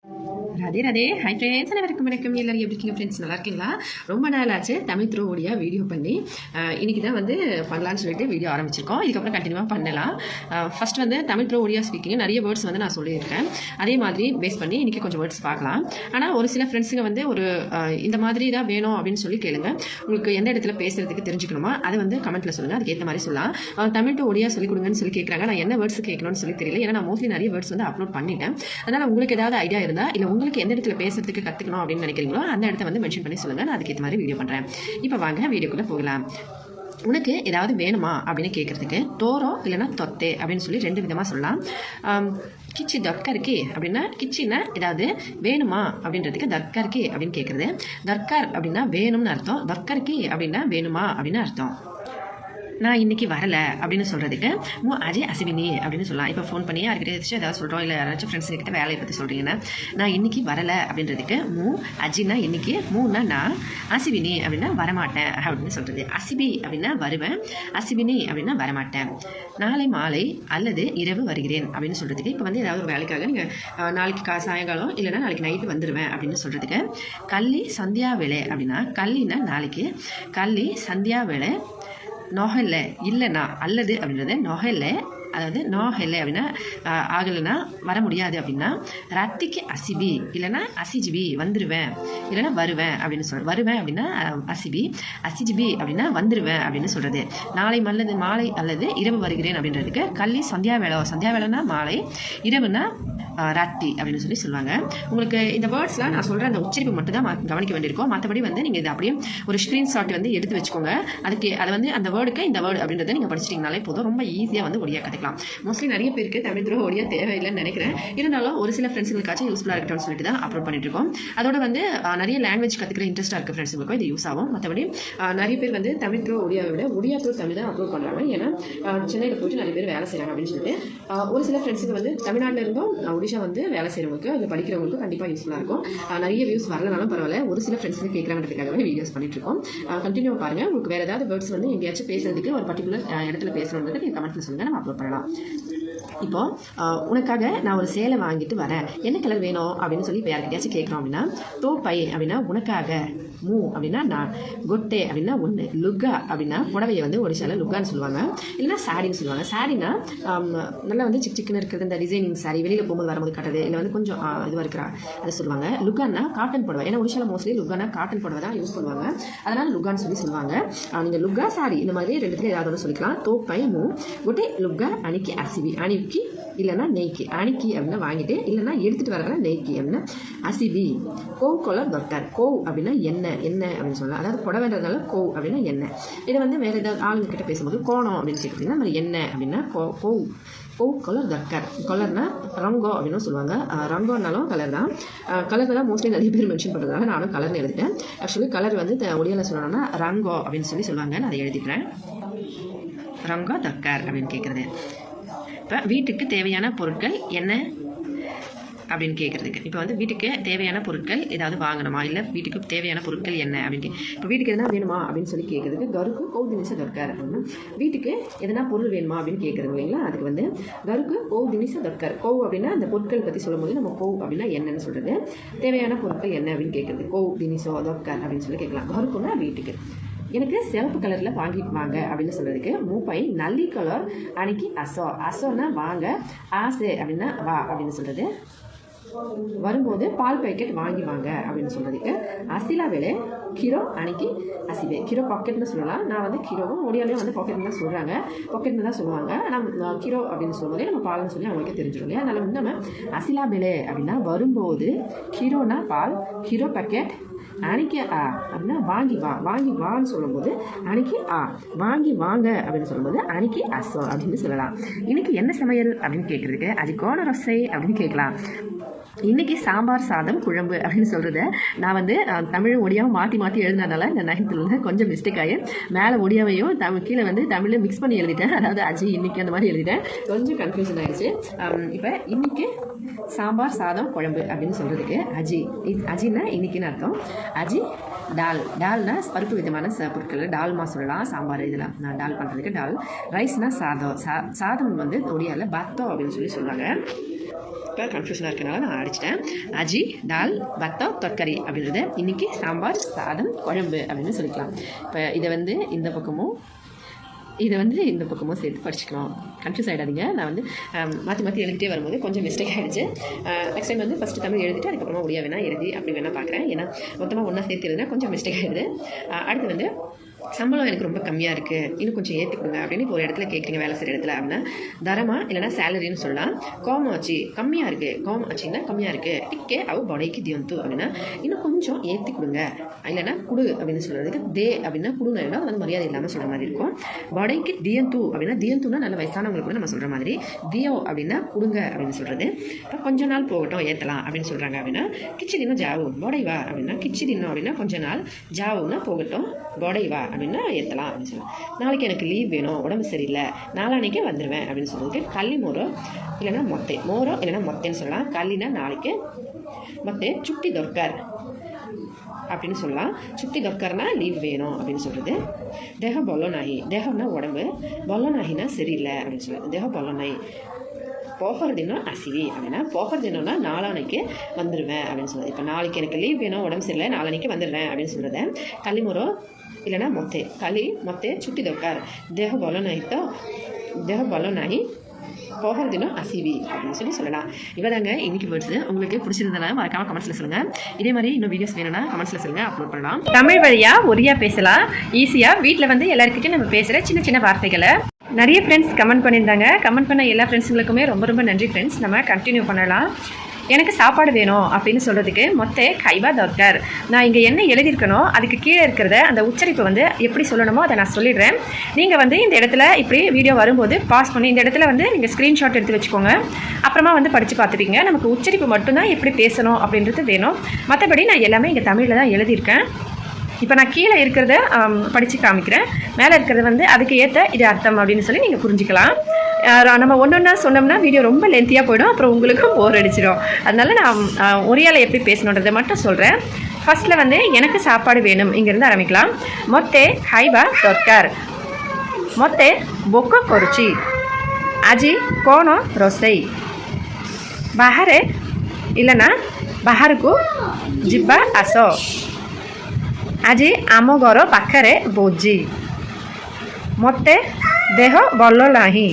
Radhe Radhe. Hi friends, அனைவருக்கும் வணக்கம். எல்லாரும் எப்படி இருக்கீங்க ஃப்ரெண்ட்ஸ்? நல்லா இருக்கீங்களா? ரொம்ப நாள் ஆச்சு தமிழ் த்ரூ ஓடியா வீடியோ பண்ணி. இன்றைக்கி தான் வந்து பண்ணலான்னு சொல்லிட்டு வீடியோ ஆரம்பிச்சிருக்கோம். இதுக்கப்புறம் கண்டினியூவாக பண்ணலாம். ஃபஸ்ட் வந்து தமிழ் த்ரூ ஓடியா ஸ்பீக்கிங் நிறைய வேர்ட்ஸ் வந்து நான் சொல்லியிருக்கேன். அதே மாதிரி பேஸ் பண்ணி இன்றைக்கி கொஞ்சம் வேர்ட்ஸ் பார்க்கலாம். ஆனால் ஒரு சில ஃப்ரெண்ட்ஸுங்க வந்து ஒரு இந்த மாதிரி தான் வேணும் அப்படின்னு சொல்லி கேளுங்க. உங்களுக்கு எந்த இடத்துல பேசுகிறதுக்கு தெரிஞ்சுக்கணுமோ அதை வந்து கமெண்ட்டில் சொல்லுங்கள். அதுக்கேற்ற மாதிரி சொல்லலாம். தமிழ் டு ஓடியா சொல்லிக் கொடுங்கன்னு சொல்லி கேட்குறாங்க. நான் என்ன வேர்ட்ஸ் கேட்கணும்னு சொல்லி தெரியல. ஏன்னா நான் மோஸ்ட்லி நிறைய வேர்ட்ஸ் வந்து அப்லோட் பண்ணிட்டேன். அதனால் உங்களுக்கு ஏதாவது ஐடியா இருந்தால் இல்லை உங்களுக்கு எந்த இடத்துல பேசுறதுக்கு கற்றுக்கணும் அப்படின்னு நினைக்கிறீங்களோ அந்த இடத்த வந்து மென்ஷன் பண்ணி சொல்லுங்கள். நான் அதுக்கேற்ற மாதிரி வீடியோ பண்ணுறேன். இப்போ வாங்க வீடியோக்குள்ளே போகலாம். உனக்கு ஏதாவது வேணுமா அப்படின்னு கேட்குறதுக்கு தோரோ இல்லைனா தொத்தே அப்படின்னு சொல்லி ரெண்டு விதமாக சொல்லலாம். கிச்சி தர்க்காருக்கு அப்படின்னா கிச்சின்னா ஏதாவது வேணுமா அப்படின்றதுக்கு தர்க்காருக்கு அப்படின்னு கேட்குறது. தர்க்கார் அப்படின்னா வேணும்னு அர்த்தம். தர்க்காருக்கு அப்படின்னா வேணுமா அப்படின்னு அர்த்தம். நான் இன்றைக்கி வரலை அப்படின்னு சொல்கிறதுக்கு அஜய் அசிவினி அப்படின்னு சொல்லலாம். இப்போ ஃபோன் பண்ணி யாருக்கிட்ட ஏதாவது சொல்கிறோம் இல்லை யாராச்சும் ஃப்ரெண்ட்ஸுக்கிட்ட வேலையை பற்றி சொல்கிறீங்கன்னா நான் இன்றைக்கி வரலை அப்படின்றதுக்கு அஜினா இன்றைக்கி நான் அசிவினி அப்படின்னா வரமாட்டேன் அப்படின்னு சொல்கிறது. அசிபி அப்படின்னா வருவேன், அசிவினி அப்படின்னா வரமாட்டேன். நாளை மாலை அல்லது இரவு வருகிறேன் அப்படின்னு சொல்கிறதுக்கு இப்போ வந்து ஏதாவது ஒரு வேலைக்காக நீங்கள் நாளைக்கு சாயங்காலம் இல்லைனா நாளைக்கு நைட்டு வந்துடுவேன் அப்படின்னு சொல்கிறதுக்கு கள்ளி சந்தியா வேலை அப்படின்னா கள்ளினா நாளைக்கு, கள்ளி சந்தியா வேலை நொஹல்ல இல்லைனா அல்லது அப்படின்றது நொஹல்ல, அதாவது நோஹெல்லை அப்படின்னா ஆகலைன்னா வர முடியாது அப்படின்னா ரத்திக்கு அசிபி இல்லைனா அசிஜிபி வந்துடுவேன் இல்லைனா வருவேன் அப்படின்னு சொல்கிறேன். வருவேன் அப்படின்னா அசிபி, அசிஜிபி அப்படின்னா வந்துடுவேன் அப்படின்னு சொல்கிறது. நாளை மாலை அல்லது இரவு வருகிறேன் அப்படின்றதுக்கு கள்ளி சந்தியா வேலைனா மாலை, இரவுனா ராத்தி அப்படின்னு சொல்லி சொல்லுவாங்க. உங்களுக்கு இந்த வேர்ட்ஸ்லாம் நான் சொல்கிற அந்த உச்சரிப்பு மட்டும் தான் கவனிக்க வேண்டியிருக்கும். மற்றபடி வந்து நீங்கள் இதை அப்படியே ஒரு ஸ்க்ரீன்ஷாட் வந்து எடுத்து வச்சுக்கோங்க. அதுக்கு அதை வந்து அந்த வேர்டுக்கு இந்த வேர்டு அப்படின்றத நீங்கள் படிச்சிட்டிங்கனாலே போதும். ரொம்ப ஈஸியாக வந்து ஒடியா கற்றுக்கலாம். மோஸ்ட்லி நிறைய பேருக்கு தமிழ் த்ரூ ஒடியா தேவையில்லைன்னு நினைக்கிறேன். இருந்தாலும் ஒரு சில ஃப்ரெண்ட்ஸுங்களுக்காச்சும் யூஸ்ஃபுல்லாக இருக்கட்டும்னு சொல்லிட்டு தான் அப்லோட் பண்ணிட்டு இருக்கோம். அதோட வந்து நிறைய லாங்குவேஜ் கற்றுக்கிற இன்ட்ரெஸ்ட்டாக இருக்க ஃப்ரெண்ட்ஸுங்களுக்கும் இது யூஸ் ஆகும். மற்றபடி நிறைய பேர் வந்து தமிழ் த்ரூ ஒடியாவை விட ஒடியா த்ரூ தமிழ் தான் அப்லோட் பண்ணுறாங்க. ஏன்னா சென்னையில் போயிட்டு நிறைய பேர் வேலை செய்கிறாங்க அப்படின்னு சொல்லிட்டு ஒரு சில ஃப்ரெண்ட்ஸுக்கு வந்து தமிழ்நாட்டில் இருந்தும் ஒடிஷா வந்து வேலை செய்கிறவங்களுக்கு இல்லை படிக்கிறவங்களுக்கு கண்டிப்பாக யூஸ்ஃபுல்லாக இருக்கும். நிறைய வியூஸ் வரலனாலும் பரவாயில்ல, ஒரு சில ஃப்ரெண்ட்ஸுக்கு கேட்குறாங்கிறதுக்காகவே வீடியோஸ் பண்ணிட்டு இருக்கோம். கண்டினியூ பாருங்கள். உங்களுக்கு வேறு ஏதாவது வேர்ட்ஸ் வந்து எங்கேயாச்சும் பேசுறதுக்கு ஒரு பர்டிகுலர் இடத்துல பேசணுன்றது நீங்கள் கமெண்ட்டில் சொல்லுங்கள், நம்ம அப்லோட் பண்ணலாம். இப்போது உனக்காக நான் ஒரு சேலை வாங்கிட்டு வரேன், என்ன கலர் வேணும் அப்படின்னு சொல்லி இப்போ யாருக்கிட்டையாச்சும் கேட்குறோம் அப்படின்னா தோப்பை அப்படின்னா உனக்காக, மூ அப்படின்னா நான், கொட்டே அப்படின்னா ஒன்று, லுக்கா அப்படின்னா புடவையை வந்து ஒடிஷாவில் லுக்கான்னு சொல்லுவாங்க, இல்லைனா சாரின்னு சொல்லுவாங்க. சாரினா நல்லா வந்து சிக்குன்னு இருக்கிறது, இந்த டிசைனிங் சாரி வெளியில் போகும்போது வரும்போது கட்டுறது இல்லை வந்து கொஞ்சம் இதுவாக இருக்கிறா அதை சொல்லுவாங்க. லுக்கான்னா காட்டன் புடவை. ஏன்னா ஒடிஷாவில் மோஸ்ட்லி லுக்கானா காட்டன் புடவை தான் யூஸ் பண்ணுவாங்க. அதனால் லுக்கான்னு சொல்லி சொல்லுவாங்க. நீங்கள் லுக்கா சாரி இந்த மாதிரி ரெண்டுத்துல ஏதாவது ஒன்று சொல்லிக்கலாம். தோப்பை மூ, கொட்டே லுக்கா அணிக்கி அசிபி, அணிக்கி இல்லைனா நெய்க்கி, அணிக்கி அப்படின்னா வாங்கிட்டு இல்லைனா எடுத்துகிட்டு வரலாம், நெய்க்கி அப்படின்னா அசிபி. கோவ் கொலர் தொட்டார், கோவ் அப்படின்னா என்ன அப்படின்னு சொல்லலாம். அதாவது புடவைன்றதுனால கோவ் அப்படின்னா என்ன. இதை வந்து வேறு ஏதாவது ஆளுங்கிட்ட பேசும்போது கோணம் அப்படின்னு கேட்டிங்கன்னா நம்ம என்ன அப்படின்னா கோவ் கலர் தர்கார். கலர்னா ரங்கோ அப்படின்னு சொல்லுவாங்க. ரங்கோனாலும் கலர் தான். கலர் தான் மோஸ்ட்லி நிறைய பேர் மென்ஷன் பண்ணுறதுனால நானும் கலர்னு எழுதிட்டேன். ஆக்சுவலி கலர் வந்து ஒடியாவில் சொல்லணும்னா ரங்கோ அப்படின்னு சொல்லுவாங்க. நான் அதை எழுதிக்கிறேன். ரங்கோ தர்கார் அப்படின்னு கேட்குறது. இப்போ வீட்டுக்கு தேவையான பொருட்கள் என்ன அப்படின்னு கேட்குறதுக்கு இப்போ வந்து வீட்டுக்கு தேவையான பொருட்கள் ஏதாவது வாங்கணுமா இல்லை வீட்டுக்கு தேவையான பொருட்கள் என்ன அப்படின்னு இப்போ வீட்டுக்கு எதனா வேணுமா அப்படின்னு சொல்லி கேட்குறதுக்கு கருக்கு கோ தினிச தர்கார் அப்படின்னா வீட்டுக்கு எதனா பொருள் வேணுமா அப்படின்னு கேட்குறது இல்லைங்களா. அதுக்கு வந்து கருக்கு கோ தினிச தர்கார். கோவ் அப்படின்னா அந்த பொருட்கள் பற்றி சொல்லும்போது நம்ம கோவ் அப்படின்னா என்னன்னு சொல்கிறது. தேவையான பொருட்கள் என்ன அப்படின்னு கேட்குறது கோ தினிசோ தர்கார் அப்படின்னு சொல்லி கேட்கலாம். கருக்குன்னா வீட்டுக்கு. எனக்கு சிவப்பு கலரில் வாங்கிட்டு வாங்க அப்படின்னு சொல்கிறதுக்கு மூப்பை நல்லி கலர் அன்னைக்கு அசோனா வாங்க, ஆசை அப்படின்னா வா அப்படின்னு சொல்கிறது. வரும்போது பால் பேக்கெட் வாங்கி வாங்க அப்படின்னு சொல்கிறதுக்கு அசிலா வேலை கிலோ அன்னைக்கு அசிவே. கிலோ பாக்கெட்னு சொல்லலாம். நான் வந்து கிலோவும் ஒடியாலையும் வந்து பாக்கெட்னு தான் சொல்கிறாங்க, பாக்கெட்னு தான் சொல்லுவாங்க. ஆனால் கிலோ அப்படின்னு சொல்லும்போதே நம்ம பால்னு சொல்லி அவங்களுக்கு தெரிஞ்சிடும் இல்லையா. அதனால் வந்து நம்ம அசிலா வேலை அப்படின்னா வரும்போது கிலோனா பால், கிலோ பாக்கெட் அன்னைக்கு அப்படின்னா வாங்கி வான்னு சொல்லும்போது அன்னைக்கு வாங்கி வாங்க அப்படின்னு சொல்லும்போது அன்னைக்கு அசோ அப்படின்னு சொல்லலாம். இன்னைக்கு என்ன சமையல் அப்படின்னு கேட்குறதுக்கு அது கோண ரசை அப்படின்னு கேட்கலாம். இன்றைக்கி சாம்பார் சாதம் குழம்பு அப்படின்னு சொல்கிறத நான் வந்து தமிழ் ஒடியாவும் மாற்றி எழுதினதால இந்த 9th கொஞ்சம் மிஸ்டேக் ஆகி மேலே ஒடியாவையும் கீழே வந்து தமிழில் மிக்ஸ் பண்ணி எழுதிட்டேன். அதாவது அஜி இன்னைக்கு அந்த மாதிரி எழுதிட்டேன். கொஞ்சம் கன்ஃபியூஷன் ஆகிடுச்சு. இப்போ இன்றைக்கி சாம்பார் சாதம் குழம்பு அப்படின்னு சொல்கிறதுக்கு அஜின்னா இன்னைக்குன்னு அர்த்தம். அஜி டால்னா பருப்பு விதமான பொருட்கள் டால்மா சொல்லலாம். சாம்பார் இதெல்லாம் நான் டால் பண்ணுறதுக்கு டால். ரைஸ்னா சாதம் வந்து ஒடியாவில் பத்தோ அப்படின்னு சொல்லி சொல்லுவாங்க. இப்போ கன்ஃபியூஷனாக இருக்கனால நான் அடிச்சிட்டேன். அஜி தால் பத்தா தொற்கறி அப்படின்றது இன்றைக்கி சாம்பார் சாதம் குழம்பு அப்படின்னு சொல்லிக்கலாம். இப்போ இதை வந்து இந்த பக்கமும் சேர்த்து படிச்சுக்கணும். கன்ஃபியூஸ் ஆகிடாதீங்க. நான் வந்து மாற்றி எழுதிட்டே வரும்போது கொஞ்சம் மிஸ்டேக் ஆகிடுச்சு. நெக்ஸ்ட் டைம் வந்து ஃபஸ்ட்டு தமிழ் எழுதிட்டு அதுக்கப்புறமா ஒடியா வேணால் எழுதி அப்படி வேணால் பார்க்குறேன். ஏன்னா மொத்தமாக ஒன்றா சேர்த்து எழுதுனா கொஞ்சம் மிஸ்டேக் ஆகிடுது. அடுத்து வந்து சம்பளம் எனக்கு ரொம்ப கம்மியாக இருக்குது, இன்னும் கொஞ்சம் ஏற்றி கொடுங்க அப்படின்னு இப்போ ஒரு இடத்துல கேட்குறீங்க, வேலை செய்கிற இடத்துல அப்படின்னா தரமா இல்லைனா சேலரின்னு சொல்லலாம். கோமாச்சி கம்மியாக இருக்குது, கோமாச்சின்னா கம்மியாக இருக்குது, டிக்கே அவ படைக்கு தியந்து அப்படின்னா இன்னும் கொஞ்சம் ஏற்றி கொடுங்க, இல்லைனா குடு அப்படின்னு சொல்கிறதுக்கு தே அப்படின்னா குடுனா வந்து மரியாதை இல்லாமல் சொல்கிற மாதிரி இருக்கும். படைக்கு தியந்து அப்படின்னா தியந்துனா நல்ல வயசானவங்களுக்கு கூட நம்ம சொல்கிற மாதிரி, தியோ அப்படின்னா கொடுங்க அப்படின்னு சொல்கிறது. இப்போ கொஞ்ச நாள் போகட்டும் ஏற்றலாம் அப்படின்னு சொல்கிறாங்க. அப்படின்னா கிச்சி தினம் ஜாவும் பொடைவா அப்படின்னா கிச்சி தினம் அப்படின்னா கொஞ்ச நாள், ஜாவுன்னா போகட்டும், பொடைவா அப்படின்னா ஏற்றலாம் அப்படின்னு சொல்லலாம். நாளைக்கு எனக்கு லீவ் வேணும், உடம்பு சரியில்லை, நாளான்னைக்கே வந்துடுவேன் அப்படின்னு சொல்லிட்டு கள்ளி மோரோ இல்லைனா மொத்தை, மோரோ இல்லைனா மொத்தைன்னு சொல்லலாம். கள்ளினா நாளைக்கு, மொத்தை சுட்டி தொற்கார் அப்படின்னு சொல்லலாம். சுட்டி தொற்கார்னா லீவ் வேணும் அப்படின்னு சொல்கிறது. தேக பொல்லோ நாயி, தேகம்னா உடம்பு, பொல்லோ நாயினா சரியில்லை அப்படின்னு சொல்லுது. தேக பொல்லோ நாய். போகிற தினம் அசிவி அப்படின்னா போகிற தினம்னா நாளானைக்கு வந்துடுவேன் அப்படின்னு சொல்லுது. இப்போ நாளைக்கு எனக்கு லீவ் வேணும், உடம்பு சரியில்லை, நாளானைக்கு வந்துடுறேன் அப்படின்னு சொல்கிறத கள்ளிமுறோ இல்லைனா மொத்தை, களி மொத்தை சுட்டி தொற்கார், தேக பலம் நாயி போகிற தினம் அசிவி அப்படின்னு சொல்லலாம். இவ்வளோதாங்க இன்னைக்கு வேர்ட்ஸ். உங்களுக்கு பிடிச்சிருந்தாலும் மறக்காம கமெண்ட்ஸில் சொல்லுங்கள். இதே மாதிரி இன்னும் வீடியோஸ் வேணும்னா கமெண்ட்ஸில் சொல்லுங்கள், அப்லோட் பண்ணலாம். தமிழ் வழியாக ஒரியா பேசலாம் ஈஸியாக. வீட்டில் வந்து எல்லாருக்கிட்டையும் நம்ம பேசுகிற சின்ன சின்ன வார்த்தைகளை நிறைய ஃப்ரெண்ட்ஸ் கமெண்ட் பண்ணியிருந்தாங்க. கமெண்ட் பண்ண எல்லா ஃப்ரெண்ட்ஸுங்களுக்குமே ரொம்ப ரொம்ப நன்றி ஃப்ரெண்ட்ஸ். நம்ம கண்டினியூ பண்ணலாம். எனக்கு சாப்பாடு வேணும் அப்படின்னு சொல்கிறதுக்கு மொத்த கைவா தர்கார். நான் இங்கே என்ன எழுதியிருக்கணும் அதுக்கு கீழே இருக்கிறத அந்த உச்சரிப்பு வந்து எப்படி சொல்லணுமோ அதை நான் சொல்லிடுறேன். நீங்கள் வந்து இந்த இடத்துல இப்படி வீடியோ வரும்போது பாஸ் பண்ணி இந்த இடத்துல வந்து நீங்கள் ஸ்க்ரீன்ஷாட் எடுத்து வச்சுக்கோங்க. அப்புறமா வந்து படித்து பார்த்துப்பீங்க. நமக்கு உச்சரிப்பு மட்டும்தான் எப்படி பேசணும் அப்படின்றது வேணும். மற்றபடி நான் எல்லாமே இங்கே தமிழில் தான் எழுதியிருக்கேன். இப்போ நான் கீழே இருக்கிறத படித்து காமிக்கிறேன். மேலே இருக்கிறது வந்து அதுக்கு ஏற்ற இது அர்த்தம் அப்படின்னு சொல்லி நீங்கள் புரிஞ்சுக்கலாம். நம்ம ஒன்றா சொன்னோம்னா வீடியோ ரொம்ப லென்த்தியாக போயிடும், அப்புறம் உங்களுக்கும் போர் அடிச்சிடும். அதனால நான் ஒரியால எப்படி பேசணுன்றதை மட்டும் சொல்கிறேன். ஃபர்ஸ்ட்டில் வந்து எனக்கு சாப்பாடு வேணும், இங்கேருந்து ஆரம்பிக்கலாம். மொத்தே ஹைபா தொற்கார், மொத்தே பொக்க கொருச்சி, அஜி கோணோ ரொசை, ବାହାରେ இல்லைனா ବାହାରକୁ ଯିବା ଆସ, ଆଜି ଆମ ଘର ପାଖରେ ଭୋଜି, ମୋତେ ଦେହ ଭଲ ନାହିଁ,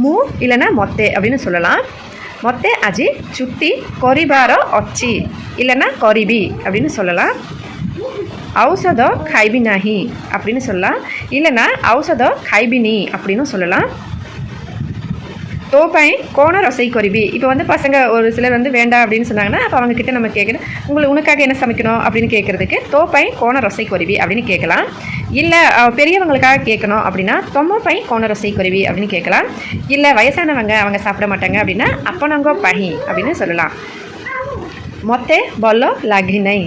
ମୁଁ இல்லைனா ମୋତେ அப்படின்னு சொல்லலாம். ମୋତେ ଆଜି ଛୁଟି କରିବାର ଅଛି இல்லைனா କରିବି அப்படின்னு சொல்லலாம். ଔଷଧ ଖାଇବି ନାହିଁ அப்படின்னு சொல்லலாம். இல்லைனா ଔଷଧ ଖାଇବିନି அப்படின்னு சொல்லலாம். தோ பை கோண ரொசை கொரிபி. இப்போ வந்து பசங்க ஒரு சிலர் வந்து வேண்டாம் அப்படின்னு சொன்னாங்கன்னா அப்போ அவங்கக்கிட்ட நம்ம கேட்கணும், உனக்காக என்ன சமைக்கணும் அப்படின்னு கேட்குறதுக்கு தோ பை கோண ரொசை கொரிபி அப்படின்னு கேட்கலாம். இல்லை பெரியவங்களுக்காக கேட்கணும் அப்படின்னா தொம்ம பை கோண ரொசை கொரிபி அப்படின்னு கேட்கலாம். இல்லை வயசானவங்க அவங்க சாப்பிட மாட்டாங்க அப்படின்னா அப்பனங்கோ பஹி அப்படின்னு சொல்லலாம். மொத்தே பல்லோ லகினை,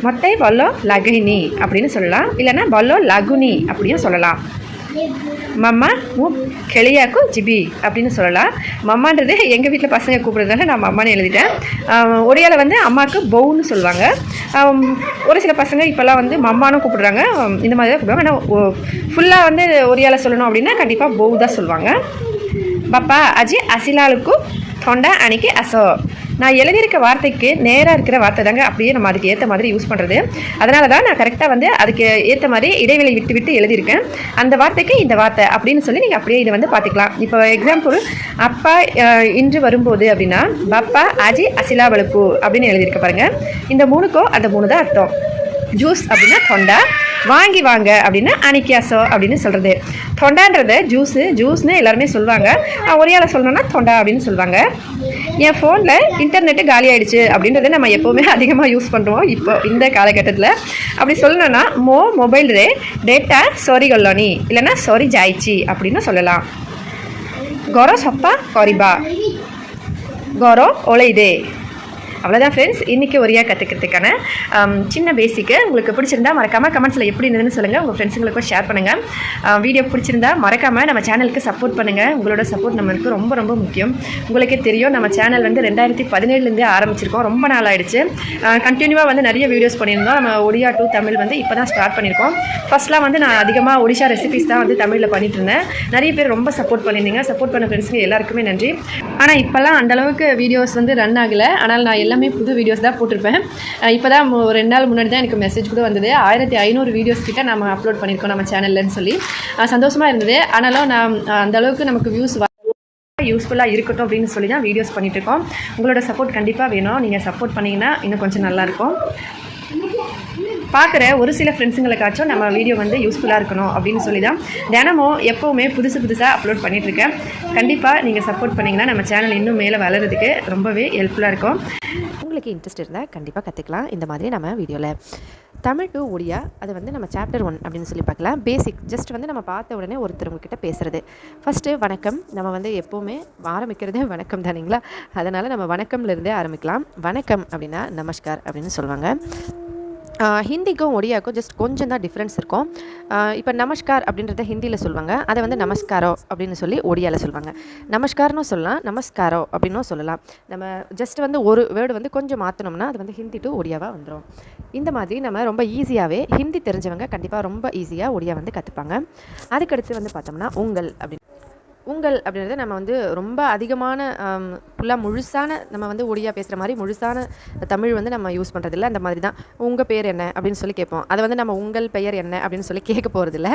மொத்தை பல்லோ லகினி அப்படின்னு சொல்லலாம். இல்லைனா பல்லோ லகுனி அப்படியும் சொல்லலாம். மம்மா மூ கெளியாக்கு ஜிபி அப்படின்னு சொல்லலாம். மம்மான்றது எங்கள் வீட்டில் பசங்க கூப்பிட்றதுனால நான் மம்மான்னு எழுதிட்டேன். ஒரியாவில் வந்து அம்மாவுக்கு பவுன்னு சொல்லுவாங்க. ஒரு சில பசங்க இப்போல்லாம் வந்து மம்மானும் கூப்பிடுறாங்க, இந்த மாதிரி தான் கூப்பிடுவாங்க. ஆனால் ஃபுல்லாக வந்து ஒரியாவில் சொல்லணும் அப்படின்னா கண்டிப்பாக பவு தான் சொல்லுவாங்க. பப்பா அஜி அசிலாளுக்கு தொண்டா அன்னைக்கு அசோ. நான் எழுதியிருக்க வார்த்தைக்கு நேராக இருக்கிற வார்த்தை தாங்க அப்படியே நம்ம அதுக்கு ஏற்ற மாதிரி யூஸ் பண்ணுறது. அதனால தான் நான் கரெக்டாக வந்து அதுக்கு ஏற்ற மாதிரி இடைவெளி விட்டு விட்டு எழுதியிருக்கேன். அந்த வார்த்தைக்கு இந்த வார்த்தை அப்படின்னு சொல்லி நீங்கள் அப்படியே இதை வந்து பார்த்துக்கலாம். இப்போ எக்ஸாம்பிள் அப்பா இன்று வரும்போது அப்படின்னா பப்பா அஜி அசிலா வலுப்பு அப்படின்னு எழுதியிருக்க பாருங்கள். இந்த மூணுக்கோ அந்த மூணு தான் அர்த்தம். ஜூஸ் அப்படின்னா தொண்டா, வாங்கி வாங்க அப்படின்னா அனிக்கியாசோ அப்படின்னு சொல்கிறது. தொண்டான்றதை ஜூஸ்னு எல்லாருமே சொல்லுவாங்க. ஒரியால சொல்லணும்னா தொண்டா அப்படின்னு சொல்லுவாங்க. என் ஃபோனில் இன்டர்நெட்டு காலி ஆகிடுச்சு அப்படின்றத நம்ம எப்போவுமே அதிகமாக யூஸ் பண்ணுறோம் இப்போ இந்த காலகட்டத்தில். அப்படி சொல்லணும்னா மொபைல் ரே டேட்டா சாரி கொல்லோனி இல்லைனா சாரி ஜாயிச்சி அப்படின்னு சொல்லலாம். கொரோ சொப்பா கொரிபா, கொரோ ஒலைதே, அவ்வளோதான் ஃப்ரெண்ட்ஸ், இன்றைக்கி ஒரியா கற்றுக்கிறதுக்கான சின்ன பேசிக்கு. உங்களுக்கு பிடிச்சிருந்தா மறக்காமல் கமெண்ட்ஸில் எப்படி இருந்ததுன்னு சொல்லுங்கள். உங்கள் ஃப்ரெண்ட்ஸுங்களுக்கும் ஷேர் பண்ணுங்கள். வீடியோ பிடிச்சிருந்தா மறக்காமல் நம்ம சேனலுக்கு சப்போர்ட் பண்ணுங்கள். உங்களோட சப்போர்ட் நம்மளுக்கு ரொம்ப ரொம்ப முக்கியம். உங்களுக்கே தெரியும், நம்ம சேனல் வந்து 2017 ஆரம்பிச்சிருக்கோம். ரொம்ப நாள் ஆகிடுச்சு. கண்டினியூவாக வந்து நிறைய வீடியோஸ் பண்ணியிருந்தோம். நம்ம ஒடியா டு தமிழ் வந்து இப்போ தான் ஸ்டார்ட் பண்ணியிருக்கோம். ஃபஸ்ட்லாம் வந்து நான் அதிகமாக ஒடிஷா ரெசிபிஸ் தான் வந்து தமிழில் பண்ணிட்டு இருந்தேன். நிறைய பேர் ரொம்ப சப்போர்ட் பண்ணியிருந்தீங்க. சப்போர்ட் பண்ண ஃப்ரெண்ட்ஸுக்கு எல்லாருக்குமே நன்றி. ஆனால் இப்போல்லாம் அந்தளவுக்கு வீடியோஸ் வந்து ரன் ஆகலை. ஆனால் நான் எல்லாமே புது வீடியோஸ் தான் போட்டிருப்பேன். இப்போ தான் ஒரு 2 நாள் முன்னாடி தான் எனக்கு மெசேஜ் கூட வந்தது, 1500 வீடியோஸ் கிட்ட நம்ம அப்லோட் பண்ணியிருக்கோம் நம்ம சேனல்லன்னு சொல்லி. சந்தோஷமாக இருந்தது. ஆனாலும் நான் அந்தளவுக்கு நமக்கு வியூஸ் யூஸ்ஃபுல்லாக இருக்கட்டும் அப்படின்னு சொல்லி தான் வீடியோஸ் பண்ணிகிட்ருக்கோம். உங்களோட சப்போர்ட் கண்டிப்பாக வேணும். நீங்கள் சப்போர்ட் பண்ணிங்கன்னா இன்னும் கொஞ்சம் நல்லாயிருக்கும். பார்க்குற ஒரு சில ஃப்ரெண்ட்ஸுங்களுக்காச்சும் நம்ம வீடியோ வந்து யூஸ்ஃபுல்லாக இருக்கணும் அப்படின்னு சொல்லி தான் தினமும் எப்போவுமே புதுசாக அப்லோட் பண்ணிகிட்ருக்கேன். கண்டிப்பாக நீங்கள் சப்போர்ட் பண்ணிங்கன்னா நம்ம சேனல் இன்னும் மேலே வளர்கிறதுக்கு ரொம்பவே ஹெல்ப்ஃபுல்லாக இருக்கும். உங்களுக்கு இன்ட்ரெஸ்ட் இருந்தால் கண்டிப்பாக கற்றுக்கலாம். இந்த மாதிரி நம்ம வீடியோவில் தமிழ் டு ஒடியா அது வந்து நம்ம சாப்டர் 1 அப்படின்னு சொல்லி பார்க்கலாம். பேசிக் ஜஸ்ட் வந்து நம்ம பார்த்த உடனே ஒருத்தவங்கக்கிட்ட பேசுகிறது. ஃபஸ்ட்டு வணக்கம். நம்ம வந்து எப்போவுமே ஆரம்பிக்கிறதே வணக்கம் தானேங்களா? அதனால் நம்ம வணக்கம்லேருந்தே ஆரம்பிக்கலாம். வணக்கம் அப்படின்னா நமஸ்கார் அப்படின்னு சொல்லுவாங்க. ஹிந்திக்கும் ஒடியாவுக்கும் ஜஸ்ட் கொஞ்சம் தான் டிஃப்ரென்ஸ் இருக்கும். இப்போ நமஸ்கார் அப்படின்றத ஹிந்தியில் சொல்லுவாங்க, அதை வந்து நமஸ்காரோ அப்படின்னு சொல்லி ஒடியாவில் சொல்லுவாங்க. நமஸ்கார்னு சொல்லலாம், நமஸ்காரோ அப்படின்னும் சொல்லலாம். நம்ம ஜஸ்ட் வந்து ஒரு வேர்டு வந்து கொஞ்சம் மாற்றினோம்னா அது வந்து ஹிந்தி டு ஒடியாவாக வந்துடும். இந்த மாதிரி நம்ம ரொம்ப ஈஸியாகவே ஹிந்தி தெரிஞ்சவங்க கண்டிப்பாக ரொம்ப ஈஸியாக ஒடியா வந்து கற்றுப்பாங்க. அதுக்கடுத்து வந்து பார்த்தோம்னா உங்கள் அப்படின்னு உங்கள் அப்படின்றது நம்ம வந்து ரொம்ப அதிகமான ஃபுல்லாக முழுசான நம்ம வந்து ஒடியா பேசுகிற மாதிரி முழுசான தமிழ் வந்து நம்ம யூஸ் பண்ணுறதில்ல. அந்த மாதிரி தான் உங்கள் பேர் என்ன அப்படின்னு சொல்லி கேட்போம். அதை வந்து நம்ம உங்கள் பெயர் என்ன அப்படின்னு சொல்லி கேட்க போகிறதில்ல.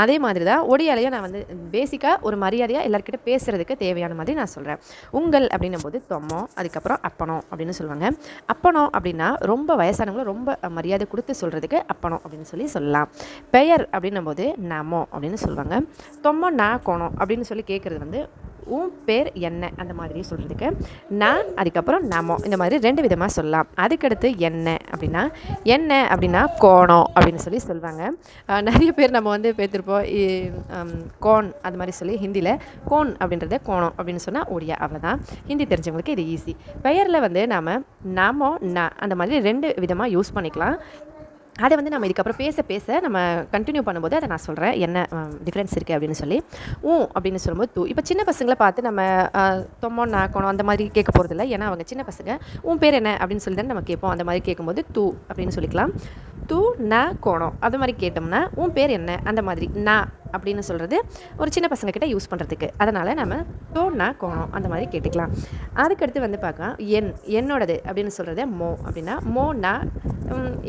அதே மாதிரி தான் ஒடியாலையும் நான் வந்து பேசிக்காக ஒரு மரியாதையாக எல்லாருக்கிட்ட பேசுகிறதுக்கு தேவையான மாதிரி நான் சொல்கிறேன். உங்கள் அப்படின்னும் போது தொம்மோ, அதுக்கப்புறம் அப்பனோ அப்படின்னு சொல்லுவாங்க. அப்பனோ அப்படின்னா ரொம்ப வயசானவங்களும் ரொம்ப மரியாதை கொடுத்து சொல்கிறதுக்கு அப்பனோ அப்படின்னு சொல்லி சொல்லலாம். பெயர் அப்படின்னும் போது நமோ அப்படின்னு சொல்லுவாங்க. தொம்மோ நா கோணோ அப்படின்னு சொல்லி கேட்குறது வந்து உன் பேர் என்ன அந்த மாதிரி சொல்கிறதுக்கு நான், அதுக்கப்புறம் நமோ, இந்த மாதிரி 2 விதமாக சொல்லலாம். அதுக்கடுத்து என்ன அப்படின்னா கோணம் அப்படின்னு சொல்லி சொல்லுவாங்க. நிறைய பேர் நம்ம வந்து பேத்திருப்போம் கோன் அது மாதிரி சொல்லி ஹிந்தியில் கோன் அப்படின்றத கோணம் அப்படின்னு சொன்னால் ஒடியா. அவ்வளோதான். ஹிந்தி தெரிஞ்சவங்களுக்கு இது ஈஸி. பெயரில் வந்து நாம் நமோ ந அந்த மாதிரி 2 விதமாக யூஸ் பண்ணிக்கலாம். அதை வந்து நம்ம இதுக்கப்புறம் பேச நம்ம கண்டினியூ பண்ணும்போது அதை நான் சொல்கிறேன் என்ன டிஃப்ரென்ஸ் இருக்குது அப்படின்னு சொல்லி. அப்படின்னு சொல்லும்போது தூ. இப்போ சின்ன பசங்களை பார்த்து நம்ம தொம்மோ நாக்கணும் அந்த மாதிரி கேட்க போகிறதில்ல. ஏன்னா அவங்க சின்ன பசங்க. உன் பேர் என்ன அப்படின்னு சொல்லி தான் நம்ம கேட்போம். அந்த மாதிரி கேட்கும்போது தூ அப்படின்னு சொல்லிக்கலாம். தூ ந கோணம் அது மாதிரி கேட்டோம்னா உன் பேர் என்ன அந்த மாதிரி நான் அப்படின்னு சொல்கிறது ஒரு சின்ன பசங்கக்கிட்ட யூஸ் பண்ணுறதுக்கு. அதனால் நம்ம தோ நா கோணம் அந்த மாதிரி கேட்டுக்கலாம். அதுக்கடுத்து வந்து பார்க்கலாம் என்னோடது அப்படின்னு சொல்கிறது மோ அப்படின்னா மோ நா.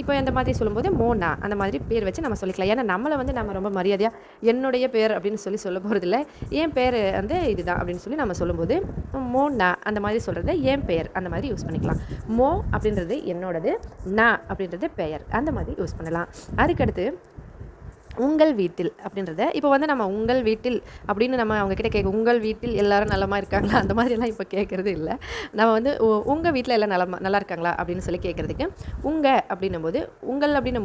இப்போ இந்த மாதிரி சொல்லும்போது மோ நா அந்த மாதிரி பேர் வச்சு நம்ம சொல்லிக்கலாம். ஏன்னா நம்மளை வந்து நம்ம ரொம்ப மரியாதையாக என்னுடைய பேர் அப்படின்னு சொல்ல போகிறதில்ல. என் பேர் வந்து இதுதான் அப்படின்னு சொல்லி நம்ம சொல்லும்போது மோ நா அந்த மாதிரி சொல்கிறது என் பெயர் அந்த மாதிரி யூஸ் பண்ணிக்கலாம். மோ அப்படின்றது என்னோடது, நா அப்படின்றது பெயர் அந்த மாதிரி யூஸ் பண்ணலாம். அதுக்கடுத்து உங்கள் வீட்டில் அப்படின்றத இப்போ வந்து நம்ம உங்கள் வீட்டில் அப்படின்னு நம்ம அவங்கக்கிட்ட கேட்க உங்கள் வீட்டில் எல்லோரும் நலமாக இருக்காங்களா அந்த மாதிரியெல்லாம் இப்போ கேட்குறது இல்லை. நம்ம வந்து உங்கள் வீட்டில் எல்லாம் நல்லா இருக்காங்களா அப்படின்னு சொல்லி கேட்குறதுக்கு உங்கள் அப்படின்னும்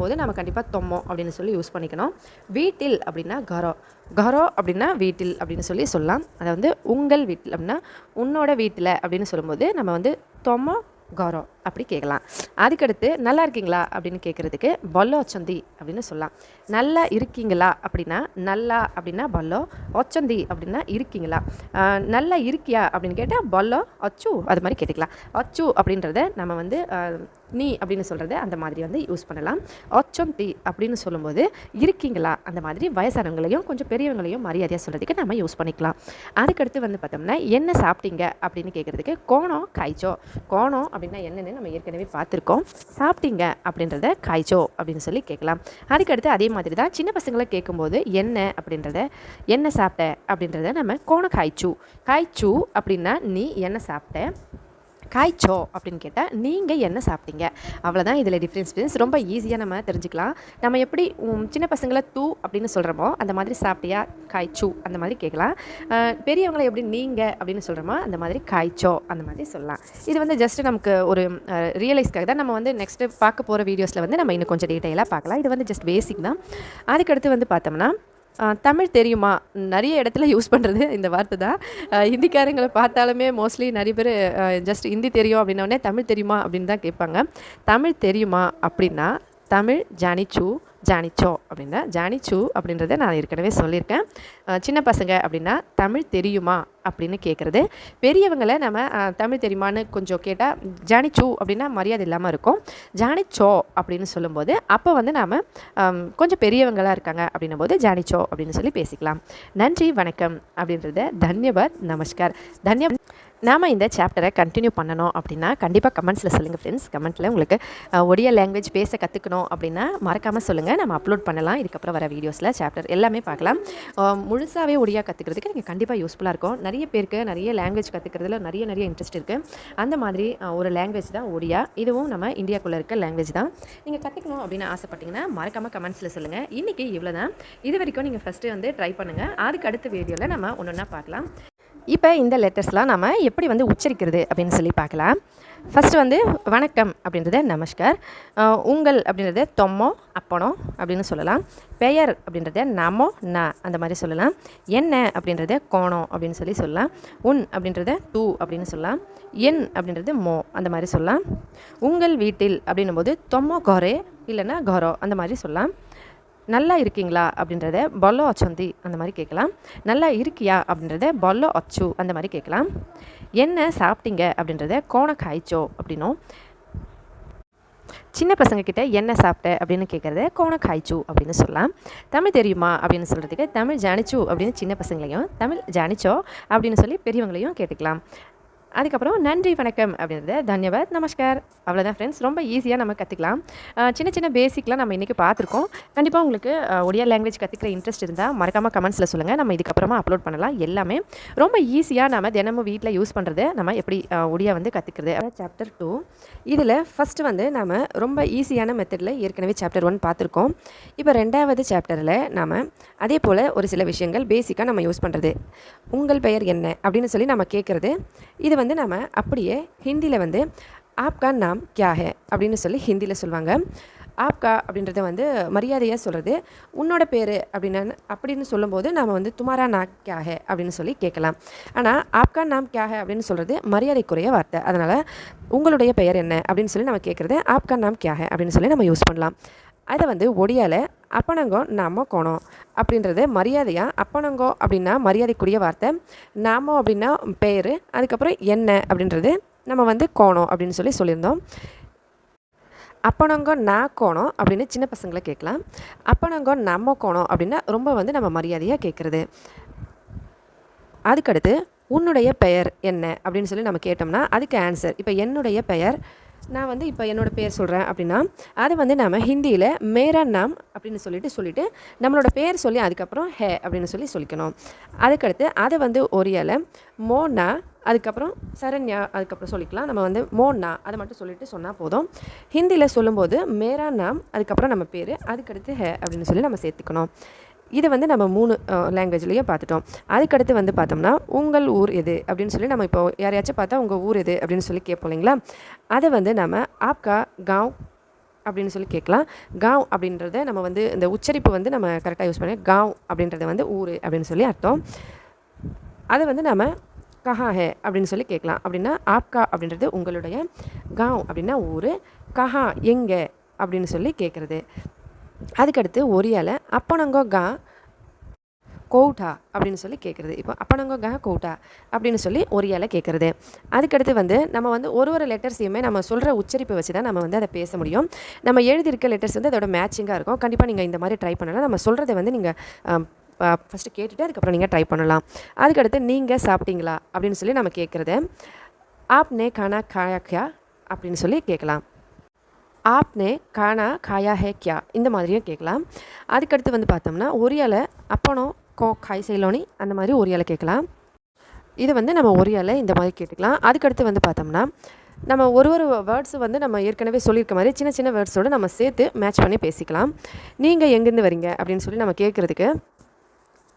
போது நம்ம கண்டிப்பாக தொம்மோ அப்படின்னு சொல்லி யூஸ் பண்ணிக்கணும். வீட்டில் அப்படின்னா கரோ அப்படின்னா வீட்டில் அப்படின்னு சொல்லலாம். அதை வந்து உங்கள் வீட்டில் அப்படின்னா உன்னோட வீட்டில் அப்படின்னு சொல்லும்போது நம்ம வந்து தொம்மோ கௌரவ் அப்படி கேட்கலாம். அதுக்கடுத்து நல்லா இருக்கீங்களா அப்படின்னு கேட்குறதுக்கு பல்லோ ஒச்சந்தி அப்படின்னு சொல்லலாம். நல்லா இருக்கீங்களா அப்படின்னா நல்லா அப்படின்னா பல்லோ, ஒச்சந்தி அப்படின்னா இருக்கீங்களா. நல்லா இருக்கியா அப்படின்னு கேட்டால் பல்லோ அச்சு அது மாதிரி கேட்டுக்கலாம். அச்சு அப்படின்றத நம்ம வந்து நீ அப்படின்னு சொல்கிறத அந்த மாதிரி வந்து யூஸ் பண்ணலாம். ஒச்சந்தி அப்படின்னு சொல்லும்போது இருக்கீங்களா அந்த மாதிரி வயசானவங்களையும் கொஞ்சம் பெரியவங்களையும் மரியாதையாக சொல்கிறதுக்கு நம்ம யூஸ் பண்ணிக்கலாம். அதுக்கடுத்து வந்து பார்த்தோம்னா என்ன சாப்பிட்டீங்க அப்படின்னு கேட்குறதுக்கு கோணம் காய்ச்சோ. கோணம் அப்படின்னா என்னென்னு நம்ம ஏற்கனவே பார்த்துருக்கோம். சாப்பிட்டீங்க அப்படின்றத காய்ச்சோ அப்படின்னு சொல்லி கேட்கலாம். அதுக்கடுத்து அதே மாதிரி தான் சின்ன பசங்களை கேட்கும்போது என்ன சாப்பிட்ட அப்படின்றத நம்ம கோணம் காய்ச்சு அப்படின்னா நீ என்ன சாப்பிட்ட, காய்ச்சோ அப்படின்னு கேட்டால் நீங்கள் என்ன சாப்பிட்டீங்க. அவ்வளோதான் இதில் டிஃப்ரென்ஸ். ரொம்ப ஈஸியாக நம்ம தெரிஞ்சுக்கலாம். நம்ம எப்படி சின்ன பசங்களை தூ அப்படின்னு சொல்கிறோமோ அந்த மாதிரி சாப்பிட்டியா காய்ச்சு அந்த மாதிரி கேட்கலாம். பெரியவங்களை எப்படி நீங்கள் அப்படின்னு சொல்கிறோமோ அந்த மாதிரி காய்ச்சோ அந்த மாதிரி சொல்லலாம். இது வந்து ஜஸ்ட்டு நமக்கு ஒரு ரியலைஸ்க்காக தான். நம்ம வந்து நெக்ஸ்ட்டு பார்க்க போகிற வீடியோஸில் வந்து நம்ம இன்னும் கொஞ்சம் டீட்டெயிலாக பார்க்கலாம். இது வந்து ஜஸ்ட் பேசிக் தான். அதுக்கடுத்து வந்து பார்த்தோம்னா தமிழ் தெரியுமா? நிறைய இடத்துல யூஸ் பண்ணுறது இந்த வார்த்தை தான். ஹிந்திக்காரங்கள பார்த்தாலுமே மோஸ்ட்லி நிறைய பேர் ஜஸ்ட் ஹிந்தி தெரியும் அப்படின்னோடனே தமிழ் தெரியுமா அப்படின்னு தான் கேட்பாங்க. தமிழ் தெரியுமா அப்படின்னா தமிழ் ஜானிச்சு ஜானிச்சோ அப்படின்னா ஜானிச்சு அப்படின்றத நான் ஏற்கனவே சொல்லியிருக்கேன். சின்ன பசங்க அப்படின்னா தமிழ் தெரியுமா அப்படின்னு கேட்குறது. பெரியவங்களை நம்ம தமிழ் தெரியுமான்னு கொஞ்சம் கேட்டால் ஜானிச்சு அப்படின்னா மரியாதை இல்லாமல் இருக்கும். ஜானிச்சோ அப்படின்னு சொல்லும்போது அப்போ வந்து நாம் கொஞ்சம் பெரியவங்களாக இருக்காங்க அப்படின்னும் போது ஜானிச்சோ அப்படின்னு சொல்லி பேசிக்கலாம். நன்றி வணக்கம் அப்படின்றத தன்யவாத் நமஸ்கார். நாம் இந்த சாப்டரை கண்டினியூ பண்ணணும் அப்படின்னா கண்டிப்பாக கமெண்ட்ஸில் சொல்லுங்கள் ஃப்ரெண்ட்ஸ். கமெண்ட்டில் உங்களுக்கு ஒடியா லாங்குவேஜ் பேச கற்றுக்கணும் அப்படின்னா மறக்காமல் சொல்லுங்கள். நம்ம அப்லோட் பண்ணலாம். இதுக்கப்புறம் வர வீடியோஸில் சாப்டர் எல்லாமே பார்க்கலாம். முழுசாகவே ஒடியா கற்றுக்கிறதுக்கு நீங்கள் கண்டிப்பாக யூஸ்ஃபுல்லாக இருக்கும். நிறைய பேருக்கு நிறைய லாங்குவேஜ் கற்றுக்கிறதுல நிறைய இன்ட்ரெஸ்ட் இருக்குது. அந்த மாதிரி ஒரு லாங்குவேஜ் தான் ஒடியா. இதுவும் நம்ம இந்தியாவுக்குள்ளே இருக்க லாங்குவேஜ் தான். நீங்கள் கற்றுக்கணும் அப்படின்னு ஆசைப்பட்டீங்கன்னா மறக்காமல் கமெண்ட்ஸில் சொல்லுங்கள். இன்றைக்கி இவ்வளோ தான். இது வரைக்கும் நீங்கள் ஃபஸ்ட்டு வந்து ட்ரை பண்ணுங்கள். அதுக்கு அடுத்த வீடியோவில் நம்ம ஒன்று ஒன்றா பார்க்கலாம். இப்போ இந்த லெட்டர்ஸ்லாம் நம்ம எப்படி வந்து உச்சரிக்கிறது அப்படின்னு சொல்லி பார்க்கலாம். ஃபஸ்ட்டு வந்து வணக்கம் அப்படின்றத நமஸ்கார், உங்கள் அப்படின்றத தொம்மோ அப்பனோ அப்படின்னு சொல்லலாம். பெயர் அப்படின்றத நமோ ந அந்த மாதிரி சொல்லலாம். என்ன அப்படின்றத கோணம் அப்படின்னு சொல்லலாம். உன் அப்படின்றத டூ அப்படின்னு சொல்லலாம். என் அப்படின்றது மோ அந்த மாதிரி சொல்லலாம். உங்கள் வீட்டில் அப்படின்னும் போது தொம்மோ கோரே இல்லைன்னா கோரோ அந்த மாதிரி சொல்லலாம். நல்லா இருக்கீங்களா அப்படின்றத பொல்லோ அச்சந்தி அந்த மாதிரி கேட்கலாம். நல்லா இருக்கியா அப்படின்றத பொல்லோ அச்சு அந்த மாதிரி கேட்கலாம். என்ன சாப்பிட்டீங்க அப்படின்றத கோண காய்ச்சோ அப்படின்னும். சின்ன பசங்கக்கிட்ட என்ன சாப்பிட்ட அப்படின்னு கேட்குறத கோண காய்ச்சு அப்படின்னு சொல்லலாம். தமிழ் தெரியுமா அப்படின்னு சொல்கிறதுக்கு தமிழ் ஜானிச்சு அப்படின்னு சின்ன பசங்களையும் தமிழ் ஜானிச்சோ அப்படின்னு சொல்லி பெரியவங்களையும் கேட்டுக்கலாம். அதுக்கப்புறம் நன்றி வணக்கம் அப்படின்றத தன்யவாத் நமஸ்கார். அவ்வளோதான் ஃப்ரெண்ட்ஸ். ரொம்ப ஈஸியாக நம்ம கற்றுக்கலாம். சின்ன பேசிக்லாம் நம்ம இன்றைக்கி பார்த்துருக்கோம். கண்டிப்பாக உங்களுக்கு ஒடியா லாங்குவேஜ் கற்றுக்கிற இன்ட்ரெஸ்ட் இருந்தால் மறக்காமல் கமெண்ட்ஸில் சொல்லுங்கள். நம்ம இதுக்கப்புறமா அப்லோட் பண்ணலாம். எல்லாமே ரொம்ப ஈஸியாக நம்ம தினமும் வீட்டில் யூஸ் பண்ணுறது நம்ம எப்படி ஒடியா வந்து கற்றுக்கிறது. சாப்டர் 2 இதில் ஃபஸ்ட்டு வந்து நம்ம ரொம்ப ஈஸியான மெத்தடில் ஏற்கனவே சாப்டர் 1 பார்த்துருக்கோம். இப்போ 2வது சாப்டரில் நாம் அதே போல் ஒரு சில விஷயங்கள் பேசிக்காக நம்ம யூஸ் பண்ணுறது. உங்கள் பெயர் என்ன அப்படின்னு சொல்லி நம்ம கேட்குறது. இது வந்து நம்ம அப்படியே ஹிந்தியில் வந்து ஆப்கா நாம் கியா ஹே அப்படின்னு சொல்லி ஹிந்தியில் சொல்லுவாங்க. ஆப்கா அப்படின்றத வந்து மரியாதையாக சொல்கிறது. உன்னோட பேர் அப்படின்னு சொல்லும்போது நாம் வந்து துமாரா நாக் கியா ஹே அப்படின்னு சொல்லி கேட்கலாம். ஆனால் ஆப்கா நாம் கியா ஹே அப்படின்னு சொல்கிறது மரியாதைக்குரிய வார்த்தை. அதனால் உங்களுடைய பெயர் என்ன அப்படின்னு சொல்லி நம்ம கேட்குறது ஆப்கா நாம் கியா ஹே அப்படின்னு சொல்லி நம்ம யூஸ் பண்ணலாம். அதை வந்து ஒடியாவில் அப்பனங்கோ நாமோ கோணம் அப்படின்றது மரியாதையாக. அப்பனங்கோ அப்படின்னா மரியாதைக்குரிய வார்த்தை. நாமோ அப்படின்னா பேர். அதுக்கப்புறம் என்ன அப்படின்றது நம்ம வந்து கோணம் அப்படின்னு சொல்லியிருந்தோம். அப்பனங்கோ நான் கோணம் அப்படின்னு சின்ன பசங்களை கேட்கலாம். அப்பனங்கோ நம்ம கோணம் அப்படின்னா ரொம்ப வந்து நம்ம மரியாதையாக கேட்குறது. அதுக்கடுத்து உன்னுடைய பெயர் என்ன அப்படின்னு சொல்லி நம்ம கேட்டோம்னா அதுக்கு ஆன்சர். இப்போ என்னுடைய பெயர், நான் வந்து இப்போ என்னோடய பேர் சொல்கிறேன் அப்படின்னா அதை வந்து நம்ம ஹிந்தியில் மேரா நாம் அப்படின்னு சொல்லிட்டு நம்மளோட பேர் சொல்லி அதுக்கப்புறம் ஹே அப்படின்னு சொல்லிக்கணும். அதுக்கடுத்து அதை வந்து ஒரியாவில் மோனா அதுக்கப்புறம் சரண்யா அதுக்கப்புறம் சொல்லிக்கலாம். நம்ம வந்து மோனா அதை மட்டும் சொன்னால் போதும். ஹிந்தியில் சொல்லும்போது மேரா நாம் அதுக்கப்புறம் நம்ம பேர் அதுக்கடுத்து ஹே அப்படின்னு சொல்லி நம்ம சேர்த்துக்கணும். இதை வந்து நம்ம 3 லாங்குவேஜ்லேயும் பார்த்துட்டோம். அதுக்கடுத்து வந்து பார்த்தோம்னா உங்கள் ஊர் எது அப்படின்னு சொல்லி நம்ம இப்போ யாரையாச்சும் பார்த்தா உங்கள் ஊர் எது அப்படின்னு சொல்லி கேட்போம் இல்லைங்களா. அதை வந்து நம்ம ஆப்கா காவ் அப்படின்னு சொல்லி கேட்கலாம். காவ் அப்படின்றத நம்ம வந்து இந்த உச்சரிப்பு வந்து நம்ம கரெக்டாக யூஸ் பண்ணி காவ் அப்படின்றத வந்து ஊர் அப்படின்னு சொல்லி அர்த்தம். அதை வந்து நம்ம கஹா ஹே அப்படின்னு சொல்லி கேட்கலாம். அப்படின்னா ஆப்கா அப்படின்றது உங்களுடைய, காவ் அப்படின்னா ஊர், கஹா எங்கே அப்படின்னு சொல்லி கேட்குறது. அதுக்கடுத்து ஒரியாவில் அப்பனங்கோ கா கௌட்டா அப்படின்னு சொல்லி கேட்குறது. இப்போ அப்பனங்கோ கா கௌட்டா அப்படின்னு சொல்லி ஒரியாவில் கேட்குறது. அதுக்கடுத்து வந்து நம்ம வந்து ஒரு லெட்டர்ஸையுமே நம்ம சொல்கிற உச்சரிப்பை வச்சு தான் நம்ம வந்து அதை பேச முடியும். நம்ம எழுதியிருக்க லெட்டர்ஸ் வந்து அதோட மேட்சிங்காக இருக்கும். கண்டிப்பாக நீங்கள் இந்த மாதிரி ட்ரை பண்ணலாம். நம்ம சொல்கிறத வந்து நீங்கள் ஃபஸ்ட்டு கேட்டுட்டு அதுக்கப்புறம் நீங்கள் ட்ரை பண்ணலாம். அதுக்கடுத்து நீங்கள் சாப்பிட்டீங்களா அப்படின்னு சொல்லி நம்ம கேட்குறது. ஆப்னே கானா காயா கியா அப்படின்னு சொல்லி கேட்கலாம். ஆப்னே கானா காயா ஹே கியா இந்த மாதிரியும் கேட்கலாம். அதுக்கடுத்து வந்து பார்த்தோம்னா ஒரியாவில் அப்பனோ கோ காய் செய்லோனி அந்த மாதிரி ஒரியாவில் கேட்கலாம். இது வந்து நம்ம ஒரியாவில் இந்த மாதிரி கேட்டுக்கலாம். அதுக்கடுத்து வந்து பார்த்தோம்னா நம்ம ஒரு வேர்ட்ஸு வந்து நம்ம ஏற்கனவே சொல்லியிருக்க மாதிரி சின்ன வேர்ட்ஸோடு நம்ம சேர்த்து மேட்ச் பண்ணி பேசிக்கலாம். நீங்கள் எங்கேருந்து வரீங்க அப்படின்னு சொல்லி நம்ம கேட்குறதுக்கு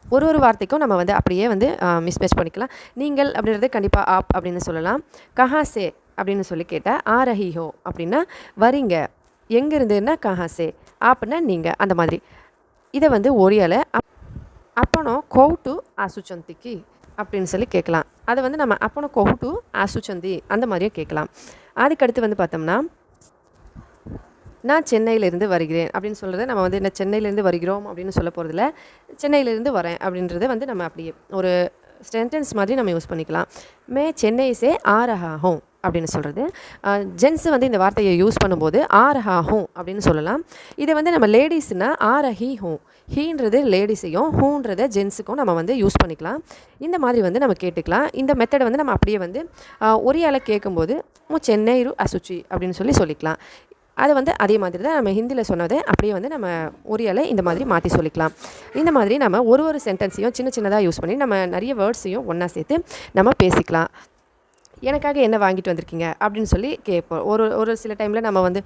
ஒரு வார்த்தைக்கும் நம்ம வந்து அப்படியே வந்து மிஸ்மேட்ச் பண்ணிக்கலாம். நீங்கள் அப்படின்றது கண்டிப்பாக ஆப் அப்படின்னு சொல்லலாம். கஹாசே அப்படின்னு சொல்லி கேட்டால் ஆ ரஹி ஹோ அப்படின்னா வரீங்க, எங்கே இருந்துன்னா கஹாசே, ஆப்னா நீங்கள் அந்த மாதிரி. இதை வந்து ஒரியாவில் அப்பனோ கௌட்டு ஆசுச்சந்திக்கு அப்படின்னு சொல்லி கேட்கலாம். அதை வந்து நம்ம அப்பனோ கௌட்டு ஆசுச்சந்தி அந்த மாதிரியே கேட்கலாம். அதுக்கடுத்து வந்து பார்த்தோம்னா, நான் சென்னையிலேருந்து வருகிறேன் அப்படின்னு சொல்கிறத நம்ம வந்து என்ன சென்னையிலேருந்து வருகிறோம் அப்படின்னு சொல்ல போகிறதில்ல, சென்னையிலேருந்து வரேன் அப்படின்றத வந்து நம்ம அப்படியே ஒரு சென்டென்ஸ் மாதிரி நம்ம யூஸ் பண்ணிக்கலாம். மே சென்னை சே ஆ ரஹா ஹூம் அப்படின்னு சொல்கிறது. ஜென்ஸு வந்து இந்த வார்த்தையை யூஸ் பண்ணும்போது ஆ ரஹா ஹூம் அப்படின்னு சொல்லலாம். இதை வந்து நம்ம லேடிஸ்னால் ஆ ரஹி ஹூம், ஹீன்றது லேடிஸையும் ஹூன்றதை ஜென்ஸுக்கும் நம்ம வந்து யூஸ் பண்ணிக்கலாம். இந்த மாதிரி வந்து நம்ம கேட்டுக்கலாம். இந்த மெத்தடை வந்து நம்ம அப்படியே வந்து ஒரியால கேட்கும்போது சென்னை ரு அசுச்சி அப்படின்னு சொல்லிக்கலாம். அது வந்து அதே மாதிரி தான் நம்ம ஹிந்தியில் சொன்னதை அப்படியே வந்து நம்ம ஒரியால இந்த மாதிரி மாற்றி சொல்லிக்கலாம். இந்த மாதிரி நம்ம ஒரு சென்டென்ஸையும் சின்னதாக யூஸ் பண்ணி நம்ம நிறைய வேர்ட்ஸையும் ஒன்றா சேர்த்து நம்ம பேசிக்கலாம். எனக்காக என்ன வாங்கிட்டு வந்திருக்கீங்க அப்படின்னு சொல்லி கேட்போம். ஒரு சில டைமில் நம்ம வந்து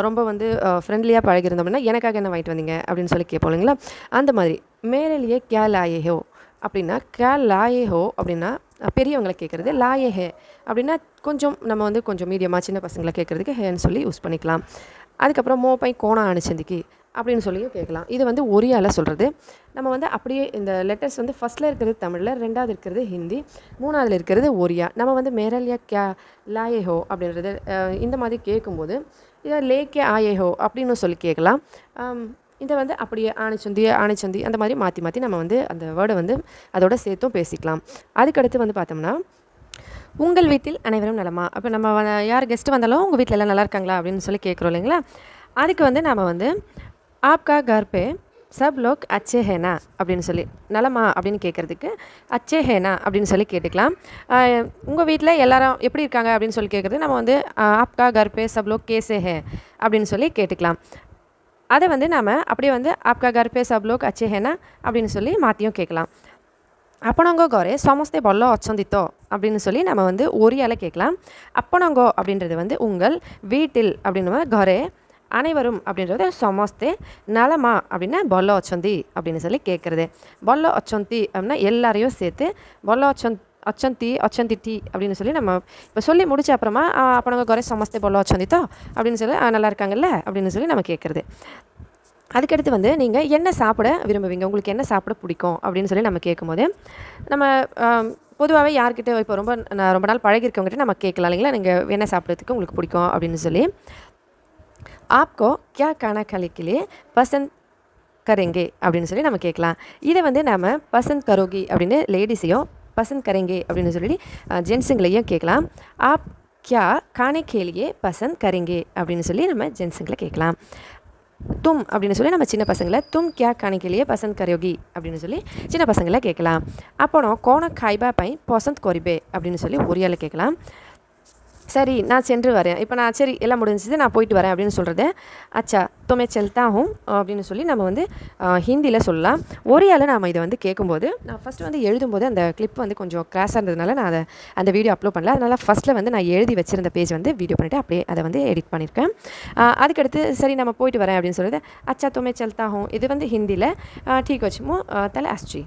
ரொம்ப வந்து ஃப்ரெண்ட்லியாக பழகிருந்தோம்னா எனக்காக என்ன வாங்கிட்டு வந்தீங்க அப்படின்னு சொல்லி கேட்போம் இல்லைங்களா. அந்த மாதிரி மேரலியே கே லாயே ஹோ அப்படின்னா கே லாயே ஹோ அப்படின்னா பெரியவங்களை கேட்குறது, லாயே ஹே அப்படின்னா கொஞ்சம் நம்ம வந்து கொஞ்சம் மீடியமாக சின்ன பசங்களை கேட்குறதுக்கு ஹேன்னு சொல்லி யூஸ் பண்ணிக்கலாம். அதுக்கப்புறம் மோப்பை கோணா அனுச்சந்திக்கு அப்படின்னு சொல்லியும் கேட்கலாம். இது வந்து ஒரியால சொல்கிறது. நம்ம வந்து அப்படியே இந்த லெட்டர்ஸ் வந்து ஃபஸ்ட்டில் இருக்கிறது தமிழில், ரெண்டாவது இருக்கிறது ஹிந்தி, மூணாவதுல இருக்கிறது ஒரியா. நம்ம வந்து மேரலியா கே லாயே ஹோ அப்படின்றது இந்த மாதிரி கேட்கும்போது இதை லேக்கே ஆயே ஹோ அப்படின்னு சொல்லி கேட்கலாம். இதை வந்து அப்படியே ஆணிச்சந்தி அந்த மாதிரி மாற்றி நம்ம வந்து அந்த வேர்டை வந்து அதோட சேர்த்தும் பேசிக்கலாம். அதுக்கடுத்து வந்து பார்த்தோம்னா, உங்கள் வீட்டில் அனைவரும் நலமா. அப்போ நம்ம யார் கெஸ்ட்டு வந்தாலும் உங்கள் வீட்டில் எல்லாம் நல்லா இருக்காங்களா அப்படின்னு சொல்லி கேட்குறோம் இல்லைங்களா. அதுக்கு வந்து நம்ம வந்து ஆப்கா கர் பே சப் லோக் அச்சே ஹேனா அப்படின்னு சொல்லி, நலமா அப்படின்னு கேட்குறதுக்கு அச்சே ஹேனா அப்படின்னு சொல்லி கேட்டுக்கலாம். உங்கள் வீட்டில் எல்லாரும் எப்படி இருக்காங்க அப்படின்னு சொல்லி கேட்குறது நம்ம வந்து ஆப்கா கர் பே சப் லோக் கேசே ஹே அப்படின்னு சொல்லி கேட்டுக்கலாம். அதை வந்து நாம் அப்படியே வந்து ஆப்கா கர் பே சப் லோக் அச்சே ஹேனா அப்படின்னு சொல்லி மாற்றியும் கேட்கலாம். அப்பனங்கோ கோரே சமஸ்தே பல்லோ அச்சந்தித்தோ அப்படின்னு சொல்லி நம்ம வந்து ஒரியால கேட்கலாம். அப்பனங்கோ அப்படின்றது வந்து உங்கள் வீட்டில் அப்படின்னு கோரே அனைவரும் அப்படின்றது சமஸ்தே, நலமா அப்படின்னா பல்லோ அச்சந்தி அப்படின்னு சொல்லி கேட்குறது. பல்லோ அச்சந்தி அப்படின்னா எல்லாரையும் சேர்த்து பல்லோ அச்சந்தி டீ அப்படின்னு சொல்லி நம்ம இப்போ சொல்லி முடிச்ச அப்புறமா அப்பனங்கோ கோரே சமஸ்தே பல்லோ அச்சந்தித்தோ அப்படின்னு சொல்லி நல்லா இருக்காங்கல்ல அப்படின்னு சொல்லி நம்ம கேட்குறது. அதுக்கடுத்து வந்து நீங்கள் என்ன சாப்பிட விரும்புவீங்க, உங்களுக்கு என்ன சாப்பிட பிடிக்கும் அப்படின்னு சொல்லி நம்ம கேட்கும்போது நம்ம பொதுவாகவே யார்கிட்ட இப்போ ரொம்ப நாள் பழகிருக்கவங்ககிட்ட நம்ம கேட்கலாம் இல்லைங்களா, நீங்கள் என்ன சாப்பிட்றதுக்கு உங்களுக்கு பிடிக்கும் அப்படின்னு சொல்லி. ஆப்கோ கியா கானா கலிக்கிலே பசந்த் கரெங்கே அப்படின்னு சொல்லி நம்ம கேட்கலாம். இதை வந்து நம்ம பசந்த் கரோகி அப்படின்னு லேடிஸையும் பசந்த் கரெங்கே அப்படின்னு சொல்லி ஜென்ஸுங்களையும் கேட்கலாம். ஆப் கியா கானே கேலியே பசந்த் கரெங்கே அப்படின்னு சொல்லி நம்ம ஜென்ஸுங்களை கேட்கலாம். தும் அப்படின்னு சொல்லி நம்ம சின்ன பசங்களை தும் கியா காணிக்கலையே பசந்த் கரோகி அப்படின்னு சொல்லி சின்ன பசங்களை கேட்கலாம். அப்போனோ கோன காய்பா பை பசந்த் கொரிபே அப்படின்னு சொல்லி ஒரியால கேட்கலாம். சரி நான் சென்று வரேன், இப்போ நான் சரி எல்லாம் முடிஞ்சிது நான் போயிட்டு வரேன் அப்படின்னு சொல்கிறது அச்சா தொமே செல்தாகும் அப்படின்னு சொல்லி நம்ம வந்து ஹிந்தியில் சொல்லலாம். ஒரியால நாம் இதை வந்து கேட்கும்போது நான் ஃபஸ்ட்டு வந்து எழுதும்போது அந்த கிளிப் வந்து கொஞ்சம் கிராஸாக இருந்ததுனால நான் அந்த வீடியோ அப்லோட் பண்ணல. அதனால் ஃபஸ்ட்டில் வந்து நான் எழுதி வச்சுருந்த பேஜ் வந்து வீடியோ பண்ணிவிட்டு அப்படியே அதை வந்து எடிட் பண்ணியிருக்கேன். அதுக்கடுத்து சரி நம்ம போயிட்டு வரேன் அப்படின்னு சொல்கிறது அச்சா தொமே செல்தாகும். இது வந்து ஹிந்தியில் டீக் வச்சுமோ தலை அஸ்ச்சி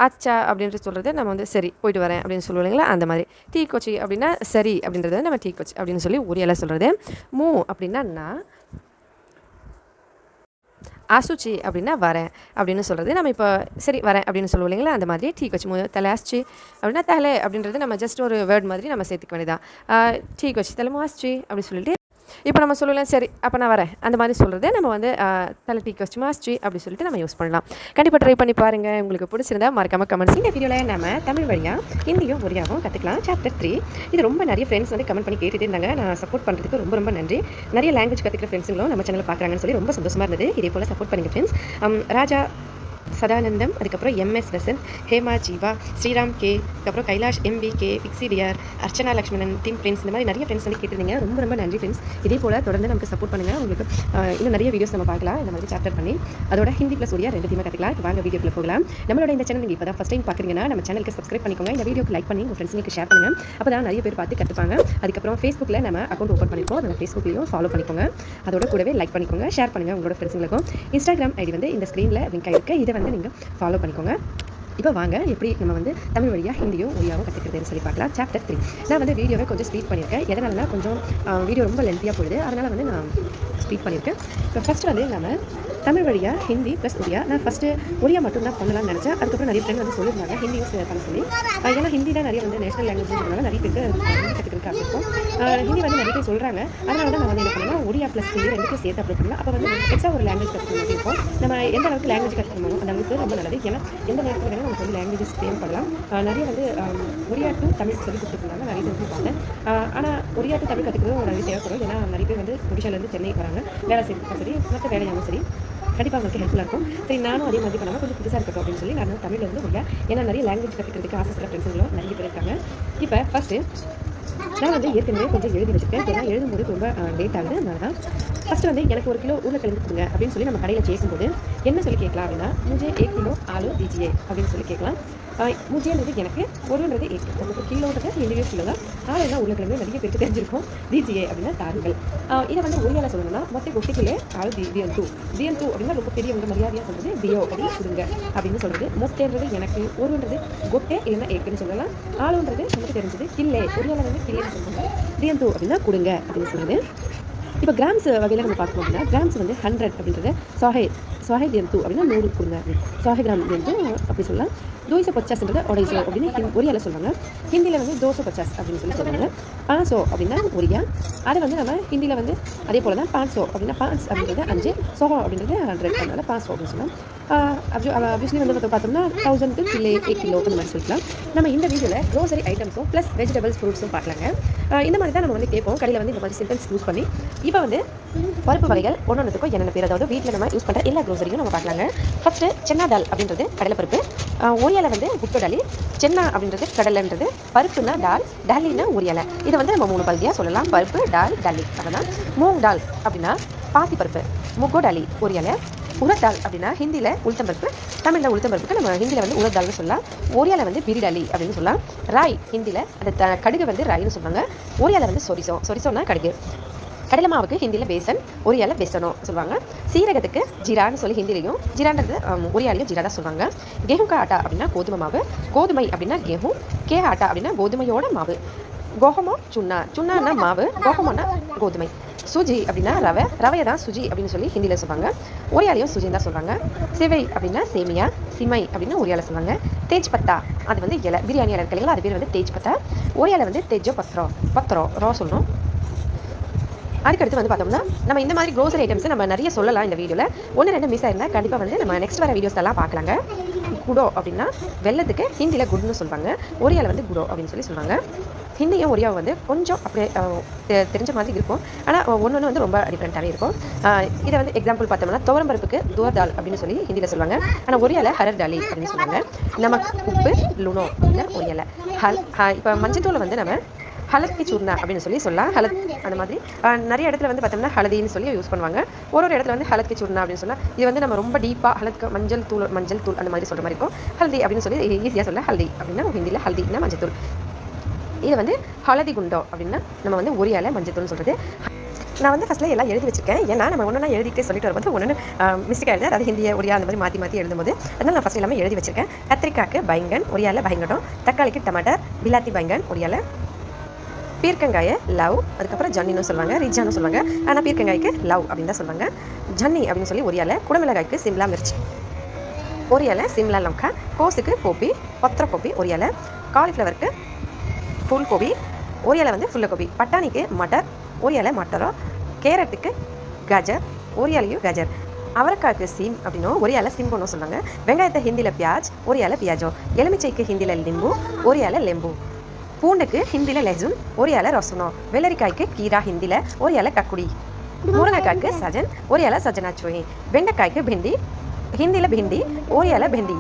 அச்சா அப்படின்ட்டு சொல்கிறது நம்ம வந்து சரி போயிட்டு வரேன் அப்படின்னு சொல்லுவாங்களா அந்த மாதிரி. டீ கொச்சி அப்படின்னா சரி அப்படின்றது நம்ம டீ கொச்சி அப்படின்னு சொல்லி ஒரியால சொல்கிறது. மூ அப்படின்னா நான், அசுச்சி அப்படின்னா வரேன் அப்படின்னு சொல்கிறது நம்ம இப்போ சரி வரேன் அப்படின்னு சொல்லுவோம் இல்லைங்களா அந்த மாதிரி. டீ கொச்சி தலை அஸ்ச்சி அப்படின்னா தலை அப்படின்றது நம்ம ஜஸ்ட் ஒரு வேர்ட் மாதிரி நம்ம சேர்த்துக்க வேண்டியதான். டீ கொச்சி தலை அஸ்ச்சி அப்படின்னு சொல்லிட்டு இப்போ நம்ம சொல்லலாம் சரி அப்போ நான் வரேன் அந்த மாதிரி சொல்கிறது நம்ம வந்து தலை டீ கொஸ்டி மாஸ்ட்ரி அப்படி சொல்லிட்டு நம்ம யூஸ் பண்ணலாம். கண்டிப்பாக ட்ரை பண்ணி பாருங்கள். உங்களுக்கு பிடிச்சிருந்தா மறக்காம கமெண்ட்ஸ். இந்த வீடியோவில் நம்ம தமிழ் வழியாக ஹிந்தியும் ஒரியாவும் கற்றுக்கலாம். சாப்டர் 3 இது ரொம்ப நிறைய ஃப்ரெண்ட்ஸ் வந்து கமெண்ட் பண்ணி கேட்டுட்டு இருந்தாங்க. நான் சப்போர்ட் பண்ணுறதுக்கு ரொம்ப நன்றி. நிறைய லாங்குவேஜ் கற்றுக்கிற ஃப்ரெண்ட்ஸுங்களும் நம்ம சேனலில் பார்க்குறாங்கன்னு சொல்லி ரொம்ப சந்தோஷமாக இருந்தது. இதே போல் சப்போர்ட் பண்ணுங்கள் ஃப்ரெண்ட்ஸ். ராஜா சதானந்தம், அதுக்கப்புறம் எம்எஸ் வசந்த், ஹேமா ஜீவா, ஸ்ரீராம் கே, அதுக்கப்புறம் Kailash MP K, Pixie TR, Archana Lakshmanan, team friends, இந்த மாதிரி நிறைய ஃப்ரெண்ட்ஸ் வந்து கேட்டிருந்தீங்க. ரொம்ப நன்றி ஃப்ரெண்ட்ஸ். இதே போல் தொடர்ந்து நமக்கு சப்போர்ட் பண்ணுங்கள். உங்களுக்கு இன்னும் நிறைய வீடியோஸ் நம்ம பார்க்கலாம் இந்த மாதிரி சாப்டர் பண்ணி அதோட ஹிந்தி ப்ளஸ் ஒரியா ரெண்டுத்தையுமே கற்றுக்கலாம். வாங்க வீடியோக்குள்ள போகலாம். நம்மளோட இந்த சேனல் நீங்கள் இப்போ தான் ஃபஸ்ட் டைம் பார்க்குறீங்கன்னா நம்ம சேனலுக்கு சப்ஸ்கிரைப் பண்ணிக்கோங்க. இந்த வீடியோக்கு லைக் பண்ணி உங்கள் ஃப்ரெண்ட்ஸுக்கு ஷேர் பண்ணுங்கள். அப்போ தான் நிறைய பேர் பார்த்து கற்றுப்பாங்க. அதுக்கப்புறம் ஃபேஸ்புக்கில் நம்ம அக்கௌண்ட் ஓப்பன் பண்ணியிருக்கோம். அந்த ஃபேஸ்புக்லையும் ஃபாலோ பண்ணிக்கோங்க. அதோட கூடவே லைக் பண்ணிக்கோங்க, ஷேர் பண்ணுங்கள் உங்களோட ஃப்ரெண்ட்ஸுங்களுக்கும். இன்ஸ்டாகிராம் ஐடி வந்து இந்த ஸ்க்ரீனில் லிங்க் ஆகிருக்கு. இதை வந்து நீங்கள் ஃபாலோ பண்ணிக்கோங்க. இப்போ வாங்க எப்படி நம்ம வந்து தமிழ் வழியாக ஹிந்தியும் ஒரியாவும் கற்றுக்கிறதுன்னு சொல்லி பார்க்கலாம். சாப்டர் 3 நான் வந்து வீடியோவை கொஞ்சம் ஸ்பீட் பண்ணியிருக்கேன். எதனாலனா கொஞ்சம் வீடியோ ரொம்ப லென்த்தியாக போயிடுது, அதனால் வந்து நான் ஸ்பீட் பண்ணியிருக்கேன். இப்போ ஃபஸ்ட்டு வந்து நம்ம தமிழ் வழியாக ஹிந்தி ப்ளஸ் ஒரியா. நான் ஃபஸ்ட்டு ஒரியா மட்டும் தான் பண்ணலாம்னு நினச்சேன். அதுக்கப்புறம் நிறைய ஃப்ரெண்ட் வந்து சொல்லியிருந்தாங்க ஹிந்தி யூஸ் பண்ண சொல்லி. ஏன்னா ஹிந்தி தான் நிறைய வந்து நேஷனல் லாங்குவேஜ்னால நிறைய பேருக்கு ஹிந்தி கற்றுக்கிறதுக்கு ஆகிருக்கும். ஹிந்தி வந்து நிறைய பேர் சொல்கிறாங்க. அதனால தான் நான் வந்து என்ன பண்ணேன்னா ஒரியா ப்ளஸ் ஹிந்தி ரெண்டுக்கும் சேர்த்து அப்ளை பண்ணலாம். அப்போ வந்து எக்ஸ்ட்ரா ஒரு லாங்குவேஜ் கற்றுக்கிற மாதிரி இருக்கும். நம்ம எந்த அளவுக்கு லாங்குவேஜ் கற்றுக்கணும் அந்த அளவுக்கு ரொம்ப நல்லது. ஏன்னா எந்த நேரத்தில் வேணால் நமக்கு வந்து லாங்குவேஜஸ் தேவைப்படலாம். நிறைய வந்து ஒரியா டு தமிழ் சொல்லி கொடுத்துருக்காங்க. நான் ரீசென்ட்லி பார்த்தேன். ஆனால் ஒரியா டு தமிழ் கற்றுக்கிறது நிறைய தேவைப்படும். ஏன்னா நிறைய பேர் வந்து ஒடிஷாலேருந்து சென்னை வராங்க வேலை செய்யறதுக்கும் சரி மற்ற வேலையாகவும் சரி. கண்டிப்பாக உங்களுக்கு ஹெல்ப்ஃபுல்லாக இருக்கும். சரி நானும் அதே மாதிரி பண்ணாமல் கொஞ்சம் புதுசாக இருக்கட்டும் அப்படின்னு சொல்லி நான் தமிழில் வந்து ஒரியா. ஏன்னா நிறைய லாங்குவேஜ் கற்றுக்கிறதுக்கு ஆசைப்படுற ஃப்ரெண்ட்ஸுங்களும் நிறைய பேர் இருக்காங்க. இப்போ ஃபஸ்ட்டு நான் வந்து ஏற்கனவே கொஞ்சம் எழுதி வச்சுருக்கேன். ஏன்னா எழுதும்போது ரொம்ப லேட் ஆகுது. அதனால தான் ஃபஸ்ட்டு வந்து எனக்கு 1 கிலோ உருளைக்கிழங்கு கொடுங்க அப்படின்னு சொல்லி நம்ம கடையில் கேட்கும்போது என்ன சொல்லி கேட்கலாம் அப்படின்னா मुझे 1 किलो आलू दीजिए அப்படின்னு சொல்லி கேட்கலாம். முஜேன்றது எனக்கு, ஒருன்றது ஏக்கு. நமக்கு கிலோன்றது இண்டிவிஜுவல் கிலோ தான். ஆளுனா உருளைக்கிழங்கு நிறைய பேருக்கு தெரிஞ்சிருக்கும். தீஜியே அப்படின்னா தாருங்கள். இதை வந்து ஒரியால சொல்லணும்னா மொத்த கொட்டிக்கிலே ஆளு தியன் டூ அப்படின்னா ரொம்ப பெரியவங்க மரியாதையாக சொல்கிறது தியோ அப்படி கொடுங்க அப்படின்னு சொல்கிறது. மொத்தன்றது எனக்கு, ஒருன்றது கொட்டே இல்லைன்னா ஏக்குன்னு சொல்லலாம். ஆளுன்றது நமக்கு தெரிஞ்சது கில்லே, ஒரியால வந்து கில்லேன்னு சொல்லுவாங்க. தியன் டூ அப்படின்னா கொடுங்க அப்படின்னு சொல்கிறது. இப்போ கிராம்ஸ் வகையில் நம்ம பார்க்கணும் அப்படின்னா கிராம்ஸ் வந்து 100 அப்படின்றது சொஹை தியன் டூ அப்படின்னா 100 கொடுங்க. சொஹை கிராம் தியன் டூ அப்படி சொல்லலாம். 250 ஒடைசோ அப்படின்னு ஒரியாவில் சொல்லுவாங்க. ஹிந்தியில் வந்து 250 அப்படின்னு சொல்லுவாங்க. 500 அப்படின்னா ஒரியா. அதை வந்து நம்ம ஹிந்தியில் வந்து அதே போல் தான் 500 அப்படின்னா 5 அப்படின்றது 5, சோஹோ அப்படின்றது 100 அதனால 500 அப்படின்னு சொல்லலாம். அப்வியஸ்லி வந்து பார்த்தோம்னா 1000 கிலோ 1 கிலோ அந்த மாதிரி சொல்லிக்கலாம். நம்ம இந்த வீடியோவில் க்ரோசரி ஐட்டம்ஸும் ப்ளஸ் வெஜிடபிள்ஸ் ஃப்ரூட்ஸும் பார்க்கலாங்க. இந்த மாதிரி தான் நம்ம வந்து கேட்போம் கடையில் வந்து இந்த மாதிரி சென்டென்ஸ் யூஸ் பண்ணி. இப்போ வந்து பருப்பு வகைகள் ஒன்றுத்துக்கும் என்னென்ன பேர், அதாவது வீட்டில் நம்ம யூஸ் பண்ணுற எல்லா க்ரோசரியும் நம்ம பார்க்கலாங்க. ஃபஸ்ட்டு சென்னா தால் அப்படின்றது கடலைப்பருப்பு. ஒரியால வந்து குட்டு டாலி. சென்னா அப்படின்றது கடலைன்றது, பருப்புனா டால், டாலினா ஒரியால. இதை வந்து நம்ம 3 பகுதியாக சொல்லலாம். பருப்பு, டால், டாலி. அப்படின்னா மூங் டால் அப்படின்னா பாசி பருப்பு, முகோ டாலி ஒரியால. உரத் தால் அப்படின்னா ஹிந்தியில் உளுத்தம்பருப்பு, தமிழில் உளுத்தம்பருப்புக்கு நம்ம ஹிந்தியில் வந்து உரத் தால்னு சொல்லலாம். ஒரியால வந்து பிரி டாலி அப்படின்னு சொல்லலாம். ராய் ஹிந்தியில் அந்த கடுகு வந்து ராய்னு சொல்லுவாங்க. ஒரியால வந்து சொரிசோனா கடுகு. கடலை மாவுக்கு ஹிந்தியில் பேசன், ஒரியால பெசனோ சொல்லுவாங்க. சீரகத்துக்கு ஜீரான்னு சொல்லி ஹிந்திலையும், ஜீரான்றது ஒரியாலையும் ஜீரா தான் சொல்லுவாங்க. கெஹூ கா ஆட்டா அப்படின்னா கோதுமை மாவு, கோதுமை அப்படின்னா கெஹூ, கே ஆட்டா அப்படின்னா கோதுமையோட மாவு. கோஹமோ சுண்ணான்னா மாவு, கோஹமோனா கோதுமை. சுஜி அப்படின்னா ரவையை தான் சுஜி அப்படின்னு சொல்லி ஹிந்தியில் சொல்லுவாங்க. ஒரியாலையும் சுஜின்னு தான் சொல்லுவாங்க. சிவை அப்படின்னா சேமியா, சிமை அப்படின்னு ஒரியால சொல்லுவாங்க. தேஜ் பத்தா அது வந்து இலை, பிரியாணி இலை இருக்கு இல்லைங்களா, அது பேர் வந்து தேஜ் பத்தா. ஒரியால வந்து தேஜோ பத்ரோ ரோ சொல்லணும். அதுக்கடுத்து வந்து பார்த்தோம்னா நம்ம இந்த மாதிரி க்ரோசரி ஐட்டம்ஸ் நம்ம நிறைய சொல்லலாம் இந்த வீடியோவில். 1-2 மிஸ் ஆயிருந்தால் கண்டிப்பாக வந்து நம்ம நெக்ஸ்ட் வர வீடியோஸ்லாம் பார்க்கலாங்க. குடோ அப்படின்னா வெள்ளத்துக்கு ஹிந்தியில் குட்னு சொல்லுவாங்க. ஒரியால வந்து குடோ அப்படின்னு சொல்லி சொல்லுவாங்க. ஹிந்தியும் ஒரியாவை வந்து கொஞ்சம் அப்படியே தெரிஞ்ச மாதிரி இருக்கும். ஆனால் ஒன்று வந்து ரொம்ப டிஃப்ரெண்ட்டாகவே இருக்கும். இதை வந்து எக்ஸாம்பிள் பார்த்தோம்னா துவரம்பருப்புக்கு துவர் தால் அப்படின்னு சொல்லி ஹிந்தியில் சொல்லுவாங்க. ஆனால் ஒரியால ஹரர் டாலி அப்படின்னு சொல்லுவாங்க. நமக்கு உப்பு லுனோ அப்படின்னா ஒரியால. இப்போ மஞ்சத்தூளை வந்து நம்ம ஹலத் கி சூர்ணா அப்படின்னு சொல்லி சொல்லலாம். ஹலத் அந்த மாதிரி நிறைய இடத்துல வந்து பார்த்தோம்னா ஹலதின்னு சொல்லி யூஸ் பண்ணுவாங்க. ஒரு இடத்துல வந்து ஹலத் கி சூர்ணா அப்படின்னு சொன்னால் இது வந்து நம்ம ரொம்ப டீப்பாக ஹலத் மஞ்சள் தூள் அந்த மாதிரி சொல்கிற மாதிரி இருக்கும். ஹல்தி அப்படின்னு சொல்லி ஈஸியாக சொல்ல ஹல்தி அப்படின்னா ஹிந்தியில் ஹல்தினா மஞ்சள் தூள். இது வந்து ஹலதி குண்டோ அப்படின்னா நம்ம வந்து ஒரியால மஞ்சள் தூள்னு சொல்கிறது. நான் வந்து ஃபஸ்ட்டில் எல்லாம் எழுதி வச்சிருக்கேன். ஏன்னா நம்ம ஒன்றா எழுதிட்டு சொல்லிட்டு வரும்போது ஒன்று மிஸ்டேக் ஆகிடுது. அதாவது ஹிந்தியை ஒரியா அந்த மாதிரி மாற்றி எழுதும்போது அதனால் நான் ஃபஸ்ட் எல்லாமே எழுதி வச்சிருக்கேன். கத்திரிக்காய்க்கு பைங்கன் ஒரியால பைங்கடம், தக்காளிக்கு டமாட்டர் பிலாத்தி பைங்கன் ஒரியால, பீர்க்கங்காயை லவ், அதுக்கப்புறம் ஜன்னின்னு சொல்லுவாங்க, ரிஜான்னு சொல்லுவாங்க. ஆனால் பீர்க்கங்காய்க்கு லவ் அப்படின்னு தான் சொல்லுவாங்க. ஜன்னி அப்படின்னு சொல்லி ஒரியால. குடமிளகாய்க்கு சிம்லா மிர்ச்சி ஒரியால, சிம்லா லங்கா. கோஸுக்கு கோபி, பத்திர கோபி ஒரியால. காலிஃப்ளவருக்கு ஃபுல் கோபி ஒரியால வந்து ஃபுல்ல கோபி. பட்டாணிக்கு மட்டர் ஒரியால மட்டரோ. கேரட்டுக்கு கஜர் ஒரியாலையும் கஜர். அவரைக்காய்க்கு சீம் அப்படின்னும் ஒரியால சிம்புன்னு சொல்லுவாங்க. வெங்காயத்தை ஹிந்தியில் பியாஜ் ஒரியால பியாஜோ. எலுமிச்சைக்கு ஹிந்தியில் லிம்பு ஒரியால லெம்பு. பூண்டுக்கு ஹிந்தியில் லெசுன் ஒரியால ரசுனோ. வெள்ளரிக்காய்க்கு கீரா ஹிந்தியில் ஒரியால கக்குடி. முருங்கைக்காய்க்கு சஜன் ஒரியால சஜனா சோயி. வெண்டைக்காய்க்கு பிண்டி ஹிந்தியில் பிண்டி ஒரியால பிண்டி.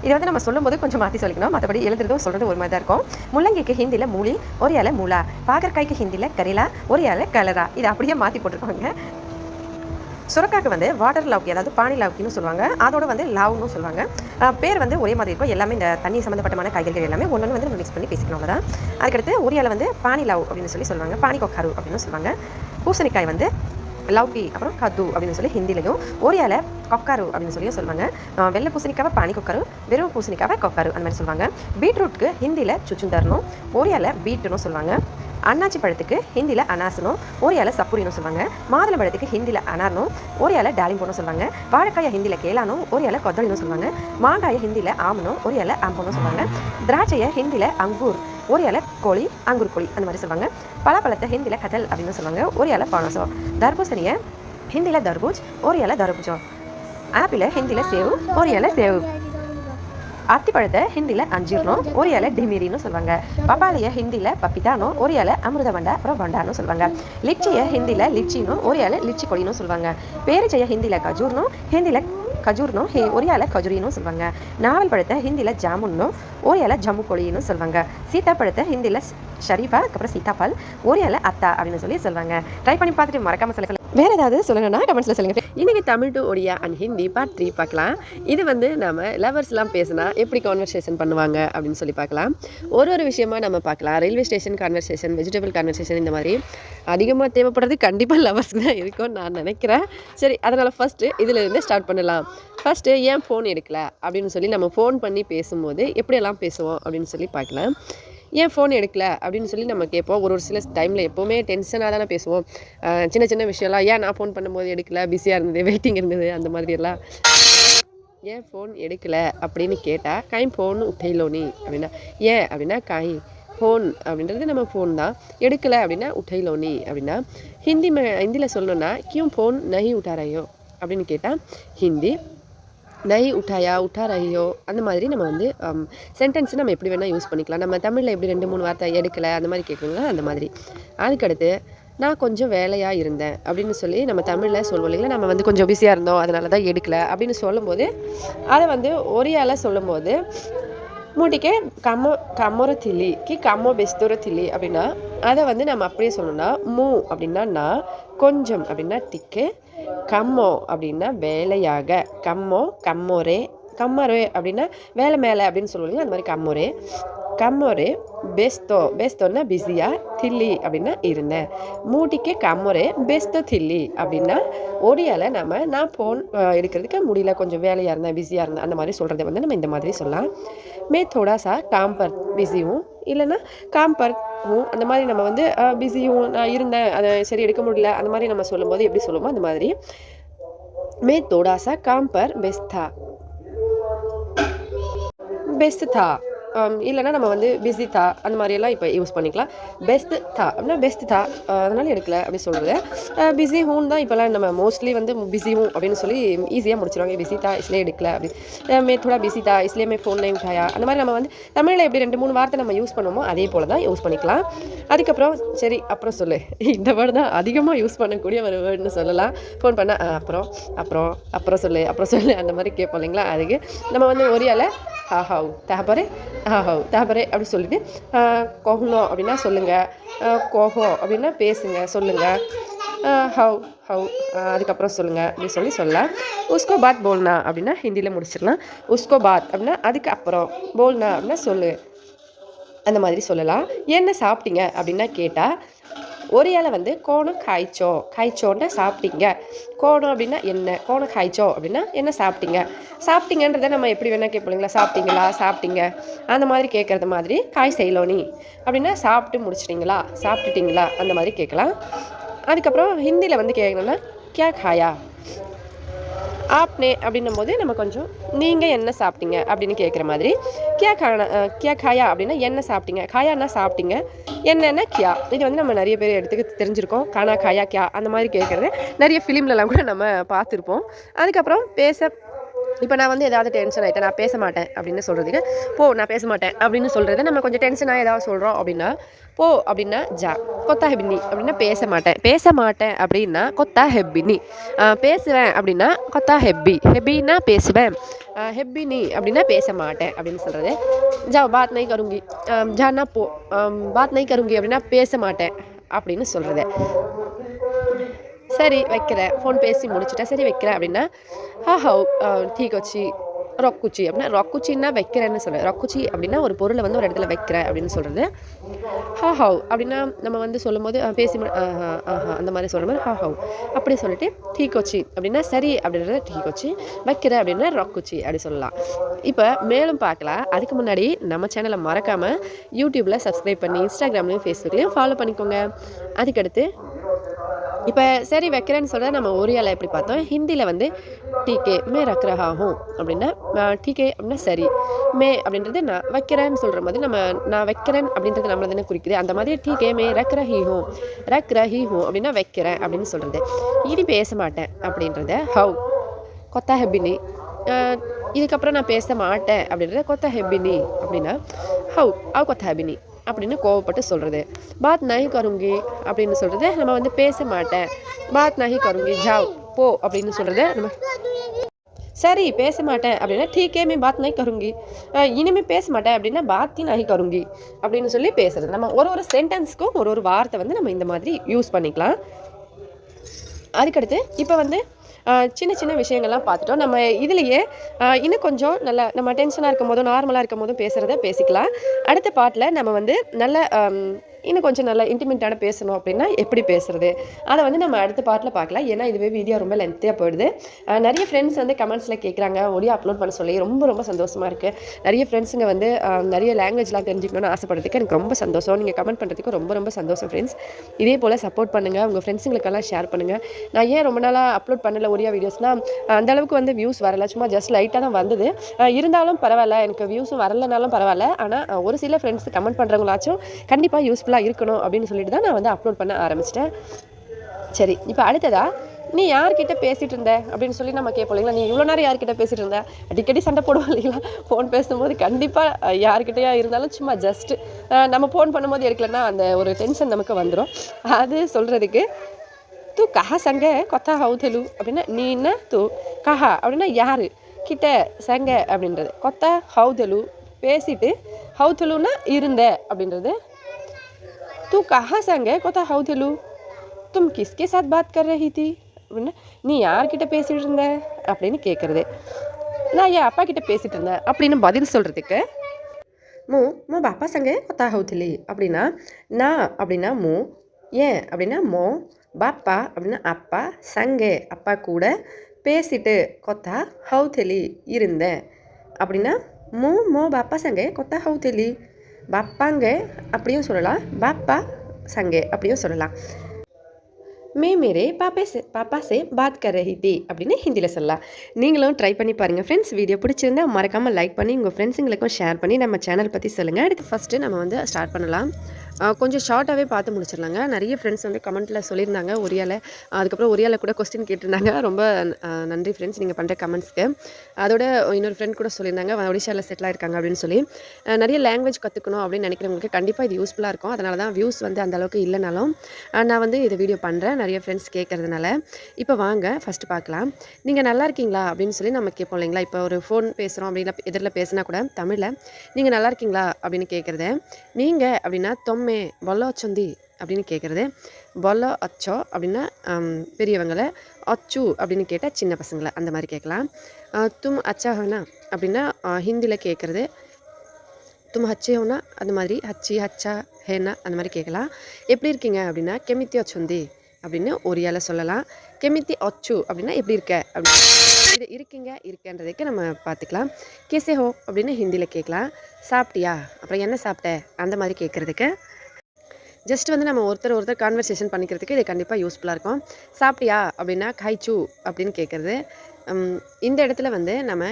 இதை வந்து நம்ம சொல்லும்போது கொஞ்சம் மாற்றி சொல்லிக்கணும். மற்றபடி எழுதுறதும் சொல்கிறது ஒரு மாதிரி தான் இருக்கும். முள்ளங்கிக்கு ஹிந்தியில் மூலி ஒரியால மூலா. பாகற்காய்க்கு ஹிந்தியில் கரிலா ஒரியால கலரா. இதை அப்படியே மாற்றி போட்டிருக்காங்க. சுரக்காய்க்கு வந்து வாட்டர் லவுக்கி, அதாவது பானி லவுக்கின்னு சொல்லுவாங்க. அதோட வந்து லாவ்னு சொல்லுவாங்க. பேர் வந்து ஒரே மாதிரி இருக்கும். எல்லாமே இந்த தண்ணி சம்மந்தப்பட்டமான காய்கறிகள் எல்லாமே ஒன்று வந்து நம்ம மிக்ஸ் பண்ணி பேசிக்கணும். தான் அதுக்கடுத்து ஒரியால வந்து பானி லவ் அப்படின்னு சொல்லுவாங்க. பானி கொக்காரு அப்படின்னு சொல்லுவாங்க. பூசணிக்காய் வந்து லவுக்கி, அப்புறம் கத்து அப்படின்னு சொல்லி ஹிந்திலையும், ஒரியால கொக்காரு அப்படின்னு சொல்லி சொல்லுவாங்க. வெள்ளை பூசணிக்காவை பானி கொக்காரு, வெறும் பூசணிக்காவை கொக்காரு அந்த மாதிரி சொல்லுவாங்க. பீட்ரூட்க்கு ஹிந்தியில் சுச்சுந்தர்னும் ஒரியால பீட்டுன்னு சொல்லுவாங்க. அன்னாச்சி பழத்துக்கு ஹிந்தியில் அனாசனும் ஒரு இலை சப்புரின்னு சொல்லுவாங்க. மாதுளை பழத்துக்கு ஹிந்தியில் அனார்னும் ஒரு இலை டாலிம்போன்னு சொல்லுவாங்க. வாழைக்காயை ஹிந்தியில் கேலானும் ஒரு இலை கொத்தலின்னு சொல்லுவாங்க. மாங்காயை ஹிந்தியில் ஆமனும் ஒரு இலை ஆம்பனும் சொல்லுவாங்க. திராட்சையை ஹிந்தியில் அங்கூர் ஒரு இலை கோழி அங்கூர் கோழி அந்த மாதிரி சொல்லுவாங்க. பலாப்பழத்தை ஹிந்தியில் கதல் அப்படின்னு சொல்லுவாங்க. ஒரு இலை பனசோ. தர்பூசணியை ஹிந்தியில் தர்பூஜ் ஒரு இலை தர்பூஜோ. ஆப்பிளை ஹிந்தியில் சேவ் ஒரு இலை சேவ். அத்திப்பழத்தை ஹிந்தியில் அஞ்சீர்னோ ஒரு இலை டிமிரின்னு சொல்லுவாங்க. பப்பாளியை ஹிந்தியில் பப்பிதானோ ஒரு இலை அமிர்தவண்டா அப்புறம் வண்டான்னு சொல்லுவாங்க. லிச்சியை ஹிந்தியில் லிச்சினோ ஒரு இலை லிச்சி கொடின்னு சொல்லுவாங்க. பேரிச்சையை ஹிந்தியில் கஜூர்னோ ஹிந்தியில் கஜூர்னோ ஒரு இலை கஜூரின்னு சொல்லுவாங்க. நாவல் பழத்தை ஹிந்தியில் ஜாமுன்னோ ஒரு இலை ஜம்மு கொடின்னு சொல்லுவாங்க. சீத்தாப்பழத்தை ஹிந்தியில் ஷரீஃபா அதுக்கப்புறம் சீத்தாப்பல் ஒரு இலை அத்தா அப்படின்னு சொல்லுவாங்க. ட்ரை பண்ணி பார்த்துட்டு மறக்காம சொல்லுங்க. வேறு ஏதாவது சொல்லணும்னா கமெண்ட்ஸில் சொல்லுங்கள். இன்றைக்கி Tamil to Odia and Hindi part 3 பார்க்கலாம். இது வந்து நம்ம லவர்ஸ்லாம் பேசினா எப்படி கான்வர்சேஷன் பண்ணுவாங்க அப்படின்னு சொல்லி பார்க்கலாம். ஒரு விஷயமா நம்ம பார்க்கலாம். Railway station conversation, vegetable conversation, இந்த மாதிரி அதிகமாக தேவைப்படுறது கண்டிப்பாக லவர்ஸ்க்கு தான் இருக்கும்னு நான் நினைக்கிறேன். சரி, அதனால் ஃபஸ்ட்டு இதிலேருந்து ஸ்டார்ட் பண்ணலாம். ஃபஸ்ட்டு ஏன் ஃபோன் எடுக்கல அப்படின்னு சொல்லி நம்ம ஃபோன் பண்ணி பேசும்போது எப்படியெல்லாம் பேசுவோம் அப்படின்னு சொல்லி பார்க்கலாம். ஏன் ஃபோன் எடுக்கல அப்படின்னு சொல்லி நம்ம கேட்போம். ஒரு சில டைமில் எப்போவுமே டென்ஷனாக தானே பேசுவோம். சின்ன சின்ன விஷயம்லாம் ஏன் நான் ஃபோன் பண்ணும்போது எடுக்கல, பிஸியாக இருந்தது, வெயிட்டிங் இருந்தது, அந்த மாதிரியெல்லாம். ஏன் ஃபோன் எடுக்கலை அப்படின்னு கேட்டால் கை ஃபோன் உட்டையிலோனி அப்படின்னா ஏன் அப்படின்னா கை ஃபோன் அப்படின்றது நம்ம ஃபோன் தான். எடுக்கலை அப்படின்னா உட்டையிலோனி அப்படின்னா ஹிந்தியில் சொல்லணுன்னா கியும் ஃபோன் நஹி உட்டா ரஹியோ அப்படின்னு கேட்டால் ஹிந்தி நஹி உட்டாயா உட்டா ரஹியோ அந்த மாதிரி நம்ம வந்து சென்டென்ஸ் நம்ம எப்படி வேணால் யூஸ் பண்ணிக்கலாம். நம்ம தமிழில் எப்படி 2-3 வார்த்தை எடுக்கலை அந்த மாதிரி கேட்குறோங்களா அந்த மாதிரி. அதுக்கடுத்து நான் கொஞ்சம் வேலையாக இருந்தேன் அப்படின்னு சொல்லி நம்ம தமிழில் சொல்லுவோம் இல்லைங்களா. நம்ம வந்து கொஞ்சம் பிஸியாக இருந்தோம் அதனால தான் எடுக்கலை அப்படின்னு சொல்லும்போது அதை வந்து ஒரியால சொல்லும்போது மூட்டிக்கு கம்மொர தில்லி கம்மோ பெஸ்தொர தில்லி அப்படின்னா அதை வந்து நம்ம அப்படியே சொல்லணும்னா மூ அப்படின்னா நான், கொஞ்சம் அப்படின்னா டிக்கு, கம்மோ அப்படின்னா வேலையாக, கம்மோரே அப்படின்னா வேலை மேலே அப்படின்னு சொல்லுவீங்க. அந்த மாதிரி கம்மோரே பெஸ்தோன்னா பிஸியாக, தில்லி அப்படின்னா இருந்தேன். மூட்டிக்கு கம்மோரே பெஸ்தோ தில்லி அப்படின்னா ஒடியால் நான் ஃபோன் எடுக்கிறதுக்கு முடியல, கொஞ்சம் வேலையாக இருந்தேன், பிஸியாக இருந்தேன், அந்த மாதிரி சொல்கிறத வந்து நம்ம இந்த மாதிரி சொல்லலாம். மே தோடாசா காம் பர் பிஸியும் இல்லைன்னா காம் பர் அந்த மாதிரி நம்ம வந்து பிஸியும் நான் இருந்தேன், அதை சரி எடுக்க முடியல, அந்த மாதிரி நம்ம சொல்லும்போது எப்படி சொல்லுவோமோ அந்த மாதிரி. மே தோடாசா காம் பர் பெஸ்ட் தா இல்லைனா நம்ம வந்து பிஸி தா அந்த மாதிரியெல்லாம் இப்போ யூஸ் பண்ணிக்கலாம். பெஸ்ட்டு தா அப்படின்னா பெஸ்ட்டு தா அதனால் எடுக்கல அப்படின்னு சொல்கிறது. பிஸி ஹூன் தான் இப்போலாம் நம்ம மோஸ்ட்லி வந்து பிஸி ஹூ அப்படின்னு சொல்லி ஈஸியாக முடிச்சிருவாங்க. பிஸி தா இஸ்லேயே எடுக்கல அப்படி மே தோடா பிஸி தா இஸ்லேயே மே ஃபோன் நைம் உட்டாயா அந்த மாதிரி நம்ம வந்து தமிழில் எப்படி 2-3 வார்த்தை நம்ம யூஸ் பண்ணுவோமோ அதே போல் தான் யூஸ் பண்ணிக்கலாம். அதுக்கப்புறம் சரி அப்புறம் சொல்லு, இந்த வேர்டு தான் அதிகமாக யூஸ் பண்ணக்கூடிய ஒரு வேர்டுன்னு சொல்லலாம். ஃபோன் பண்ணால் அப்புறம் சொல்லு அந்த மாதிரி கேட்போம் இல்லைங்களா. அதுக்கு நம்ம வந்து ஒரியால் ஹாவ் தாபரே அப்படி சொல்லிட்டு கோஹ்னோ அப்படின்னா சொல்லுங்கள், கோஹோ அப்படின்னா பேசுங்க சொல்லுங்கள், ஹவ் அதுக்கப்புறம் சொல்லுங்கள் அப்படின்னு சொல்லலாம். உஸ்கோ பாத் போல்னா அப்படின்னா ஹிந்தியில் முடிச்சிடலாம். உஸ்கோ பாத் அப்படின்னா அதுக்கு அப்புறம், போல்னா அப்படின்னா சொல்லு, அந்த மாதிரி சொல்லலாம். என்ன சாப்பிட்டீங்க அப்படின்னா கேட்டால் ஒரியால வந்து கோணம் காய்ச்சோன்னா சாப்பிட்டீங்க, கோணம் அப்படின்னா என்ன, கோணம் காய்ச்சோ அப்படின்னா என்ன சாப்பிட்டீங்கன்றதை நம்ம எப்படி வேணால் கேட்போங்களா. சாப்பிட்டீங்க அந்த மாதிரி கேட்குறது மாதிரி. காய் செய்யலோனி அப்படின்னா சாப்பிட்டுட்டீங்களா அந்த மாதிரி கேட்கலாம். அதுக்கப்புறம் ஹிந்தியில் வந்து கேட்கணும்னா கியா காயா ஆப்னே அப்படின்னும் போது நம்ம கொஞ்சம் நீங்கள் என்ன சாப்பிட்டீங்க அப்படின்னு கேட்குற மாதிரி. கியா காயா அப்படின்னா என்ன சாப்பிட்டீங்க, காயானா சாப்பிட்டீங்க, என்னென்னா கியா. இது வந்து நம்ம நிறைய பேர் எடுத்துக்க தெரிஞ்சிருக்கோம். கானா காயா கியா அந்த மாதிரி கேட்குறது நிறைய ஃபிலிம்லலாம் கூட நம்ம பார்த்துருப்போம். அதுக்கப்புறம் இப்போ நான் வந்து ஏதாவது டென்ஷன் ஆகிட்டேன், நான் பேச மாட்டேன் அப்படின்னு சொல்கிறதுக்கு நான் பேச மாட்டேன் அப்படின்னு சொல்கிறது. நம்ம கொஞ்சம் டென்ஷனாக ஏதாவது சொல்கிறோம் அப்படின்னா அப்படின்னா கொத்தா ஹெப்பினி அப்படின்னா பேச மாட்டேன் அப்படின்னா கொத்தா ஹெப்பினி, பேசுவேன் அப்படின்னா கொத்தா ஹெப்பின்னா பேசுவேன், ஹெப்பினி அப்படின்னா பேச மாட்டேன் அப்படின்னு சொல்கிறது. பாத் நை கருங்கி பாத் நை கருங்கி அப்படின்னா பேச மாட்டேன் அப்படின்னு சொல்கிறது. சரி வைக்கிறேன், ஃபோன் பேசி முடிச்சுட்டேன், சரி வைக்கிறேன் அப்படின்னா ஹவ் டீக் வச்சு ரொக்குச்சி அப்படின்னா ரொக்குச்சின்னா வைக்கிறேன்னு சொல்கிறேன். ரொக்குச்சி அப்படின்னா ஒரு பொருளை வந்து ஒரு இடத்துல வைக்கிறேன் அப்படின்னு சொல்கிறது. ஹவ் அப்படின்னா நம்ம வந்து சொல்லும்போது பேசி அந்த மாதிரி சொல்லும்போது ஹவ் அப்படி சொல்லிட்டு டீக்கோச்சி அப்படின்னா சரி அப்படின்றது டீக்கோச்சி, வைக்கிற அப்படின்னா ரொக்குச்சி அப்படி சொல்லலாம். இப்போ மேலும் பார்க்கலாம். அதுக்கு முன்னாடி நம்ம சேனலை மறக்காமல் யூடியூப்பில் சப்ஸ்கிரைப் பண்ணி இன்ஸ்டாகிராம்லேயும் ஃபேஸ்புக்லேயும் ஃபாலோ பண்ணிக்கோங்க. அதுக்கடுத்து இப்போ சரி வைக்கிறேன்னு சொல்கிறத நம்ம ஒரியாவில் எப்படி பார்த்தோம், ஹிந்தியில் வந்து டீகே மே ரக் ரஹா ஹூம் அப்படின்னா டீகே அப்படின்னா சரி, மே அப்படின்றது நான் வைக்கிறேன்னு சொல்கிற மாதிரி நம்ம நான் வைக்கிறேன் அப்படின்றது நம்மளை தானே குறிக்குது. அந்த மாதிரி டீகே மே ரக் ரஹி ஹூம் அப்படின்னா வைக்கிறேன் அப்படின்னு சொல்கிறது. இனி பேச மாட்டேன் அப்படின்றத ஹவ் கொத்தா ஹெபினி, இதுக்கப்புறம் நான் பேச மாட்டேன் அப்படின்றத கொத்தா ஹெபினி அப்படின்னா ஹவ் கொத்தா ஹெபினி அப்படின்னு கோவப்பட்டு சொல்கிறது. பாத் நஹி கருங்கி அப்படின்னு சொல்கிறது நம்ம வந்து பேச மாட்டேன், பாத் நஹி கருங்கி ஜாவ் போ அப்படின்னு சொல்கிறது நம்ம சரி பேச மாட்டேன் அப்படின்னா டீக்கே மே பாத் நஹி கருங்கி, இனிமேல் பேச மாட்டேன் அப்படின்னா பாத்தி நஹி கருங்கி அப்படின்னு சொல்லி பேசுறது. நம்ம ஒரு சென்டென்ஸ்க்கும் ஒரு வார்த்தை வந்து நம்ம இந்த மாதிரி யூஸ் பண்ணிக்கலாம். அதுக்கடுத்து இப்போ வந்து சின்ன சின்ன விஷயங்கள்லாம் பார்த்துட்டோம். நம்ம இதுலேயே இன்னும் கொஞ்சம் நல்லா நம்ம டென்ஷனாக இருக்கும் போதும் நார்மலாக இருக்கும் போதும் பேசுகிறத பேசிக்கலாம். அடுத்த பாட்டில் நம்ம வந்து நல்ல இன்னும் கொஞ்சம் நல்லா இன்டிமேட்டான பேசணும் அப்படின்னா எப்படி பேசுகிறது அதை வந்து நம்ம அடுத்த பாட்டில் பார்க்கலாம். ஏன்னா இதுவே வீடியோ ரொம்ப லென்த்தியாக போயிடுது. நிறைய ஃப்ரெண்ட்ஸ் வந்து கமெண்ட்ஸில் கேட்குறாங்க ஒடியோ அப்லோட் பண்ண சொல்லி. ரொம்ப ரொம்ப சந்தோஷமாக இருக்குது. நிறைய ஃப்ரெண்ட்ஸுங்க வந்து நிறைய லாங்குவேஜ்லாம் தெரிஞ்சுக்கணும்னு ஆசைப்படுறதுக்கு எனக்கு ரொம்ப சந்தோஷம். நீங்கள் கமெண்ட் பண்ணுறதுக்கு ரொம்ப ரொம்ப சந்தோஷம் ஃப்ரெண்ட்ஸ். இதே போல் சப்போர்ட் பண்ணுங்கள், உங்கள் ஃப்ரெண்ட்ஸுங்களுக்கெல்லாம் ஷேர் பண்ணுங்கள். நான் ஏன் ரொம்ப நாளாக அப்லோட் பண்ணல ஒடியா வீடியோஸ்னால் அந்தளவுக்கு வந்து வியூஸ் வரல, சும்மா ஜஸ்ட் லைட்டாக தான் வந்தது. இருந்தாலும் பரவாயில்ல, எனக்கு வியூஸும் வரலனாலும் பரவாயில்ல. ஆனால் ஒரு சில ஃப்ரெண்ட்ஸ் கமெண்ட் பண்ணுறவங்களாச்சும் கண்டிப்பாக யூஸ்ஃபுல்லாக இருக்கணும் அப்படின்னு சொல்லிட்டு தான் நான் வந்து அப்லோட் பண்ண ஆரம்பிச்சிட்டேன். சரி, இப்போ அடுத்ததா நீ யார்கிட்ட பேசிகிட்டு இருந்த அப்படின்னு சொல்லி நம்ம கேட்போம் இல்லைங்களா. நீ இவ்வளோ நேரம் யார்கிட்ட பேசிகிட்டு இருந்த, அடிக்கடி சண்டை போடுவோம் இல்லைங்களா ஃபோன் பேசும்போது. கண்டிப்பாக யார்கிட்டயா இருந்தாலும் சும்மா ஜஸ்ட்டு நம்ம ஃபோன் பண்ணும்போது எடுக்கலன்னா அந்த ஒரு டென்ஷன் நமக்கு வந்துடும். அது சொல்கிறதுக்கு தூ கஹா சங்க கொத்தா ஹவுதலு அப்படின்னா நீ என்ன தூ கஹா அப்படின்னா யார் கிட்ட, சங்க அப்படின்றது கொத்தா ஹவுதலு பேசிட்டு, ஹவுதலுன்னா இருந்த அப்படின்றது. தூ கஹா சங்க கொத்தா ஹவுதலு தும் கிஸ்கே சாத் பாத் கர் ரஹி தி அப்படின்னா நீ யார்கிட்ட பேசிகிட்டு இருந்த அப்படின்னு கேட்குறது. நான் என் அப்பா கிட்ட பேசிகிட்டு இருந்தேன் அப்படின்னு பதில் சொல்கிறதுக்கு மோ பாப்பா சங்க கொத்தா ஹவுதலி அப்படின்னா நான் அப்படின்னா மூ, ஏன் அப்படின்னா மோ, பாப்பா அப்படின்னா அப்பா, சங்கே அப்பா கூட, பேசிட்டு கொத்தா ஹவுதலி இருந்தேன் அப்படின்னா மோ பாப்பா சங்கே கொத்தா ஹவுதலி. பாப்பாங்க அப்படியும் சொல்லலாம், பாப்பா சங்கே அப்படியும் சொல்லலாம். மே மேரே பாப்பா சே பாத் கர் ரஹி தி அப்படின்னு ஹிந்தியில் சொல்லலாம். நீங்களும் ட்ரை பண்ணி பாருங்கள் ஃப்ரெண்ட்ஸ். வீடியோ பிடிச்சிருந்தா மறக்காமல் லைக் பண்ணி உங்கள் ஃப்ரெண்ட்ஸுங்களுக்கும் ஷேர் பண்ணி நம்ம சேனல் பற்றி சொல்லுங்கள். அடுத்து ஃபஸ்ட்டு நம்ம வந்து ஸ்டார்ட் பண்ணலாம். கொஞ்சம் ஷார்ட்டாகவே பார்த்து முடிச்சிடலாங்க. நிறைய ஃப்ரெண்ட்ஸ் வந்து கமெண்ட்டில் சொல்லியிருந்தாங்க ஒரியாவில். அதுக்கப்புறம் ஒரியாவில் கூட கொஸ்டின் கேட்டிருந்தாங்க. ரொம்ப நன்றி ஃப்ரெண்ட்ஸ் நீங்கள் பண்ணுற கமெண்ட்ஸ்க்கு. அதோட இன்னொரு ஃப்ரெண்ட் கூட சொல்லியிருந்தாங்க ஒடிஷாவில் செட்டில் ஆயிருக்காங்க அப்படின்னு சொல்லி. நிறைய லாங்குவேஜ் கற்றுக்கணும் அப்படின்னு நினைக்கிறவங்களுக்கு கண்டிப்பாக இது யூஸ்ஃபுல்லாக இருக்கும். அதனால தான் வியூஸ் வந்து அந்தளவுக்கு இல்லைனாலும் நான் வந்து இந்த வீடியோ பண்ணுறேன் நிறைய ஃப்ரெண்ட்ஸ் கேட்குறதுனால. இப்போ வாங்க ஃபஸ்ட்டு பார்க்கலாம். நீங்கள் நல்லா இருக்கீங்களா அப்படின்னு சொல்லி நம்ம கேட்போம் இல்லைங்களா. இப்போ ஒரு ஃபோன் பேசுகிறோம் அப்படின்னா எதிரில் பேசினா கூட தமிழில் நீங்கள் நல்லா இருக்கீங்களா அப்படின்னு கேட்குறது. நீங்கள் அப்படின்னா தொம்மே பொல்லோ அச்சொந்தி அப்படின்னு கேட்குறது. பொல்லோ அச்சோ அப்படின்னா பெரியவங்களை, அச்சு அப்படின்னு கேட்டால் சின்ன பசங்களை அந்த மாதிரி கேட்கலாம். தும் அச்சா ஹோனா அப்படின்னா ஹிந்தியில் கேட்குறது. தும் ஹச்சே ஹோனா அந்த மாதிரி ஹச்சி ஹச்சா ஹேனா அந்த மாதிரி கேட்கலாம். எப்படி இருக்கீங்க அப்படின்னா கெமித்தி அச்சொந்தி அப்படின்னு ஒரியால சொல்லலாம். கெமித்தி அச்சு அப்படின்னா எப்படி இருக்க அப்படின்னு இது இருக்கன்றதுக்கு நம்ம பார்த்துக்கலாம். கேசே ஹோ அப்படின்னு ஹிந்தியில் கேட்கலாம். சாப்பிட்டியா அப்புறம் என்ன சாப்பிட்ட அந்த மாதிரி கேட்குறதுக்கு. ஜஸ்ட் வந்து நம்ம ஒருத்தர் கான்வர்சேஷன் பண்ணிக்கிறதுக்கு இது கண்டிப்பாக யூஸ்ஃபுல்லாக இருக்கும். சாப்பிட்டியா அப்படின்னா கைச்சு அப்படின்னு கேட்குறது. இந்த இடத்துல வந்து நம்ம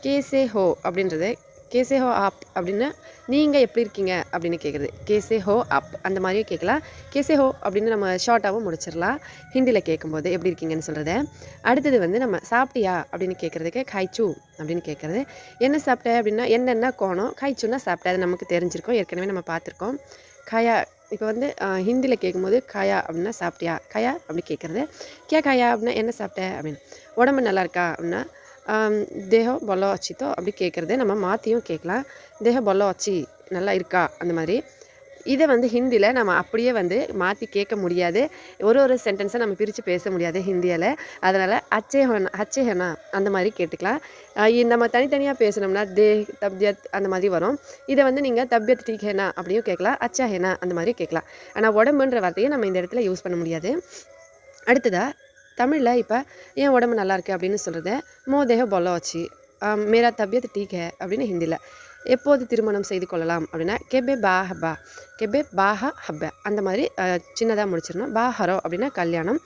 கேசே ஹோ அப்படின்றது கேசே ஹோ ஆப் அப்படின்னா நீங்கள் எப்படி இருக்கீங்க அப்படின்னு கேட்குறது. கேசே ஹோ அப் அந்த மாதிரியே கேட்கலாம். கேசே ஹோ அப்படின்னு நம்ம ஷார்ட்டாகவும் முடிச்சிடலாம் ஹிந்தியில் கேட்கும்போது எப்படி இருக்கீங்கன்னு சொல்கிறத. அடுத்தது வந்து நம்ம சாப்பிட்டியா அப்படின்னு கேட்குறதுக்கு கைச்சு அப்படின்னு கேட்குறது. என்ன சாப்பிட்ட அப்படின்னா என்னென்ன கோணம், கைச்சுன்னா சாப்பிட்ட, அது நமக்கு தெரிஞ்சிருக்கோம், ஏற்கனவே நம்ம பார்த்துருக்கோம். கயா இப்போ வந்து ஹிந்தியில் கேட்கும்போது கயா அப்படின்னா சாப்பிட்டியா, கயா அப்படி கேட்குறது. கயா அப்படின்னா என்ன சாப்பிட்ட அப்படின்னு. உடம்பு நல்லா இருக்கா அப்படின்னா தேகம் பொல்லோ அச்சித்தோ அப்படி கேட்குறது. நம்ம மாற்றியும் கேட்கலாம். தேகம் பொல்லோ அச்சி நல்லா இருக்கா அந்த மாதிரி. இதை வந்து ஹிந்தியில் நம்ம அப்படியே வந்து மாற்றி கேட்க முடியாது. ஒரு சென்டென்ஸை நம்ம பிரித்து பேச முடியாது ஹிந்தியில். அதனால் அச்சே ஹேனா அந்த மாதிரி கேட்டுக்கலாம். நம்ம தனித்தனியாக பேசணும்னா தே தப்யத் அந்த மாதிரி வரும். இதை வந்து நீங்கள் தப்யத் டீக் ஹேனா அப்படியும் கேட்கலாம், அச்சா ஹேனா அந்த மாதிரி கேட்கலாம். ஆனால் உடம்புன்ற வார்த்தையை நம்ம இந்த இடத்துல யூஸ் பண்ண முடியாது. அடுத்ததாக தமிழில் இப்போ என் உடம்பு நல்லா இருக்குது அப்படின்னு சொல்கிறது மோ தேஹ பொல்லோ வச்சு மேரா தபியத் டீக் ஹே அப்படின்னு ஹிந்தியில். எப்போது திருமணம் செய்து கொள்ளலாம் அப்படின்னா கெபே பாஹா ஹப்பா அந்த மாதிரி சின்னதாக முடிச்சிடணும். பா ஹரோ அப்படின்னா கல்யாணம்,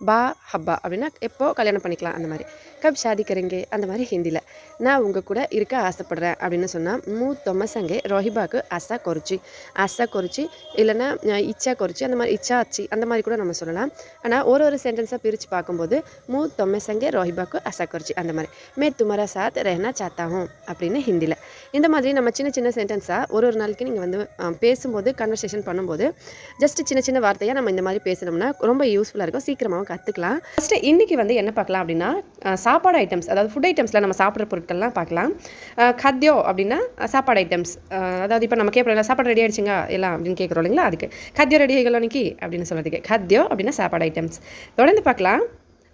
பா ஹப்பா அப்படின்னா எப்போ கல்யாணம் பண்ணிக்கலாம் அந்த மாதிரி. கப் ஷாதி கரேங்கே அந்த மாதிரி ஹிந்தியில். நான் உங்கள் கூட இருக்க ஆசைப்படுறேன் அப்படின்னு சொன்னால் மூ தொமசங்கே ரோஹிபாக்கு ஆசா குறிச்சி இல்லைன்னா இச்சா குறிச்சி அந்த மாதிரி இச்சா அச்சி அந்த மாதிரி கூட நம்ம சொல்லலாம். ஆனால் ஒரு சென்டென்ஸாக பிரித்து பார்க்கும்போது மூ தொமசங்கே ரோஹிபாக்கு ஆசா குறிச்சி அந்த மாதிரி. மே துமரா சாத் ரெஹனா சாத்தா ஹூம் அப்படின்னு ஹிந்தியில். இந்த மாதிரி நம்ம சின்ன சென்டென்ஸாக ஒரு நாளைக்கு நீங்கள் வந்து பேசும்போது கன்வர்சேஷன் பண்ணும்போது ஜஸ்ட் சின்ன வார்த்தையாக நம்ம இந்த மாதிரி பேசணும்னா ரொம்ப யூஸ்ஃபுல்லாக இருக்கும், சீக்கிரமாக கற்றுக்கலாம். ஃபஸ்ட்டு இன்றைக்கி வந்து என்ன பார்க்கலாம் அப்படின்னா சாப்பாடு ஐட்டம்ஸ், அதாவது ஃபுட் ஐட்டம்ஸில் நம்ம சாப்பிட்ற பொருட்கள்லாம் பார்க்கலாம். கத்யோ அப்படின்னா சாப்பாடு ஐட்டம்ஸ், அதாவது இப்போ நம்ம கேட்போம் சாப்பாடு ரெடி ஆகிடுச்சிங்க எல்லாம் அப்படின்னு கேட்குறோம் இல்லைங்களா, அதுக்கு கத்யோ ரெடி ஆகிக்கலாம் இன்னைக்கு அப்படின்னு சொல்கிறதுக்கு கத்யோ அப்படின்னா சாப்பாடு ஐட்டம்ஸ். தொடர்ந்து பார்க்கலாம்.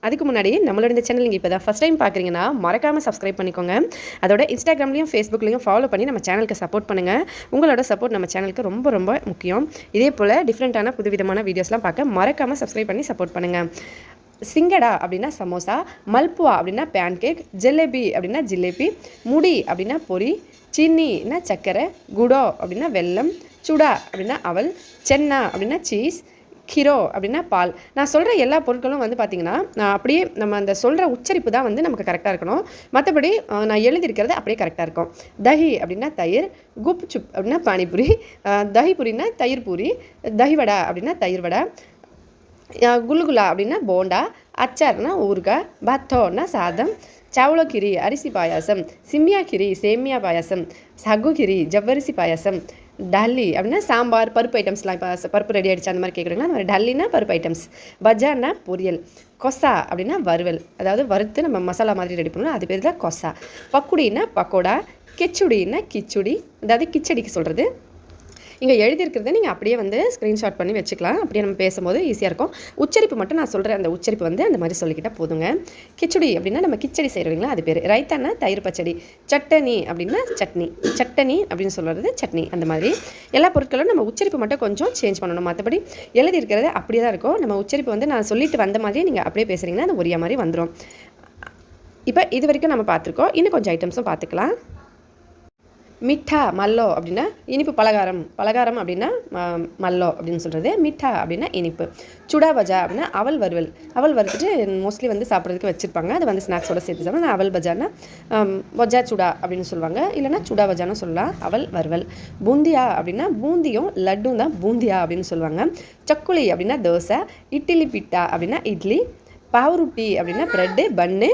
அதுக்கு முன்னாடி நம்மளோட இந்த சேனல் நீங்கள் இப்போ தான் ஃபஸ்ட் டைம் பார்க்குறீங்கன்னா மறக்காமல் சப்ஸ்கிரைப் பண்ணிக்கோங்க. அதோட இன்ஸ்டாகிராம்லையும் ஃபேஸ்புக்லையும் ஃபாலோ பண்ணி நம்ம சேனலுக்கு சப்போர்ட் பண்ணுங்கள். உங்களோட சப்போர்ட் நம்ம சேனலுக்கு ரொம்ப ரொம்ப முக்கியம். இதே போல் டிஃப்ரெண்ட்டான புதுவிதமான வீடியோஸ்லாம் பார்க்க மறக்காமல் சப்ஸ்கிரைப் பண்ணி சப்போர்ட் பண்ணுங்கள். சிங்கடா அப்படின்னா சமோசா, மல்புவா அப்படின்னா பேன்கேக், ஜிலேபி அப்படின்னா ஜிலேபி, முடி அப்படின்னா பொரி, சீனின்னா சர்க்கரை, குடோ அப்படின்னா வெல்லம், சுடா அப்படின்னா அவல், சென்னா அப்படின்னா சீஸ், கிரோ அப்படின்னா பால். நான் சொல்கிற எல்லா பொருட்களும் வந்து பார்த்திங்கன்னா அப்படியே நம்ம அந்த சொல்கிற உச்சரிப்பு தான் வந்து நமக்கு கரெக்டாக இருக்கணும். மற்றபடி நான் எழுதியிருக்கிறது அப்படியே கரெக்டாக இருக்கும். தஹி அப்படின்னா தயிர், குப் சுப் அப்படின்னா பானிபூரி, தஹி பூரின்னா தயிர் பூரி, தஹி வடா அப்படின்னா தயிர் வடை, குல்குலா அப்படின்னா போண்டா, அச்சார்னா ஊறுகாய், பத்தோன்னா சாதம், சவுளக்கிரி அரிசி பாயாசம், சிம்யா கிரி சேமியா பாயாசம், சகுகிரி ஜவ்வரிசி பாயாசம், டல்லி அப்படின்னா சாம்பார் பருப்பு ஐட்டம்ஸ்லாம். இப்போ பருப்பு ரெடி ஆகிடுச்சு அந்த மாதிரி கேட்குறீங்களா, அந்த மாதிரி டல்லினா பருப்பு ஐட்டம்ஸ், பஜார்னா பொரியல், கொசா அப்படின்னா வறுவல், அதாவது வறுத்து நம்ம மசாலா மாதிரி ரெடி பண்ணணும், அது பேர் தான் கொசா. பக்குடின்னா பக்கோடா, கிச்சுடின்னா கிச்சுடி, அதாவது கிச்சடிக்கு சொல்கிறது. இங்கே எழுதியிருக்கிறத நீங்கள் அப்படியே வந்து ஸ்க்ரீன்ஷாட் பண்ணி வச்சுக்கலாம். அப்படியே நம்ம பேசும்போது ஈஸியாக இருக்கும். உச்சரிப்பு மட்டும் நான் சொல்கிறேன், அந்த உச்சரிப்பு வந்து அந்த மாதிரி சொல்லிக்கிட்டால் போதுங்க. கிச்சடி அப்படின்னா நம்ம கிச்சடி செய்கிறவங்களா அது பேர். ரைத்தானா தயிர் பச்சடி, சட்டனி அப்படின்னா சட்டனி அப்படின்னு சொல்கிறது சட்னி. அந்த மாதிரி எல்லா பொருட்களும் நம்ம உச்சரிப்பு மட்டும் கொஞ்சம் சேஞ்ச் பண்ணணும். மற்றபடி எழுதியிருக்கிறது அப்படியே தான் இருக்கும். நம்ம உச்சரிப்பு வந்து நான் சொல்லிட்டு வந்த மாதிரி நீங்கள் அப்படியே பேசுகிறீங்கன்னா அது ஒரே மாதிரி வந்துடும். இப்போ இது வரைக்கும் நம்ம பார்த்துருக்கோம். இன்னும் கொஞ்சம் ஐட்டம்ஸும் பார்த்துக்கலாம். மிட்டா மல்லோ அப்படின்னா இனிப்பு பலகாரம் அப்படின்னா மல்லோ அப்படின்னு சொல்கிறது. மிட்டா அப்படின்னா இனிப்பு. சுடா பஜா அப்படின்னா அவல் வறுத்துட்டு மோஸ்ட்லி வந்து சாப்பிட்றதுக்கு வச்சுருப்பாங்க. அது வந்து ஸ்நாக்ஸோட சேர்த்து சாப்பிட்றேன். அவல் பஜானா பஜா சுடா அப்படின்னு சொல்லுவாங்க, இல்லைனா சுடா பஜான்னு சொல்லலாம். அவல் வறுவல். பூந்தியா அப்படின்னா பூந்தியும் லட்டும் தான் பூந்தியா அப்படின்னு சொல்லுவாங்க. சக்குளி அப்படின்னா தோசை, இட்லி பிட்டா அப்படின்னா இட்லி, பாவுருட்டி அப்படின்னா ப்ரெட்டு பன்னு,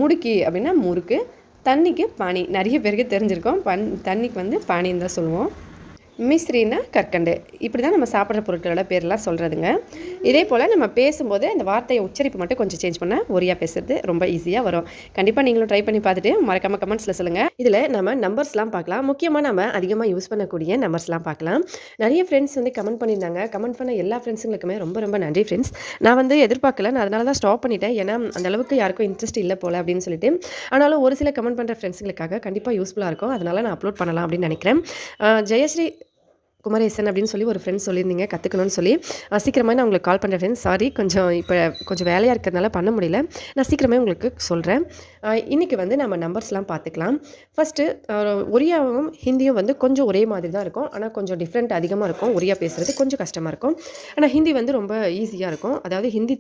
முடுக்கி அப்படின்னா முறுக்கு, தண்ணிக்கு பானி. நிறைய பேருக்கு தெரிஞ்சிருக்கோம், தண்ணிக்கு வந்து பானின்னு தான் சொல்லுவோம். மிஸ்ரின்னா கற்கண்டு. இப்படி தான் நம்ம சாப்பிட்ற பொருட்களோட பேர்லாம் சொல்கிறதுங்க. இதே போல் நம்ம பேசும்போது அந்த வார்த்தையை உச்சரிப்பு மட்டும் கொஞ்சம் சேஞ்ச் பண்ணால் ஒரியா பேசுறது ரொம்ப ஈஸியாக வரும். கண்டிப்பாக நீங்களும் ட்ரை பண்ணி பார்த்துட்டு மறக்காமல் கமெண்ட்ஸில் சொல்லுங்கள். இதில் நம்ம நம்பர்ஸ்லாம் பார்க்கலாம். முக்கியமாக நம்ம அதிகமாக யூஸ் பண்ணக்கூடிய நம்பர்ஸ்லாம் பார்க்கலாம். நிறைய ஃப்ரெண்ட்ஸ் வந்து கமெண்ட் பண்ணியிருந்தாங்க. கமெண்ட் பண்ண எல்லா ஃப்ரெண்ட்ஸுங்களுக்குமே ரொம்ப ரொம்ப நன்றி ஃப்ரெண்ட்ஸ். நான் வந்து எதிர்பார்க்கல, நான் அதனால தான் ஸ்டாப் பண்ணிட்டேன். ஏன்னா அந்தளவுக்கு யாருக்கும் இன்ட்ரெஸ்ட் இல்லை போல் அப்படின்னு சொல்லிட்டு. ஆனாலும் ஒரு சில கமெண்ட் பண்ணுற ஃப்ரெண்ட்ஸுங்களுக்காக கண்டிப்பாக யூஸ்ஃபுல்லாக இருக்கும். அதனால் நான் அப்லோட் பண்ணலாம் அப்படின்னு நினைக்கிறேன். ஜெயஸ்ரீ குமரேசன் அப்படின்னு சொல்லி ஒரு ஃப்ரெண்ட்ஸ் சொல்லியிருந்தீங்க கற்றுக்கணும்னு சொல்லி. சீக்கிரமாக நான் உங்களுக்கு கால் பண்ணுறேன் ஃப்ரெண்ட்ஸ். சாரி, கொஞ்சம் வேலையாக இருக்கிறதுனால பண்ண முடியல. நான் சீக்கிரமே உங்களுக்கு சொல்கிறேன். இன்றைக்கி வந்து நம்ம நம்பர்ஸ்லாம் பார்த்துக்கலாம். ஃபஸ்ட்டு ஒரியாவும் ஹிந்தியும் வந்து கொஞ்சம் ஒரே மாதிரி தான் இருக்கும், ஆனால் கொஞ்சம் டிஃப்ரெண்ட் அதிகமாக இருக்கும். ஒரியா பேசுகிறது கொஞ்சம் கஷ்டமாக இருக்கும், ஆனால் ஹிந்தி வந்து ரொம்ப ஈஸியாக இருக்கும். அதாவது ஹிந்தி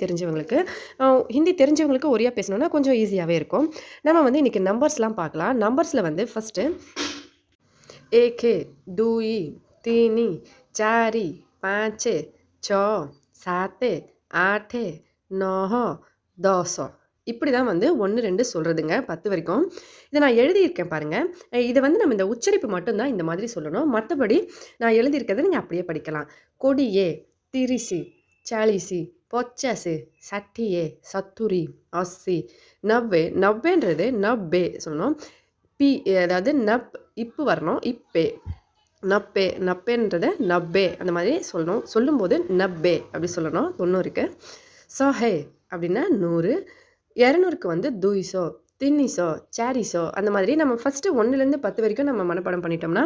தெரிஞ்சவங்களுக்கு ஒரியா பேசணுன்னா கொஞ்சம் ஈஸியாகவே இருக்கும். நம்ம வந்து இன்றைக்கி நம்பர்ஸ்லாம் பார்க்கலாம். நம்பர்ஸில் வந்து ஃபஸ்ட்டு 1 2 3 4 5 6 7 8 9 10 இப்படி தான் வந்து 1 2 சொல்கிறதுங்க 10 வரைக்கும். இதை நான் எழுதியிருக்கேன் பாருங்கள். இதை வந்து நம்ம இந்த உச்சரிப்பு மட்டும்தான் இந்த மாதிரி சொல்லணும். மற்றபடி நான் எழுதியிருக்கிறத நீங்கள் அப்படியே படிக்கலாம். கொடியே, திரிசி, 40 50 60 70 80 90. 90ன்றது நப்பே சொல்லணும். அதாவது நப் இப்பு வரணும். இப்பே நப்பே நப்பேன்றதை நப்பே அந்த மாதிரி சொல்லணும். சொல்லும்போது நப்பே அப்படி சொல்லணும் 90க்கு. ஹே அப்படின்னா 100. 200க்கு வந்து தூய்சோ, தின்னிசோ, சாரிசோ அந்த மாதிரி நம்ம ஃபஸ்ட்டு 1லேருந்து 10 வரைக்கும் நம்ம மனப்பாடம் பண்ணிட்டோம்னா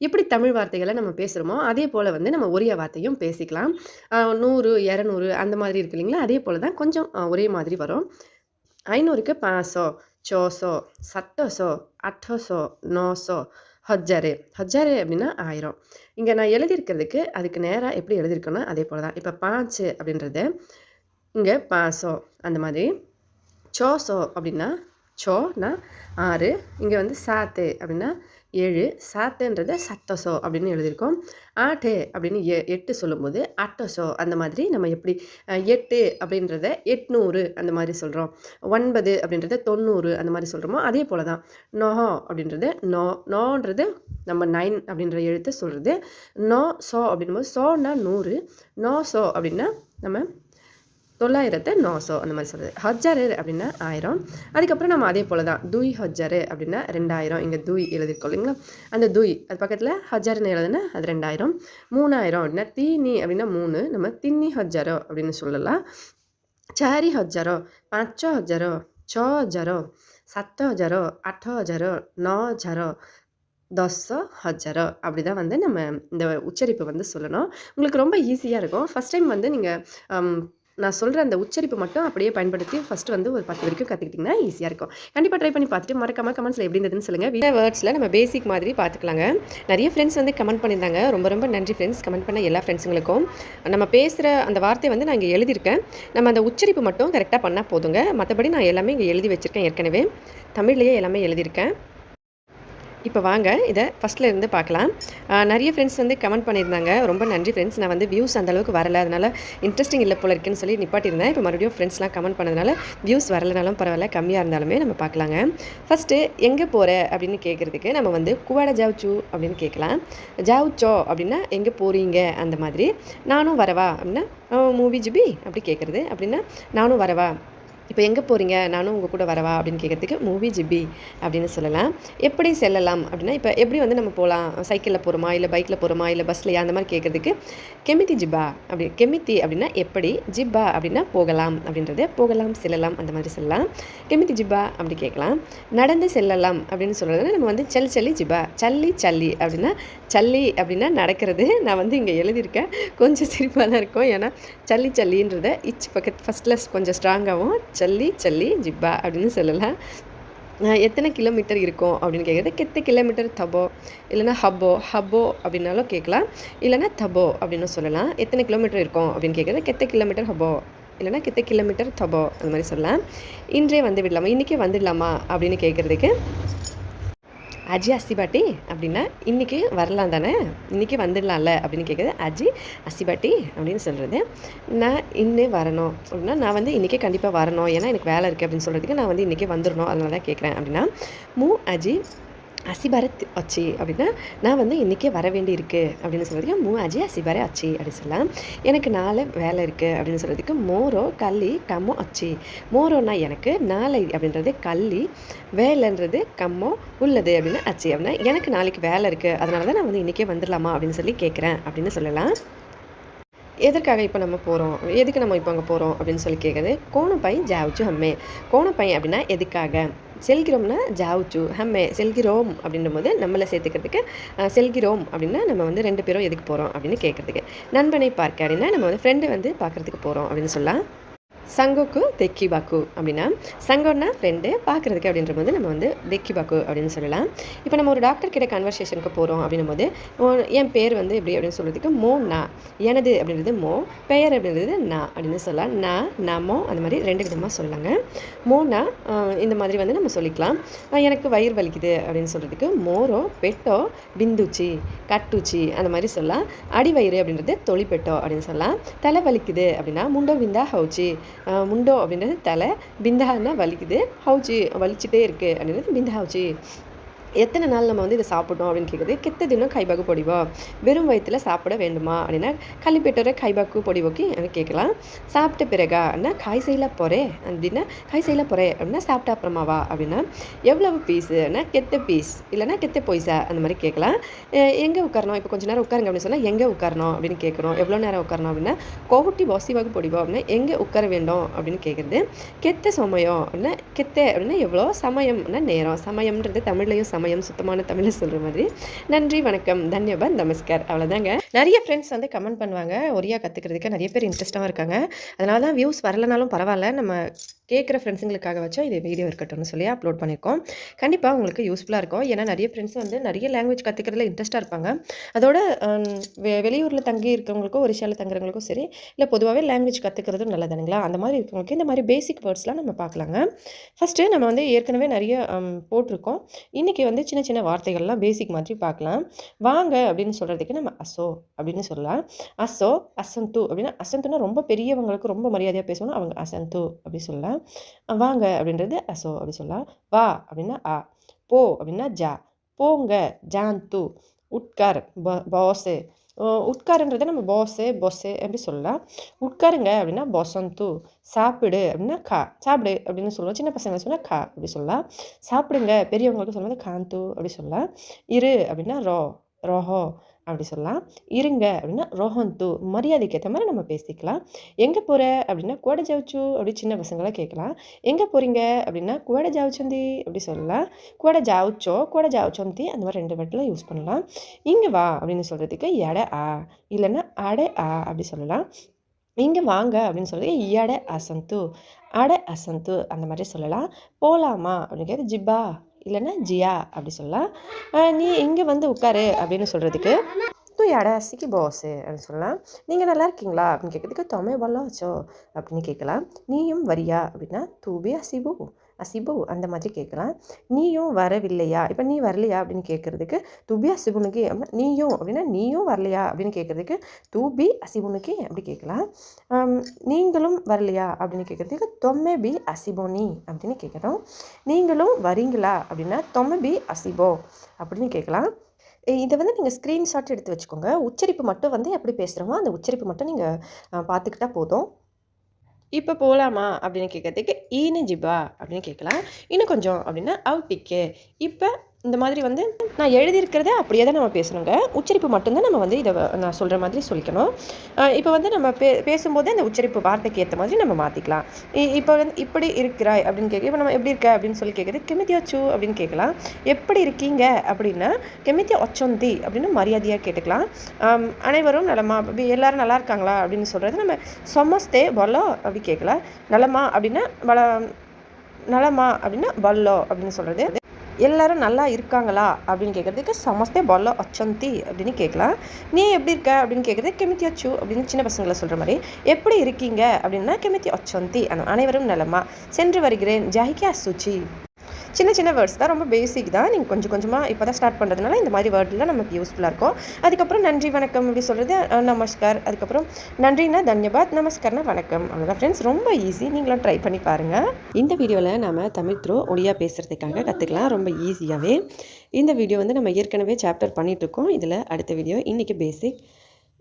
எப்படி தமிழ் வார்த்தைகளை நம்ம பேசுகிறோமோ அதே போல் வந்து நம்ம ஒரியா வார்த்தையும் பேசிக்கலாம். 100, 200 அந்த மாதிரி இருக்கு இல்லைங்களா, அதே போல் தான் கொஞ்சம் ஒரே மாதிரி வரும். 500க்கு 500, 600, 700, 800, 900, 1000. 1000 அப்படின்னா 1000. இங்கே நான் எழுதியிருக்கிறதுக்கு அதுக்கு நேராக எப்படி எழுதியிருக்கேன்னா அதே போல் தான். இப்போ 5 அப்படின்றது இங்கே 500 அந்த மாதிரி. 600 அப்படின்னா சோனா 6, இங்கே வந்து 7 அப்படின்னா 7, 7ன்றது 700 அப்படின்னு எழுதியிருக்கோம். 8 அப்படின்னு 8 சொல்லும்போது 800 அந்த மாதிரி நம்ம எப்படி 8 அப்படின்றத 800 அந்த மாதிரி சொல்கிறோம். 9 அப்படின்றத 90 அந்த மாதிரி சொல்கிறோமோ அதே போல் தான். அப்படின்றது நோன்றது நம்ம 9 அப்படின்ற எழுத்து சொல்கிறது. அப்படின்னும்போது சோனா 100, அப்படின்னா நம்ம 900 900 அந்த மாதிரி சொல்கிறது. 1000 அப்படின்னா 1000. அதுக்கப்புறம் நம்ம அதே போல் தான் 2000 அப்படின்னா 2000. இங்கே தூய் எழுதியிருக்கோம் இல்லைங்களா, அந்த தூய் அது பக்கத்தில் 1000ன்னு எழுதுனா அது 2000. 3000 அப்படின்னா தீனி அப்படின்னா 3, நம்ம தின்னி 1000 அப்படின்னு சொல்லலாம். 4000, 5000, 6000, 7000, 8000, 9000, 10,000 அப்படி தான் வந்து நம்ம இந்த உச்சரிப்பு வந்து சொல்லணும். உங்களுக்கு ரொம்ப ஈஸியாக இருக்கும். ஃபஸ்ட் டைம் வந்து நீங்கள் நான் சொல்கிற அந்த உச்சரிப்பு மட்டும் அப்படியே பயன்படுத்தி ஃபஸ்ட்டு வந்து ஒரு 10 வரைக்கும் கற்றுக்கிட்டிங்கன்னா ஈஸியாக இருக்கும். கண்டிப்பாக ட்ரை பண்ணி பார்த்துட்டு மறக்காம கமெண்ட்ஸில் எப்படி இருந்ததுன்னு சொல்லுங்கள். வீடியோ வேர்ட்ஸில் நம்ம பேசிக் மாதிரி பார்த்துக்கலாங்க. நிறைய ஃப்ரெண்ட்ஸ் வந்து கமெண்ட் பண்ணியிருந்தாங்க. ரொம்ப ரொம்ப நன்றி ஃப்ரெண்ட்ஸ், கமெண்ட் பண்ண எல்லா ஃப்ரெண்ட்ஸுங்களுக்கும். நம்ம பேசுகிற அந்த வார்த்தையை வந்து நான் இங்கே எழுதியிருக்கேன். நம்ம அந்த உச்சரிப்பு மட்டும் கரெக்டாக பண்ணால் போதுங்க. மற்றபடி நான் எல்லாமே இங்கே எழுதி வச்சுருக்கேன். ஏற்கனவே தமிழ்லேயே எல்லாமே எழுதியிருக்கேன். இப்போ வாங்க இதை ஃபஸ்ட்டில் இருந்து பார்க்கலாம். நிறைய ஃப்ரெண்ட்ஸ் வந்து கமெண்ட் பண்ணியிருந்தாங்க. ரொம்ப நன்றி ஃப்ரெண்ட்ஸ். நான் வந்து வியூஸ் அந்தளவுக்கு வரலை, அதனால் இன்ட்ரெஸ்டிங் இல்லை போல இருக்குன்னு சொல்லி நிப்பாட்டியிருந்தேன். இப்போ மறுபடியும் ஃப்ரெண்ட்ஸ்லாம் கமெண்ட் பண்ணதுனால வியூஸ் வரலைனாலும் பரவாயில்ல, கம்மியாக இருந்தாலுமே நம்ம பார்க்கலாங்க. ஃபஸ்ட்டு எங்கே போகிற அப்படின்னு கேட்குறதுக்கு நம்ம வந்து குவாட ஜாவ்ச்சூ அப்படின்னு கேட்கலாம். ஜாவ்ச்சோ அப்படின்னா எங்கே போகிறீங்க அந்த மாதிரி. நானும் வரவா அப்படின்னா மூவி ஜிபி அப்படி கேட்குறது. அப்படின்னா நானும் வரவா, இப்போ எங்கே போகிறீங்க, நானும் உங்கள் கூட வரவா அப்படின்னு கேட்குறதுக்கு மூவி ஜிபி அப்படின்னு சொல்லலாம். எப்படி செல்லலாம் அப்படின்னா இப்போ எப்படி வந்து நம்ம போகலாம், சைக்கிளில் போகிறோமா இல்லை பைக்கில் போகிறோமா இல்லை பஸ்லையா அந்த மாதிரி கேட்குறதுக்கு கெமித்தி ஜிப்பா அப்படி. கெமித்தி அப்படின்னா எப்படி, ஜிப்பா அப்படின்னா போகலாம் அப்படின்றது, போகலாம் செல்லலாம் அந்த மாதிரி சொல்லலாம். கெமித்தி ஜிப்பா அப்படி கேட்கலாம். நடந்து செல்லலாம் அப்படின்னு சொல்கிறதுனா நம்ம வந்து சல்லி ஜிப்பா, சல்லி அப்படின்னா சல்லி அப்படின்னா நடக்கிறது. நான் வந்து இங்கே எழுதியிருக்கேன், கொஞ்சம் சிரிப்பாக தான் இருக்கும். ஏன்னா சல்லின்றத பக்கத்து ஃபஸ்ட்டில் கொஞ்சம் ஸ்ட்ராங்காகவும் சல்லி ஜிப்பா அப்படின்னு சொல்லலாம். எத்தனை கிலோமீட்டர் இருக்கும் அப்படின்னு கேட்குறது கெத்த கிலோமீட்டர் தபோ, இல்லைனா ஹப்போ அப்படின்னாலும் கேட்கலாம், இல்லைனா தபோ அப்படின்னு சொல்லலாம். எத்தனை கிலோமீட்டர் இருக்கும் அப்படின்னு கேட்குறது கெத்த கிலோமீட்டர் ஹப்போ, இல்லைனா கெத்த கிலோமீட்டர் தபோ அந்த மாதிரி சொல்லலாம். இன்றே வந்து விடலாமா, இன்றைக்கே வந்துடலாமா அப்படின்னு கேட்குறதுக்கு அஜி அசிபாட்டி அப்படின்னா இன்றைக்கி வரலாம் தானே, இன்றைக்கி வந்துடலாம்ல அப்படின்னு கேட்குறது அஜி அசிபாட்டி அப்படின்னு சொல்கிறது. நான் இன்னும் வரணும் அப்படின்னா நான் வந்து இன்றைக்கே கண்டிப்பாக வரணும், ஏன்னா எனக்கு வேலை இருக்குது அப்படின்னு சொல்கிறதுக்கு நான் வந்து இன்றைக்கே வந்துடணும் அதனால தான் கேட்குறேன் அப்படின்னா மூ அஜி அசிபாரத் அச்சி அப்படின்னா நான் வந்து இன்றைக்கே வர வேண்டி இருக்குது அப்படின்னு சொல்கிறதுக்கு மூ அஜி அசிபாரே அச்சி அப்படின்னு சொல்லலாம். எனக்கு நாளை வேலை இருக்குது அப்படின்னு சொல்கிறதுக்கு மோரோ கல்லி கம்மோ அச்சி. மோரோனா எனக்கு, நாளை அப்படின்றது கல்லி, வேலைன்றது கம்மோ உள்ளது அப்படின்னு அச்சி. அப்படின்னா எனக்கு நாளைக்கு வேலை இருக்குது, அதனால தான் நான் வந்து இன்றைக்கே வந்துடலாமா அப்படின்னு சொல்லி கேட்குறேன் அப்படின்னு சொல்லலாம். எதற்காக இப்போ நம்ம போகிறோம், எதுக்கு நம்ம இப்போ அங்கே போகிறோம் அப்படின்னு சொல்லி கேட்குறது கோணப்பை ஜாவுச்சு ஹம்மே. கோணப்பை அப்படின்னா எதுக்காக, செல்கிறோம்னா ஜாவுச்சு, ஹம்மே செல்கிறோம் அப்படின்ற போது நம்மளை சேர்த்துக்கிறதுக்கு செல்கிறோம் அப்படின்னா நம்ம வந்து 2 பேரும் எதுக்கு போகிறோம் அப்படின்னு கேட்குறதுக்கு. நண்பனை பார்க்க அப்படின்னா நம்ம வந்து ஃப்ரெண்டு வந்து பார்க்குறதுக்கு போகிறோம் அப்படின்னு சொல்லலாம். சங்கோக்கு தெக்கிபாக்கு அப்படின்னா சங்கோன்னா ஃப்ரெண்டு, பார்க்குறதுக்கு அப்படின்ற போது நம்ம வந்து தெக்கிபாக்கு அப்படின்னு சொல்லலாம். இப்போ நம்ம ஒரு டாக்டர் கிட்ட கன்வர்சேஷனுக்கு போகிறோம் அப்படின்னும் போது என் பேர் வந்து எப்படி அப்படின்னு சொல்கிறதுக்கு மோ நா, எனது அப்படின்றது மோ, பெயர் அப்படின்றது நா அப்படின்னு சொல்லலாம். நாமோ அந்த மாதிரி 2 விதமாக சொல்லலாங்க. மோனா இந்த மாதிரி வந்து நம்ம சொல்லிக்கலாம். எனக்கு வயிறு வலிக்குது அப்படின்னு சொல்கிறதுக்கு மோரோ பெட்டோ பிந்துச்சி கட்டுச்சி அந்த மாதிரி சொல்லலாம். அடிவயிறு அப்படின்றது தொழிப்பெட்டோ அப்படின்னு சொல்லலாம். தலை வலிக்குது அப்படின்னா முண்டோ விந்தா ஹவுச்சி, முண்டோ அப்படின்றது தலை, பிந்தான்னா வலிக்குது, ஹவுச்சி வலிச்சுட்டே இருக்குது அப்படின்றது பிந்தா ஹவுச்சி. எத்தனை நாள் நம்ம வந்து இதை சாப்பிட்டோம் அப்படின்னு கேட்குறது. கெத்த தினம் கைபாக்கு பொடிவா, வெறும் வயிற்றுல சாப்பிட வேண்டுமா அப்படின்னா கள்ளிப்பெட்டோரை கைபாக்கு பொடிவோக்கி கேட்கலாம். சாப்பிட்ட பிறகா அப்படின்னா காய் செய்யல போகிறே அப்படின்னா காய் செய்யல போகிறேன் அப்படின்னா சாப்பிட்ட அப்புறமாவா அப்படின்னா எவ்வளவு பீஸுன்னா கெத்த பீஸ் இல்லைன்னா கெத்த பொய்சா அந்த மாதிரி கேட்கலாம். எங்கே உட்காரணும், இப்போ கொஞ்சம் நேரம் உட்காருங்க அப்படின்னு சொன்னால் எங்கே உட்காரணும் அப்படின்னு கேட்குறோம். எவ்வளோ நேரம் உட்காரணும் அப்படின்னா கோகுட்டி பாசிவாக்கு பொடிவா அப்படின்னா எங்கே உட்கார வேண்டும் அப்படின்னு கேட்குறது. கெத்த சமயம் அப்படின்னா கெத்த அப்படின்னா எவ்வளோ, சமயம் அப்படின்னா நேரம். சமயம்ன்றது தமிழ்லையும் சமயம் சுத்தமான தமிழில் சொல்கிற மாதிரி. நன்றி, வணக்கம், தன்யவாத், நமஸ்கார், அவ்வளோதாங்க. நிறைய ஃப்ரெண்ட்ஸ் வந்து கமெண்ட் பண்ணுவாங்க ஒரியா கற்றுக்கிறதுக்கு. நிறைய பேர் இன்ட்ரெஸ்ட்டாக இருக்காங்க. அதனால தான் வியூஸ் வரலனாலும் பரவாயில்ல, நம்ம கேட்குற ஃப்ரெண்ட்ஸுங்களுக்காக வச்சா இது வீடியோ இருக்கட்டும்னு சொல்லி அப்லோட் பண்ணியிருக்கோம். கண்டிப்பாக உங்களுக்கு யூஸ்ஃபுல்லாக இருக்கும். ஏன்னா நிறைய ஃப்ரெண்ட்ஸ் வந்து நிறைய லாங்குவேஜ் கற்றுக்கிறதுல இன்ட்ரெஸ்ட்டாக இருப்பாங்க. அதோட வெளியூரில் தங்கி இருக்கிறவங்களுக்கும் ஒரிஷாவில் தங்குறவங்களுக்கும் சரி, இல்லை பொதுவாகவே லாங்குவேஜ் கற்றுக்கிறதும் நல்லதானுங்களா. அந்த மாதிரி இருக்கிறவங்களுக்கு இந்த மாதிரி பேசிக் வேர்ட்ஸ்லாம் நம்ம பார்க்கலாங்க. ஃபஸ்ட்டு நம்ம வந்து ஏற்கனவே நிறைய போட்டிருக்கோம். இன்றைக்கி வந்து சின்ன சின்ன வார்த்தைகள்லாம் பேசிக் மாதிரி பார்க்கலாம். வாங்க அப்படின்னு சொல்கிறதுக்கு நம்ம அசோ அப்படின்னு சொல்லலாம். அசோ, அசந்து அப்படின்னா அசந்துன்னா ரொம்ப பெரியவங்களுக்கு ரொம்ப மரியாதையாக பேசணும், அவங்க அசந்து அப்படி சொல்லலாம். வாங்க அப்படின்றது அசோ அப்படி சொல்லலாம். வா அப்படின்னா ஆ, போ அப்படின்னா ஜா, போங்க ஜாந்து, உட்கார் பாஸு, உட்காருன்றதை நம்ம பொஸ்ஸு அப்படி சொல்லலாம். உட்காருங்க அப்படின்னா பொசந்து, சாப்பிடு அப்படின்னா கா, சாப்பிடு அப்படின்னு சொல்லுவோம். சின்ன பசங்க சொன்னால் கா அப்படி சொல்லலாம். சாப்பிடுங்க பெரியவங்களுக்கு சொல்லும்போது காந்து அப்படி சொல்லலாம். இரு அப்படின்னா ரோஹோ அப்படி சொல்லலாம். இருங்க அப்படின்னா ரோஹந்து, மரியாதைக்கு ஏற்ற மாதிரி நம்ம பேசிக்கலாம். எங்கே போகிற அப்படின்னா குவட ஜவுச்சு அப்படி சின்ன பசங்களாம் கேட்கலாம். எங்கே போகிறீங்க அப்படின்னா குவட ஜவுச்சந்தி அப்படி சொல்லலாம். குவட ஜவுச்சந்தி அந்த மாதிரி 2 வேர்டில் யூஸ் பண்ணலாம். இங்கே வா அப்படின்னு சொல்கிறதுக்கு எட ஆ இல்லைன்னா அடை ஆ அப்படி சொல்லலாம். இங்கே வாங்க அப்படின்னு சொல்கிறதுக்கு எடை அசந்து அந்த மாதிரி சொல்லலாம். போகலாமா அப்படிங்கிறது ஜிப்பா இல்லைன்னா ஜியா அப்படி சொல்லலாம். நீ இங்கே வந்து உட்காரு அப்படின்னு சொல்கிறதுக்கு தூ அடாசிக்கு பாஸு அப்படின்னு சொல்லலாம். நீங்கள் நல்லா இருக்கீங்களா அப்படின்னு கேட்குறதுக்கு தொமை வல்லாச்சோ அப்படின்னு கேட்கலாம். நீயும் வரியா அப்படின்னா தூபி அசிபு அந்த மாதிரி கேட்கலாம். நீயும் வரவில்லையா, இப்போ நீ வரலையா அப்படின்னு கேட்குறதுக்கு தூபி அசிபுனுக்கு அப்படின்னா நீயும் அப்படின்னா நீயும் வரலையா அப்படின்னு கேட்குறதுக்கு தூபி அசிபுனுக்கு அப்படி கேட்கலாம். நீங்களும் வரலையா அப்படின்னு கேட்குறதுக்கு தொம்மை பி அசிபோனி அப்படின்னு கேட்குறோம். நீங்களும் வரீங்களா அப்படின்னா தொம்மை பி அசிபோ அப்படின்னு கேட்கலாம். இதை வந்து நீங்கள் ஸ்க்ரீன்ஷாட் எடுத்து வச்சுக்கோங்க. உச்சரிப்பு மட்டும் வந்து எப்படி பேசுகிறோமோ அந்த உச்சரிப்பு மட்டும் நீங்கள் பார்த்துக்கிட்டா போதும். இப்போ போகலாமா அப்படின்னு கேட்குறதுக்கு ஈனு ஜிபா அப்படின்னு கேட்கலாம். இன்னும் கொஞ்சம் அப்படின்னா அவுட்டிக்கு. இப்போ இந்த மாதிரி வந்து நான் எழுதியிருக்கிறத அப்படியே தான் நம்ம பேசணுங்க. உச்சரிப்பு மட்டும்தான் நம்ம வந்து இதை நான் சொல்கிற மாதிரி சொல்லிக்கணும். இப்போ வந்து நம்ம பேசும்போது அந்த உச்சரிப்பு வார்த்தைக்கு ஏற்ற மாதிரி நம்ம மாற்றிக்கலாம். இப்போ வந்து இப்படி இருக்கிறாய் அப்படின்னு கேட்க, இப்போ நம்ம எப்படி இருக்க அப்படின்னு சொல்லி கேட்குறது கெமித்தியாச்சு அப்படின்னு கேட்கலாம். எப்படி இருக்கீங்க அப்படின்னா கெமித்தியா ஒச்சொந்தி அப்படின்னு மரியாதையாக கேட்டுக்கலாம். அனைவரும் நலமா, எல்லோரும் நல்லா இருக்காங்களா அப்படின்னு சொல்கிறது நம்ம சொமஸ்தே பல்லோ அப்படி கேட்கலாம். நலமா அப்படின்னா நலமா அப்படின்னா பல்லோ அப்படின்னு சொல்கிறது. எல்லோரும் நல்லா இருக்காங்களா அப்படின்னு கேட்குறதுக்கு சமஸ்தே பல்லோ அச்சந்தி அப்படின்னு கேட்கலாம். நீ எப்படி இருக்க அப்படின்னு கேட்குறது கெமித்தியாச்சு அப்படின்னு சின்ன பசங்களை சொல்கிற மாதிரி. எப்படி இருக்கீங்க அப்படின்னா கெமித்தி அச்சந்தி, அனைவரும் நலமா. சென்று வருகிறேன் ஜாஹிகா சுச்சி. சின்ன சின்ன வேர்ட்ஸ் தான், ரொம்ப பேசிக் தான். நீங்கள் கொஞ்சம் கொஞ்சமாக இப்போ தான் ஸ்டார்ட் பண்ணுறதுனால இந்த மாதிரி வேர்ட்லாம் நமக்கு யூஸ்ஃபுல்லாக இருக்கும். அதுக்கப்புறம் நன்றி வணக்கம் அப்படி சொல்கிறது நமஸ்கார். அதுக்கப்புறம் நன்றினா தன்யவாத், நமஸ்கார்னா வணக்கம். அவ்வளோதான் ஃப்ரெண்ட்ஸ், ரொம்ப ஈஸி. நீங்களும் ட்ரை பண்ணி பாருங்கள். இந்த வீடியோவில் நம்ம தமிழ் த்ரூ ஒடியா பேசுகிறதுக்காக கற்றுக்கலாம் ரொம்ப ஈஸியாகவே. இந்த வீடியோ வந்து நம்ம ஏற்கனவே சாப்டர் பண்ணிகிட்ருக்கோம். இதில் அடுத்த வீடியோ இன்றைக்கி பேசிக்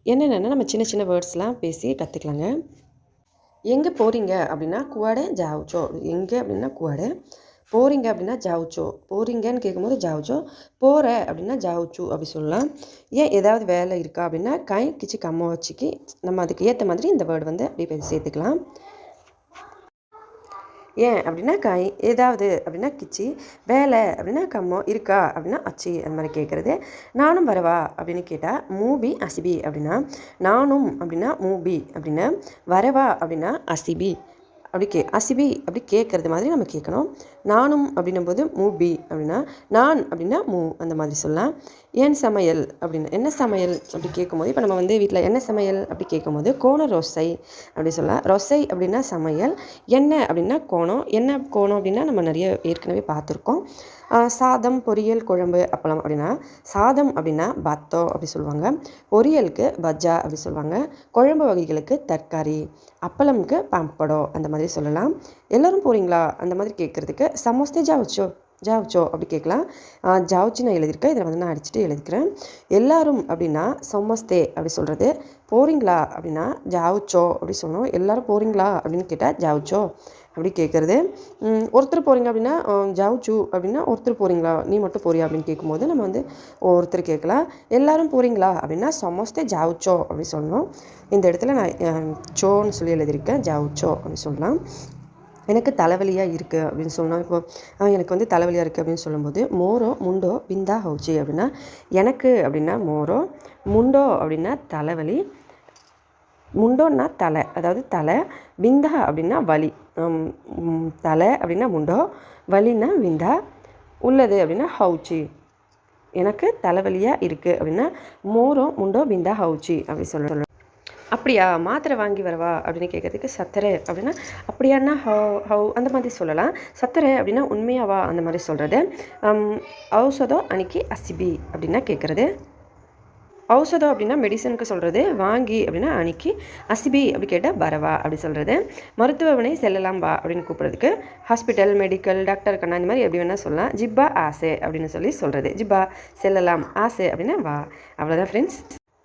என்னென்னா நம்ம சின்ன சின்ன வேர்ட்ஸ்லாம் பேசி கற்றுக்கலாங்க. எங்கே போகிறீங்க அப்படின்னா குவாடை ஜாவுச்சோ. எங்கே அப்படின்னா குவாடை. போகிறீங்க அப்படின்னா ஜாவுச்சோ. போகிறீங்கன்னு கேட்கும்போது ஜாவுச்சோ. போகிற அப்படின்னா ஜாவுச்சு அப்படி சொல்லலாம். ஏன் ஏதாவது வேலை இருக்கா அப்படின்னா கை கிச்சி கம்ம வச்சுக்கி நம்ம அதுக்கு ஏற்ற மாதிரி இந்த வேர்டு வந்து அப்படியே சேர்த்துக்கலாம். ஏன் அப்படின்னா கை, ஏதாவது அப்படின்னா கிச்சி, வேலை அப்படின்னா கம்மோ, இருக்கா அப்படின்னா அச்சி அந்த மாதிரி கேட்குறது. நானும் வரவா அப்படின்னு கேட்டால் மூபி அசிபி அப்படின்னா நானும் அப்படின்னா மூபி அப்படின்னா வரவா அப்படின்னா அசிபி அப்படி அசிபி அப்படி கேட்குறது மாதிரி நம்ம கேட்கணும். நானும் அப்படின்னும் போது மூபி அப்படின்னா நான் அப்படின்னா அந்த மாதிரி சொல்லலாம். ஏன் சமையல் அப்படின்னா என்ன சமையல் அப்படி கேட்கும்போது, இப்போ நம்ம வந்து வீட்டில் என்ன சமையல் அப்படி கேட்கும்போது கோணம் ரொசை அப்படி சொல்லலாம். ரொசை அப்படின்னா சமையல், என்ன அப்படின்னா கோணம். என்ன கோணம் அப்படின்னா நம்ம நிறைய ஏற்கனவே பார்த்துருக்கோம். சாதம், பொரியல், குழம்பு, அப்பளம் அப்படின்னா சாதம் அப்படின்னா பத்தோ அப்படி சொல்லுவாங்க. பொரியலுக்கு பஜ்ஜா அப்படி சொல்லுவாங்க. குழம்பு வகைகளுக்கு தர்காரி, அப்பளம்க்கு பாம்படோ அந்த மாதிரி சொல்லலாம். எல்லோரும் போகிறீங்களா அந்த மாதிரி கேட்குறதுக்கு சமோஸ்தே ஜாவுச்சோ ஜாவுச்சோ அப்படி கேட்கலாம். ஜாவுச்சி நான் எழுதியிருக்கேன். இதில் வந்து நான் அடிச்சுட்டு எழுதிக்கிறேன். எல்லாரும் அப்படின்னா சமஸ்தே அப்படி சொல்கிறது. போகிறீங்களா அப்படின்னா ஜாவுச்சோ அப்படி சொல்லணும். எல்லாரும் போகிறீங்களா அப்படின்னு கேட்டால் ஜாவுச்சோ அப்படி கேட்குறது. ஒருத்தர் போகிறீங்க அப்படின்னா ஜாவுச்சு அப்படின்னா ஒருத்தர் போகிறீங்களா, நீ மட்டும் போறியா அப்படின்னு கேட்கும்போது நம்ம வந்து ஒருத்தர் கேட்கலாம். எல்லாரும் போகிறீங்களா அப்படின்னா சமஸ்தே ஜாவுச்சோ அப்படி சொல்லணும். இந்த இடத்துல நான் சோன்னு சொல்லி எழுதியிருக்கேன். ஜாவுச்சோ அப்படின்னு சொல்லலாம். எனக்கு தலைவலியாக இருக்குது அப்படின்னு சொன்னால், இப்போ எனக்கு வந்து தலைவலியாக இருக்குது அப்படின்னு சொல்லும்போது மோரோ முண்டோ பிந்தா ஹவுச்சி அப்படின்னா எனக்கு அப்படின்னா மோரோ, முண்டோ அப்படின்னா தலைவலி, முண்டோன்னா தலை, அதாவது தலை, விந்தா அப்படின்னா வலி, தலை அப்படின்னா முண்டோ, வலின்னா விந்தா, உள்ளது அப்படின்னா ஹவுச்சி. எனக்கு தலைவலியாக இருக்குது அப்படின்னா மோரோ முண்டோ பிந்தா ஹவுச்சி அப்படி சொல்கிறேன். அப்படியா மாத்திரை வாங்கி வரவா அப்படின்னு கேட்குறதுக்கு சத்தரை அப்படின்னா அப்படியானா ஹவு அந்த மாதிரி சொல்லலாம். சத்தரை அப்படின்னா உண்மையாவா அந்த மாதிரி சொல்கிறது. ஔஷதோ அன்னைக்கு அசிபி அப்படின்னா கேட்குறது. ஔஷதம் அப்படின்னா மெடிசனுக்கு சொல்கிறது. வாங்கி அப்படின்னா அன்னைக்கு, அசிபி அப்படி கேட்டால் பரவா அப்படி சொல்கிறது. மருத்துவமனை செல்லலாம் வா அப்படின்னு கூப்பிட்றதுக்கு ஹாஸ்பிட்டல், மெடிக்கல், டாக்டர் கண்ணா இந்த மாதிரி எப்படி வேணால் சொல்லலாம். ஜிப்பா ஆசை அப்படின்னு சொல்லி சொல்கிறது. ஜிப்பா செல்லலாம், ஆசை அப்படின்னா வா. அவ்வளோதான் ஃப்ரெண்ட்ஸ்.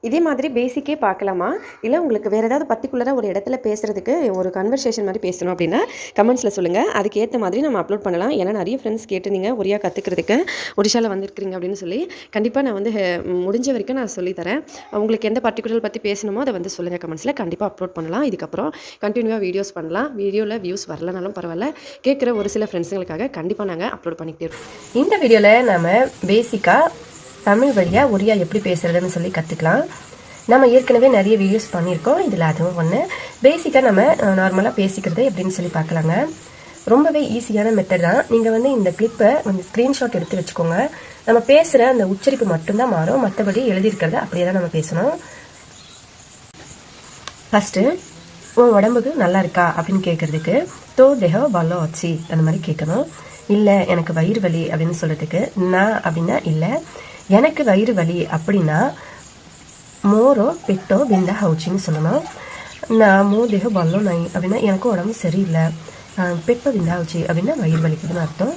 இதே மாதிரி பேசிக்கே பார்க்கலாமா, இல்லை உங்களுக்கு வேறு ஏதாவது பர்டிகுலராக ஒரு இடத்துல பேசுகிறதுக்கு ஒரு கன்வர்சேஷன் மாதிரி பேசணும் அப்படின்னா கமெண்ட்ஸில் சொல்லுங்கள். அதுக்கேற்ற மாதிரி நம்ம அப்லோட் பண்ணலாம். ஏன்னா நிறைய ஃப்ரெண்ட்ஸ் கேட்டுருந்தீங்க ஒரியா கற்றுக்கிறதுக்கு ஒடிஷாவில் வந்திருக்கிறீங்க அப்படின்னு சொல்லி. கண்டிப்பாக நான் வந்து முடிஞ்ச வரைக்கும் நான் சொல்லித்தரேன். உங்களுக்கு எந்த பர்டிகுலர் பற்றி பேசணுமோ அதை வந்து சொல்லுங்கள் கமெண்ட்ஸில். கண்டிப்பாக அப்லோட் பண்ணலாம். இதுக்கப்புறம் கண்டினியூவாக வீடியோஸ் பண்ணலாம். வீடியோவில் வியூஸ் வரலனாலும் பரவாயில்ல, கேட்குற ஒரு சில ஃப்ரெண்ட்ஸுங்களுக்காக கண்டிப்பாக நாங்கள் அப்லோட் பண்ணிக்கிட்டே இருக்கோம். இந்த வீடியோவில் நம்ம பேசிக்காக தமிழ் வழியாக ஒரியா எப்படி பேசுகிறதுன்னு சொல்லி கற்றுக்கலாம். நம்ம ஏற்கனவே நிறைய வீடியோஸ் பண்ணியிருக்கோம். இதில் அதுவும் ஒன்று. பேசிக்காக நம்ம நார்மலாக பேசிக்கிறது எப்படின்னு சொல்லி பார்க்கலாங்க. ரொம்பவே ஈஸியான மெத்தட் தான். நீங்கள் வந்து இந்த கிளிப்பை கொஞ்சம் ஸ்க்ரீன்ஷாட் எடுத்து வச்சுக்கோங்க. நம்ம பேசுகிற அந்த உச்சரிப்பு மட்டும்தான் மாறும், மற்றபடி எழுதியிருக்கிறத அப்படியே தான் நம்ம பேசணும். ஃபஸ்ட்டு உன் உடம்புக்கு நல்லா இருக்கா அப்படின்னு கேட்குறதுக்கு தோ தேஹோ பலோ ஆச்சு அந்த மாதிரி கேட்கணும். இல்லை எனக்கு வயிறு வலி அப்படின்னு சொல்கிறதுக்கு நான் அப்படின்னா இல்லை, எனக்கு வயிறு வலி அப்படின்னா மோரோ பெட்டோ பிந்தா ஹவுச்சின்னு சொல்லணும். நான் மோ தேஹோ பல்லோ நை அப்படின்னா எனக்கு உடம்பு சரியில்லை, பெட்டோ பிந்தா ஹவுச்சி அப்படின்னா வயிறு வலிக்குதுன்னு அர்த்தம்.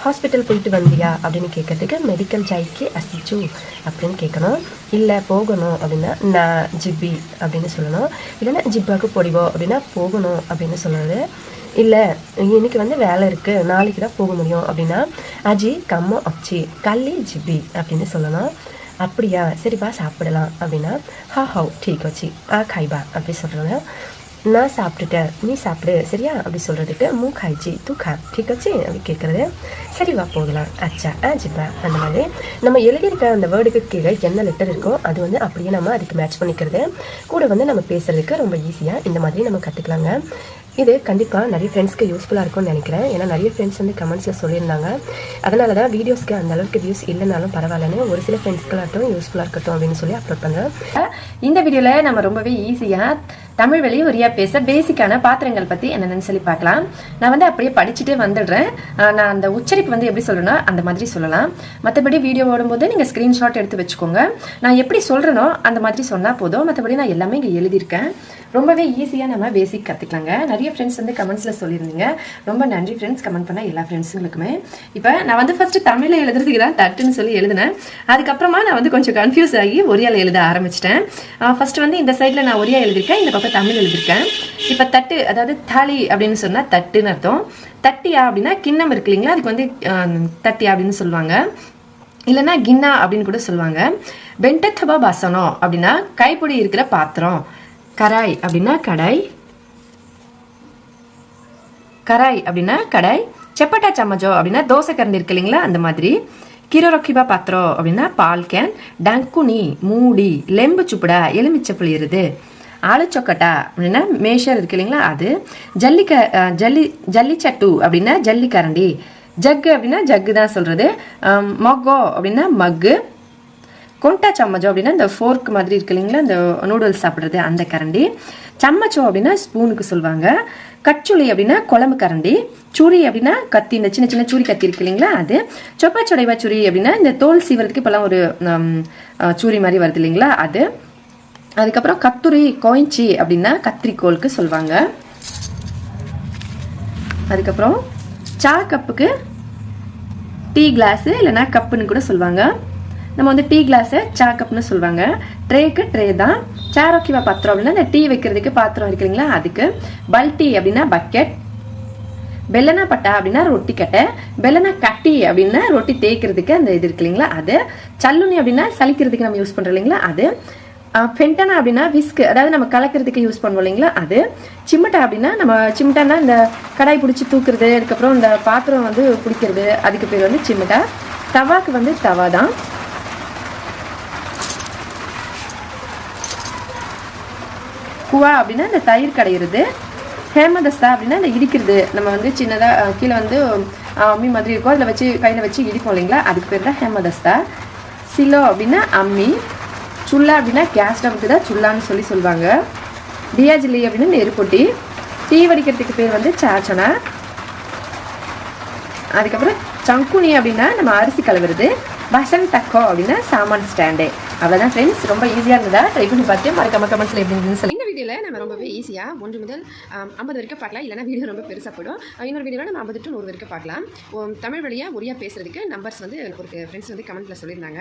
ஹாஸ்பிட்டல் போயிட்டு வந்தியா அப்படின்னு கேட்கறதுக்கு மெடிக்கல் ஜாய்க்கு அசிச்சு அப்படின்னு கேட்கணும். இல்லை போகணும் அப்படின்னா நான் ஜிப்பி அப்படின்னு சொல்லணும். இல்லைன்னா ஜிப்பாவுக்கு பொடிவோ அப்படின்னா போகணும் அப்படின்னு சொல்கிறது. இல்லை இன்னைக்கு வந்து வேலை இருக்குது, நாளைக்கு தான் போக முடியும் அப்படின்னா அஜி கம்மோ அச்சி கல்லி ஜிப்பி அப்படின்னு சொல்லணும். அப்படியா சரிப்பா சாப்பிடலாம் அப்படின்னா ஹா ஹவ் டீக் வச்சு காய்பா அப்படி சொல்கிறாங்க. நான் சாப்பிட்டுட்டேன் நீ சாப்பிடு சரியா அப்படி சொல்கிறதுக்கு மூ காய்ச்சி தூ கா டீக் வச்சு அப்படி கேட்குறது. சரி வா போகலாம் அச்சா ஜிப்பா. அந்த மாதிரி நம்ம எழுதியிருக்க அந்த வேர்டுக்கு கீழே என்ன லெட்டர் இருக்கோ அது வந்து அப்படியே நம்ம அதுக்கு மேட்ச் பண்ணிக்கிறது. கூட வந்து நம்ம பேசுகிறதுக்கு ரொம்ப ஈஸியாக இந்த மாதிரி நம்ம கற்றுக்கலாங்க. இது கண்டிப்பாக நிறைய ஃப்ரெண்ட்ஸ்க்கு யூஸ்ஃபுல்லாக இருக்கும்னு நினைக்கிறேன். ஏன்னா நிறைய ஃப்ரெண்ட்ஸ் வந்து கமெண்ட்ஸில் சொல்லியிருந்தாங்க. அதனால தான் வீடியோஸ்க்கு அந்த அளவுக்கு வியூஸ் இல்லைனாலும் பரவாயில்லன்னு ஒரு சில ஃப்ரெண்ட்ஸ்களாகட்டும் யூஸ்ஃபுல்லாக இருக்கட்டும் அப்படின்னு சொல்லி அப்லோட் பண்ணுறேன். இந்த வீடியோவில் நம்ம ரொம்பவே ஈஸியாக தமிழ் வழி ஒரியா பேச பேசிக்கான பாத்திரங்கள் பற்றி என்னென்னு சொல்லி பார்க்கலாம். நான் வந்து அப்படியே படிச்சுட்டே வந்துடுறேன். நான் அந்த உச்சரிப்பு வந்து எப்படி சொல்லணும்னா அந்த மாதிரி சொல்லலாம். மற்றபடி வீடியோ ஓடும்போது நீங்கள் ஸ்க்ரீன்ஷாட் எடுத்து வச்சுக்கோங்க. நான் எப்படி சொல்கிறேனோ அந்த மாதிரி சொன்னால் போதும். மற்றபடி நான் எல்லாமே இங்கே எழுதியிருக்கேன். ரொம்பவே ஈஸியாக நம்ம பேசிக் கற்றுக்கலாங்க. நிறைய ஃப்ரெண்ட்ஸ் வந்து கமெண்ட்ஸில் சொல்லியிருந்தீங்க. ரொம்ப நன்றி ஃப்ரெண்ட்ஸ், கமெண்ட் பண்ண எல்லா ஃப்ரெண்ட்ஸுங்களுக்குமே. இப்போ நான் வந்து ஃபஸ்ட்டு தமிழில் எழுதுறதுக்கு தான் தட்டுன்னு சொல்லி எழுதினேன். அதுக்கப்புறமா நான் வந்து கொஞ்சம் கன்ஃபியூஸ் ஆகி ஒரியாவில் எழுத ஆரம்பிச்சிட்டேன். ஃபஸ்ட்டு வந்து இந்த சைடில் நான் ஒரியா எழுதியிருக்கேன், இந்த பக்கம் தமிழ் எழுதியிருக்கேன். இப்போ தட்டு அதாவது தாலி அப்படின்னு சொன்னால் தட்டுன்னு அர்த்தம். தட்டியா அப்படின்னா கிண்ணம் இருக்கு இல்லைங்களா, அதுக்கு வந்து தட்டியா அப்படின்னு சொல்லுவாங்க. இல்லைன்னா கின்னா அப்படின்னு கூட சொல்லுவாங்க. பென்டத்தபா பாசனோ அப்படின்னா கைப்பிடி இருக்கிற பாத்திரம். கராய் அப்படின்னா கடாய். கராய் அப்படின்னா கடாய். செப்பட்டா சம்மஜோ அப்படின்னா தோசை கரண்டி இருக்கு இல்லைங்களா அந்த மாதிரி. கிரோரக்கிபா பாத்திரம் அப்படின்னா பால் கேன். டங்குனி மூடி. லெம்பு சுப்படா எலுமிச்சை புளியிருது. ஆளு சொக்கட்டா அப்படின்னா மேஷர் இருக்கு இல்லைங்களா அது. ஜல்லிச்சட்டு அப்படின்னா ஜல்லிக்கரண்டி. ஜக்கு அப்படின்னா ஜக்கு தான் சொல்றது. மொக்கோ அப்படின்னா மக்கு. கொண்டா சம்மச்சோ அப்படின்னா இந்த ஃபோர்க் மாதிரி இருக்கு இல்லைங்களா இந்த நூடுல்ஸ் சாப்பிட்றது அந்த கரண்டி. சம்மச்சோ அப்படின்னா ஸ்பூனுக்கு சொல்லுவாங்க. கச்சுளி அப்படின்னா குழம்பு கரண்டி. சுரி அப்படின்னா கத்தி, இந்த சின்ன சின்ன சுரி கத்தி இருக்கு இல்லைங்களா அது. சொப்பா சொடைவா சுரி அப்படின்னா இந்த தோல் சீவரத்துக்கு இப்போல்லாம் ஒரு சூரி மாதிரி வருது இல்லைங்களா அது. அதுக்கப்புறம் கத்துரி கோயின்ச்சி அப்படின்னா கத்திரிக்கோளுக்கு சொல்லுவாங்க. அதுக்கப்புறம் சா கப்புக்கு டீ கிளாஸு இல்லைனா கப்புன்னு கூட சொல்லுவாங்க. நம்ம வந்து டீ கிளாஸை சா கப்னு சொல்லுவாங்க. ட்ரேக்கு ட்ரே தான். சாரோக்கிவா பாத்திரம் அப்படின்னா இந்த டீ வைக்கிறதுக்கு பாத்திரம் இருக்கு இல்லைங்களா அதுக்கு. பல்டி அப்படின்னா பக்கெட். பெல்லனா பட்டா அப்படின்னா ரொட்டி கட்டை. பெல்லனா கட்டி அப்படின்னா ரொட்டி தேய்க்கிறதுக்கு அந்த இது இருக்கு இல்லைங்களா அது. சல்லுனி அப்படின்னா சலிக்கிறதுக்கு நம்ம யூஸ் பண்றோம் இல்லைங்களா அது. பென்டனா அப்படின்னா விஸ்க், அதாவது நம்ம கலக்கிறதுக்கு யூஸ் பண்ணுவோம் இல்லைங்களா அது. சிம்மட்டா அப்படின்னா நம்ம சிம்மட்டானா இந்த கடாய் பிடிச்சி தூக்குறது, அதுக்கப்புறம் இந்த பாத்திரம் வந்து பிடிக்கிறது, அதுக்கு பேர் வந்து சிம்மட்டா. தவாக்கு வந்து தவா தான். குவா அப்படின்னா இந்த தயிர் கடையிறது. ஹேமதஸ்தா அப்படின்னா இந்த இடிக்கிறது, நம்ம வந்து சின்னதாக கீழே வந்து அம்மி மாதிரி இருக்கும், அதில் வச்சு கையில் வச்சு இடிப்போம் இல்லைங்களா அதுக்கு பேர் தான் ஹேமதஸ்தா. சிலோ அப்படின்னா அம்மி. சுல்லா அப்படின்னா கேஸ் ஸ்டவ்வுக்கு தான் சுல்லான்னு சொல்லுவாங்க. டியாஜிலி அப்படின்னா நெருப்பொட்டி. டீ வடிக்கிறதுக்கு பேர் வந்து சாச்சனா. அதுக்கப்புறம் சங்குனி அப்படின்னா நம்ம அரிசி கலவுறது. பசன் டக்கோ அப்படின்னா சாமான் ஸ்டாண்டு. அவ்வளோதான் ஃப்ரெண்ட்ஸ், ரொம்ப ஈஸியாக இருந்ததா ட்ரை பண்ணி பார்த்து மறக்காம கமெண்ட்ஸில் எப்படி இருந்துன்னு சொல்லி. இந்த வீடியோவில் நம்ம ரொம்பவே ஈஸியாக 1 முதல் 50 வரைக்கும் பார்க்கலாம். இல்லைனா வீடியோ ரொம்ப பெருசாக போயிடும். இன்னொரு வீடியோவில் நம்ம 50 to 100 வரைக்கும் பார்க்கலாம். தமிழ் வழியாக ஒரியா பேசுறதுக்கு நம்பர்ஸ் வந்து ஒரு ஃப்ரெண்ட்ஸ் வந்து கமெண்ட்டில் சொல்லியிருந்தாங்க.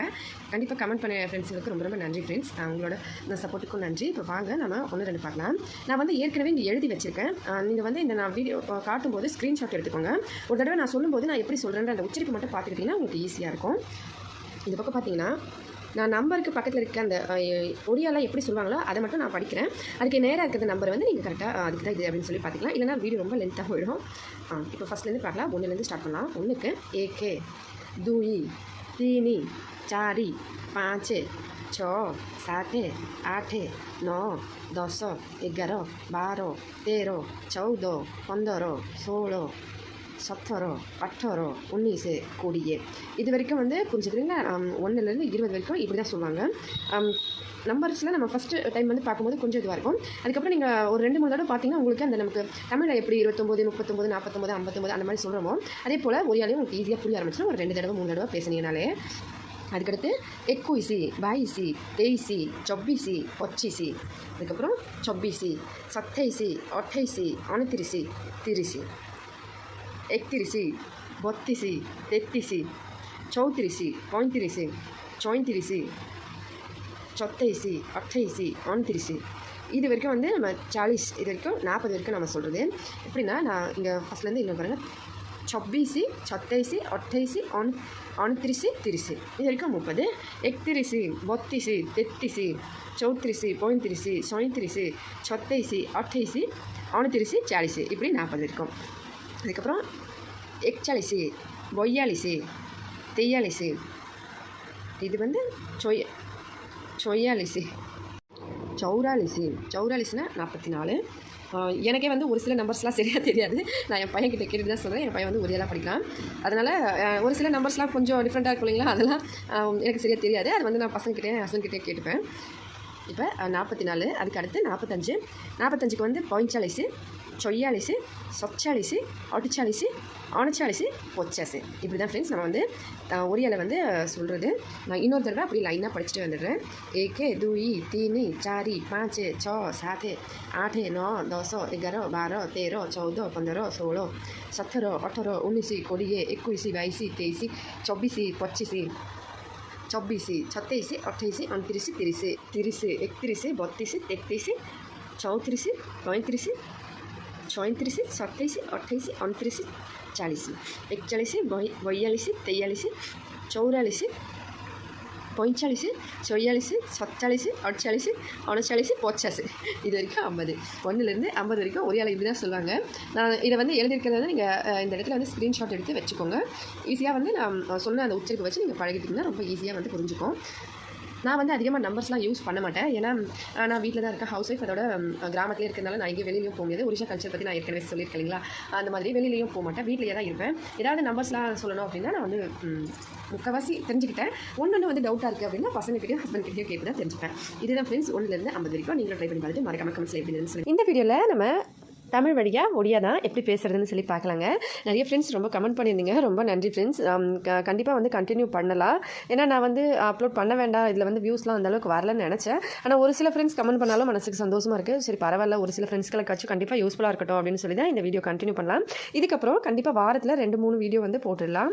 கண்டிப்பாக கமெண்ட் பண்ண ஃப்ரெண்ட்ஸுங்களுக்கு ரொம்ப ரொம்ப நன்றி ஃப்ரெண்ட்ஸ். உங்களோட இந்த சப்போர்ட்டுக்கும் நன்றி. இப்போ வாங்க நம்ம 1 2 பார்க்கலாம். நான் வந்து ஏற்கனவே இங்கே எழுதி வச்சிருக்கேன். நீங்கள் வந்து இந்த நான் வீடியோ காட்டும்போது ஸ்க்ரீன்ஷாட் எடுத்துக்கோங்க. ஒரு தடவை நான் சொல்லும்போது நான் எப்படி சொல்கிறேன்ற அந்த உச்சரிப்பு மட்டும் பார்த்துக்கிட்டிங்கன்னா உங்களுக்கு ஈஸியாக இருக்கும். இந்த பக்கம் பார்த்தீங்கன்னா நான் நம்பருக்கு பக்கத்தில் இருக்க அந்த ஒடியாலாம் எப்படி சொல்லுவாங்களோ அதை மட்டும் நான் படிக்கிறேன். அதுக்கு நேராக இருக்கிற நம்பர் வந்து நீங்கள் கரெக்டாக அதுக்கு தான் இது அப்படின்னு சொல்லி பார்த்துக்கலாம். இல்லைனா வீடியோ ரொம்ப லென்த்தாக போயிடும். இப்போ ஃபஸ்ட்லேருந்து பார்க்கலாம். 1லேருந்து ஸ்டார்ட் பண்ணலாம். 1க்கு ஏகே, தூயி, தீனி, சாரி, 5, 6, 7, 8, 9, 10, 11, 12, 13, 14, 15, 16, 17, 18, 19, 20. இது வரைக்கும் வந்து புரிஞ்சுக்கிறீங்களா? 1லேருந்து 20 வரைக்கும் இப்படி தான் சொல்லுவாங்க. நம்பர்ஸில் நம்ம ஃபஸ்ட்டு டைம் வந்து பார்க்கும்போது கொஞ்சம் இதுவாக இருக்கும். அதுக்கப்புறம் நீங்கள் ஒரு 2-3 தடவை பார்த்தீங்கன்னா உங்களுக்கு அந்த நமக்கு தமிழில் எப்படி 29, 39, 49, 59 அந்த மாதிரி சொல்கிறோமோ அதே போல் ஒரியாலையும் உங்களுக்கு ஈஸியாக புரிய ஆரம்பிச்சிடும். ஒரு 2 தடவை 3 தடவை பேசுனீங்கனாலே. அதுக்கடுத்து 21, 22, 23, 24, 25. அதுக்கப்புறம் 24, 27, 28, 29, 30. 31, 32, 33, 34, 35, 36, 27, 28, 29. இது வரைக்கும் வந்து நம்ம 40, இது வரைக்கும் 40 வரைக்கும் நம்ம சொல்கிறது. எப்படின்னா நான் இங்கே ஃபஸ்ட்லேருந்து இன்னும் பாருங்கள். 24, 27, 28, 29, 30. இது வரைக்கும் 30. 31, 32, 33, 34, 35, 36, 27, 28, 29, 40. இப்படி 40 இருக்கும். அதுக்கப்புறம் 41, 42, 43. இது வந்து 44, 44னா 44. எனக்கே வந்து ஒரு சில நம்பர்ஸ்லாம் சரியாக தெரியாது. நான் என் பையன்கிட்ட கேட்டு தான் சொல்கிறேன். என் பையன் வந்து ஒரேலாம் படிக்கலாம். அதனால் ஒரு சில நம்பர்ஸ்லாம் கொஞ்சம் டிஃப்ரெண்ட்டாக இருக்கும் இல்லைங்களா, அதெல்லாம் எனக்கு சரியாக தெரியாது. அது வந்து நான் பசங்கக்கிட்டே என் ஹஸ்பண்ட்கிட்டே கேட்டுப்பேன். இப்போ 44. அதுக்கு அடுத்து 45. 45க்கு வந்து 45, 46, 47, 48, 49, 50. இப்படி தான் ஃப்ரெண்ட்ஸ் நம்ம வந்து ஒரியால வந்து சொல்கிறது. நான் இன்னொரு தடவை அப்படி லைனாக படிச்சுட்டு வந்துடுறேன். 1, 2, 3, 4, 5, 6, 7, 8, 9, 10, 11, 12, 13, 14, 15, 16, 17, 18, 19, 20, 21, 22, 23, 24, 25, 24, 27, 28, 29, 30, 31, 32, 33, 34, 35, 36, 37, 28, 29, 40. 41, 42, 43, 44, 45, 46, 47, 48, 49, 50. இது வரைக்கும் 50. 1லேருந்து 50 வரைக்கும் ஒரே ஆள் இப்படி தான் சொல்லுவாங்க. நான் இதை வந்து எழுதியிருக்கிறத நீங்கள் இந்த இடத்துல வந்து ஸ்க்ரீன்ஷாட் எடுத்து வச்சுக்கோங்க. ஈஸியாக வந்து நான் சொன்ன அந்த உச்சரிப்பை வச்சு நீங்கள் பழகிட்டிங்கன்னா ரொம்ப ஈஸியாக வந்து புரிஞ்சுக்கும். நான் வந்து அதிகமாக நம்பர்ஸ்லாம் யூஸ் பண்ண மாட்டேன். ஏன்னா நான் வீட்டில் தான் இருக்கேன், ஹவுஸ் ஒய்ஃப். அதோட கிராமத்திலே இருக்கிறதுனால நான் எங்கேயும் வெளியிலையும் போக முடியாது. ஒரிஷா கல்ச்சர் பற்றி நான் ஏற்கனவே சொல்லியிருக்கேன் இல்லைங்களா, அந்த மாதிரி வெளியிலையும் போக மாட்டேன், வீட்டிலேயே தான் இருப்பேன். ஏதாவது நம்பர்ஸ்லாம் சொல்லணும் அப்படின்னா நான் வந்து முக்கால்வாசி தெரிஞ்சுக்கிட்டேன். ஒன்று வந்து டவுட்டாக இருக்குது அப்படின்னா பசங்கக்கிட்டையும் ஹஸ்பண்ட்கிட்டையும் கேட்டு தான் தெரிஞ்சுப்பேன். இதுதான் ஃப்ரெண்ட்ஸ் 1லேருந்து 50 வரைக்கும். நீங்களும் ட்ரை பண்ணி பார்த்துட்டு மறக்காம கமெண்ட்ஸில் எப்படி இருந்துன்னு சொல்லி. இந்த வீடியோவில் நம்ம தமிழ் வழியாக ஒடியா தான் எப்படி பேசுகிறதுன்னு சொல்லி பார்க்கலாங்க. நிறைய ஃப்ரெண்ட்ஸ் ரொம்ப கமெண்ட் பண்ணியிருந்தீங்க, ரொம்ப நன்றி ஃப்ரெண்ட்ஸ். கண்டிப்பாக வந்து கண்டினியூ பண்ணலாம். ஏன்னா நான் வந்து அப்லோட் பண்ண வேண்டாம், இதில் வந்து வியூஸ்லாம் அந்தளவுக்கு வரலன்னு நினச்சேன். ஆனால் ஒரு சில ஃப்ரெண்ட்ஸ் கமெண்ட் பண்ணாலும் மனசுக்கு சந்தோஷமாக இருக்குது. சரி பரவாயில்ல, ஒரு சில ஃப்ரெண்ட்ஸ்களுக்காச்சும் கண்டிப்பாக யூஸ்ஃபுல்லாக இருக்கட்டும் அப்படின்னு சொல்லி தான் இந்த வீடியோ கண்டினியூ பண்ணலாம். இதுக்கப்புறம் கண்டிப்பாக வாரத்தில் 2-3 வீடியோ வந்து போட்டுடலாம்.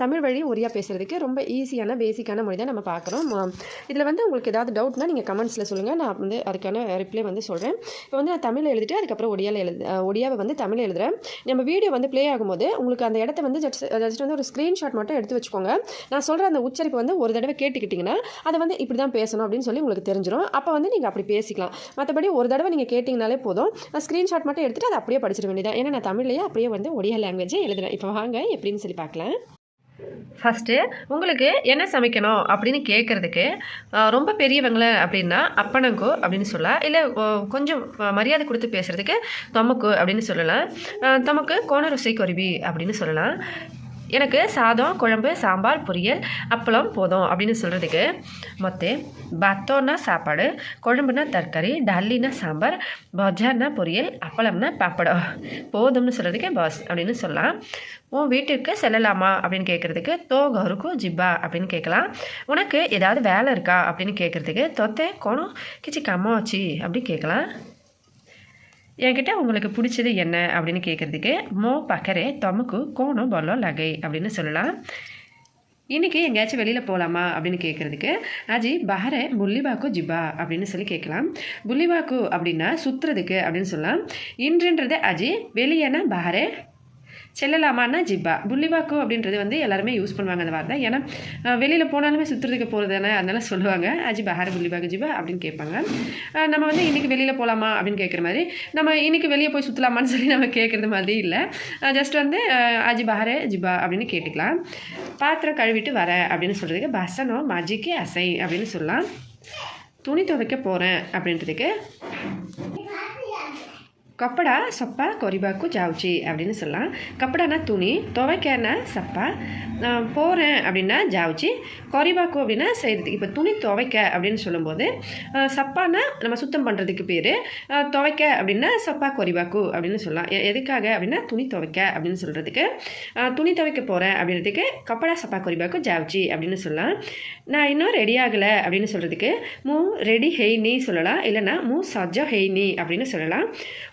தமிழ் வழி ஒடியா பேசுகிறதுக்கு ரொம்ப ஈஸியான பேசிக்கான மொழி தான் நம்ம பார்க்குறோம். இதில் வந்து உங்களுக்கு ஏதாவது டவுட்னா நீங்கள் கமெண்ட்ஸில் சொல்லுங்கள், நான் வந்து அதுக்கான ரிப்ளை வந்து சொல்கிறேன். இப்போ வந்து நான் தமிழில் எழுதிட்டு அதுக்கப்புறம் ஒடியாவை வந்து தமிழ் எழுதுகிறேன். நம்ம வீடியோ வந்து ப்ளே ஆகும்போது உங்களுக்கு அந்த இடத்த வந்து ஜஸ்ட் வந்து ஒரு ஸ்க்ரீன்ஷாட் மட்டும் எடுத்து வச்சுக்கோங்க. நான் சொல்கிற அந்த உச்சரிப்பு வந்து ஒரு தடவை கேட்டுக்கிட்டிங்கன்னா அதை வந்து இப்படி தான் பேசணும் அப்படின்னு சொல்லி உங்களுக்கு தெரிஞ்சிடும். அப்போ வந்து நீங்கள் அப்படி பேசிக்கலாம். மற்றபடி ஒரு தடவை நீங்கள் கேட்டிங்கனாலே போதும். நான் ஸ்க்ரீன்ஷாட் மட்டும் எடுத்துகிட்டு அதை அப்படியே படிச்சிட வேண்டியதான். ஏன்னா நான் தமிழ்லேயே அப்படியே வந்து ஒடியா லாங்குவேஜை எழுதுறேன். இப்போ வாங்க எப்படின்னு சொல்லி பார்க்கலாம். ஃபஸ்ட்டு உங்களுக்கு என்ன சமைக்கணும் அப்படின்னு கேட்குறதுக்கு ரொம்ப பெரியவங்கள அப்படின்னா அப்பனங்கோ அப்படின்னு சொல்லலாம். இல்லை கொஞ்சம் மரியாதை கொடுத்து பேசுகிறதுக்கு தொமக்கு அப்படின்னு சொல்லலாம். தொமக்கு கோணருசை கொருவி அப்படின்னு சொல்லலாம். எனக்கு சாதம், குழம்பு, சாம்பார், பொரியல், அப்பளம் போதும் அப்படின்னு சொல்கிறதுக்கு மொத்தே பத்தோன்னா சாப்பாடு, குழம்புனா தர்காரி, டல்லினா சாம்பார், பஜார்னா பொரியல், அப்பளம்னா பாப்படம் போதும்னு சொல்கிறதுக்கு பாஸ் அப்படின்னு சொல்லலாம். உன் வீட்டுக்கு செல்லலாமா அப்படின்னு கேட்குறதுக்கு தோ கருக்கு ஜிப்பா அப்படின்னு கேட்கலாம். உனக்கு ஏதாவது வேலை இருக்கா அப்படின்னு கேட்குறதுக்கு தொத்தே கோணம் கிச்சி கம்மாச்சி அப்படி கேட்கலாம். என்கிட்ட உங்களுக்கு பிடிச்சது என்ன அப்படின்னு கேட்குறதுக்கு மோ பக்கரே தொமக்கு கோணம் பல்லோ லகை அப்படின்னு சொல்லலாம். இன்றைக்கி எங்கேயாச்சும் வெளியில் போகலாமா அப்படின்னு கேட்குறதுக்கு அஜி பஹரே புள்ளிபாக்கு ஜிப்பா அப்படின்னு சொல்லி கேட்கலாம். புள்ளிபாக்கு அப்படின்னா சுற்றுறதுக்கு அப்படின்னு சொல்லலாம். இன்றுன்றது அஜி, வெளியேனா பஹரே, செல்லலாமான்னா ஜிப்பா. புள்ளிவாக்கு அப்படின்றது வந்து எல்லாருமே யூஸ் பண்ணுவாங்க அந்த வார்த்தை. ஏன்னா வெளியில் போனாலுமே சுற்றுறதுக்கு போகிறது தானே, அதனால சொல்லுவாங்க அஜி பஹார் புள்ளிவாக்கு ஜிப்பா அப்படின்னு கேட்பாங்க. நம்ம வந்து இன்றைக்கி வெளியில் போகலாமா அப்படின்னு கேட்குற மாதிரி நம்ம இன்றைக்கி வெளியே போய் சுற்றலாமான்னு சொல்லி நம்ம கேட்குறது மாதிரி இல்லை. ஜஸ்ட் வந்து அஜி பஹாரே ஜிப்பா அப்படின்னு கேட்டுக்கலாம். பாத்திரம் கழுவிட்டு வரேன் அப்படின்னு சொல்கிறதுக்கு பசனோ மஜிக்கு அசை அப்படின்னு சொல்லலாம். துணி துவைக்க போகிறேன் அப்படின்றதுக்கு கப்படா சப்பா கொரிபாக்கு ஜாவுச்சி அப்படின்னு சொல்லலாம். கப்படானா துணி, துவைக்கனா சப்பா, போகிறேன் அப்படின்னா ஜாவுச்சி, கொரிபாக்கு அப்படின்னா செய்கிறதுக்கு. இப்போ துணி துவைக்க அப்படின்னு சொல்லும்போது சப்பானா நம்ம சுத்தம் பண்ணுறதுக்கு பேர், துவைக்க அப்படின்னா சப்பா கொரிபாக்கு அப்படின்னு சொல்லலாம். எதுக்காக அப்படின்னா துணி துவைக்க அப்படின்னு சொல்கிறதுக்கு. துணி துவைக்க போகிறேன் அப்படின்றதுக்கு கப்படா சப்பா கொரிபாக்கு ஜாவுச்சி அப்படின்னு சொல்லலாம். நான் இன்னும் ரெடி ஆகலை அப்படின்னு சொல்கிறதுக்கு மூ ரெடி ஹெய்னி சொல்லலாம். இல்லைனா மூ சஜ்ஜா ஹெய்னி அப்படின்னு சொல்லலாம்.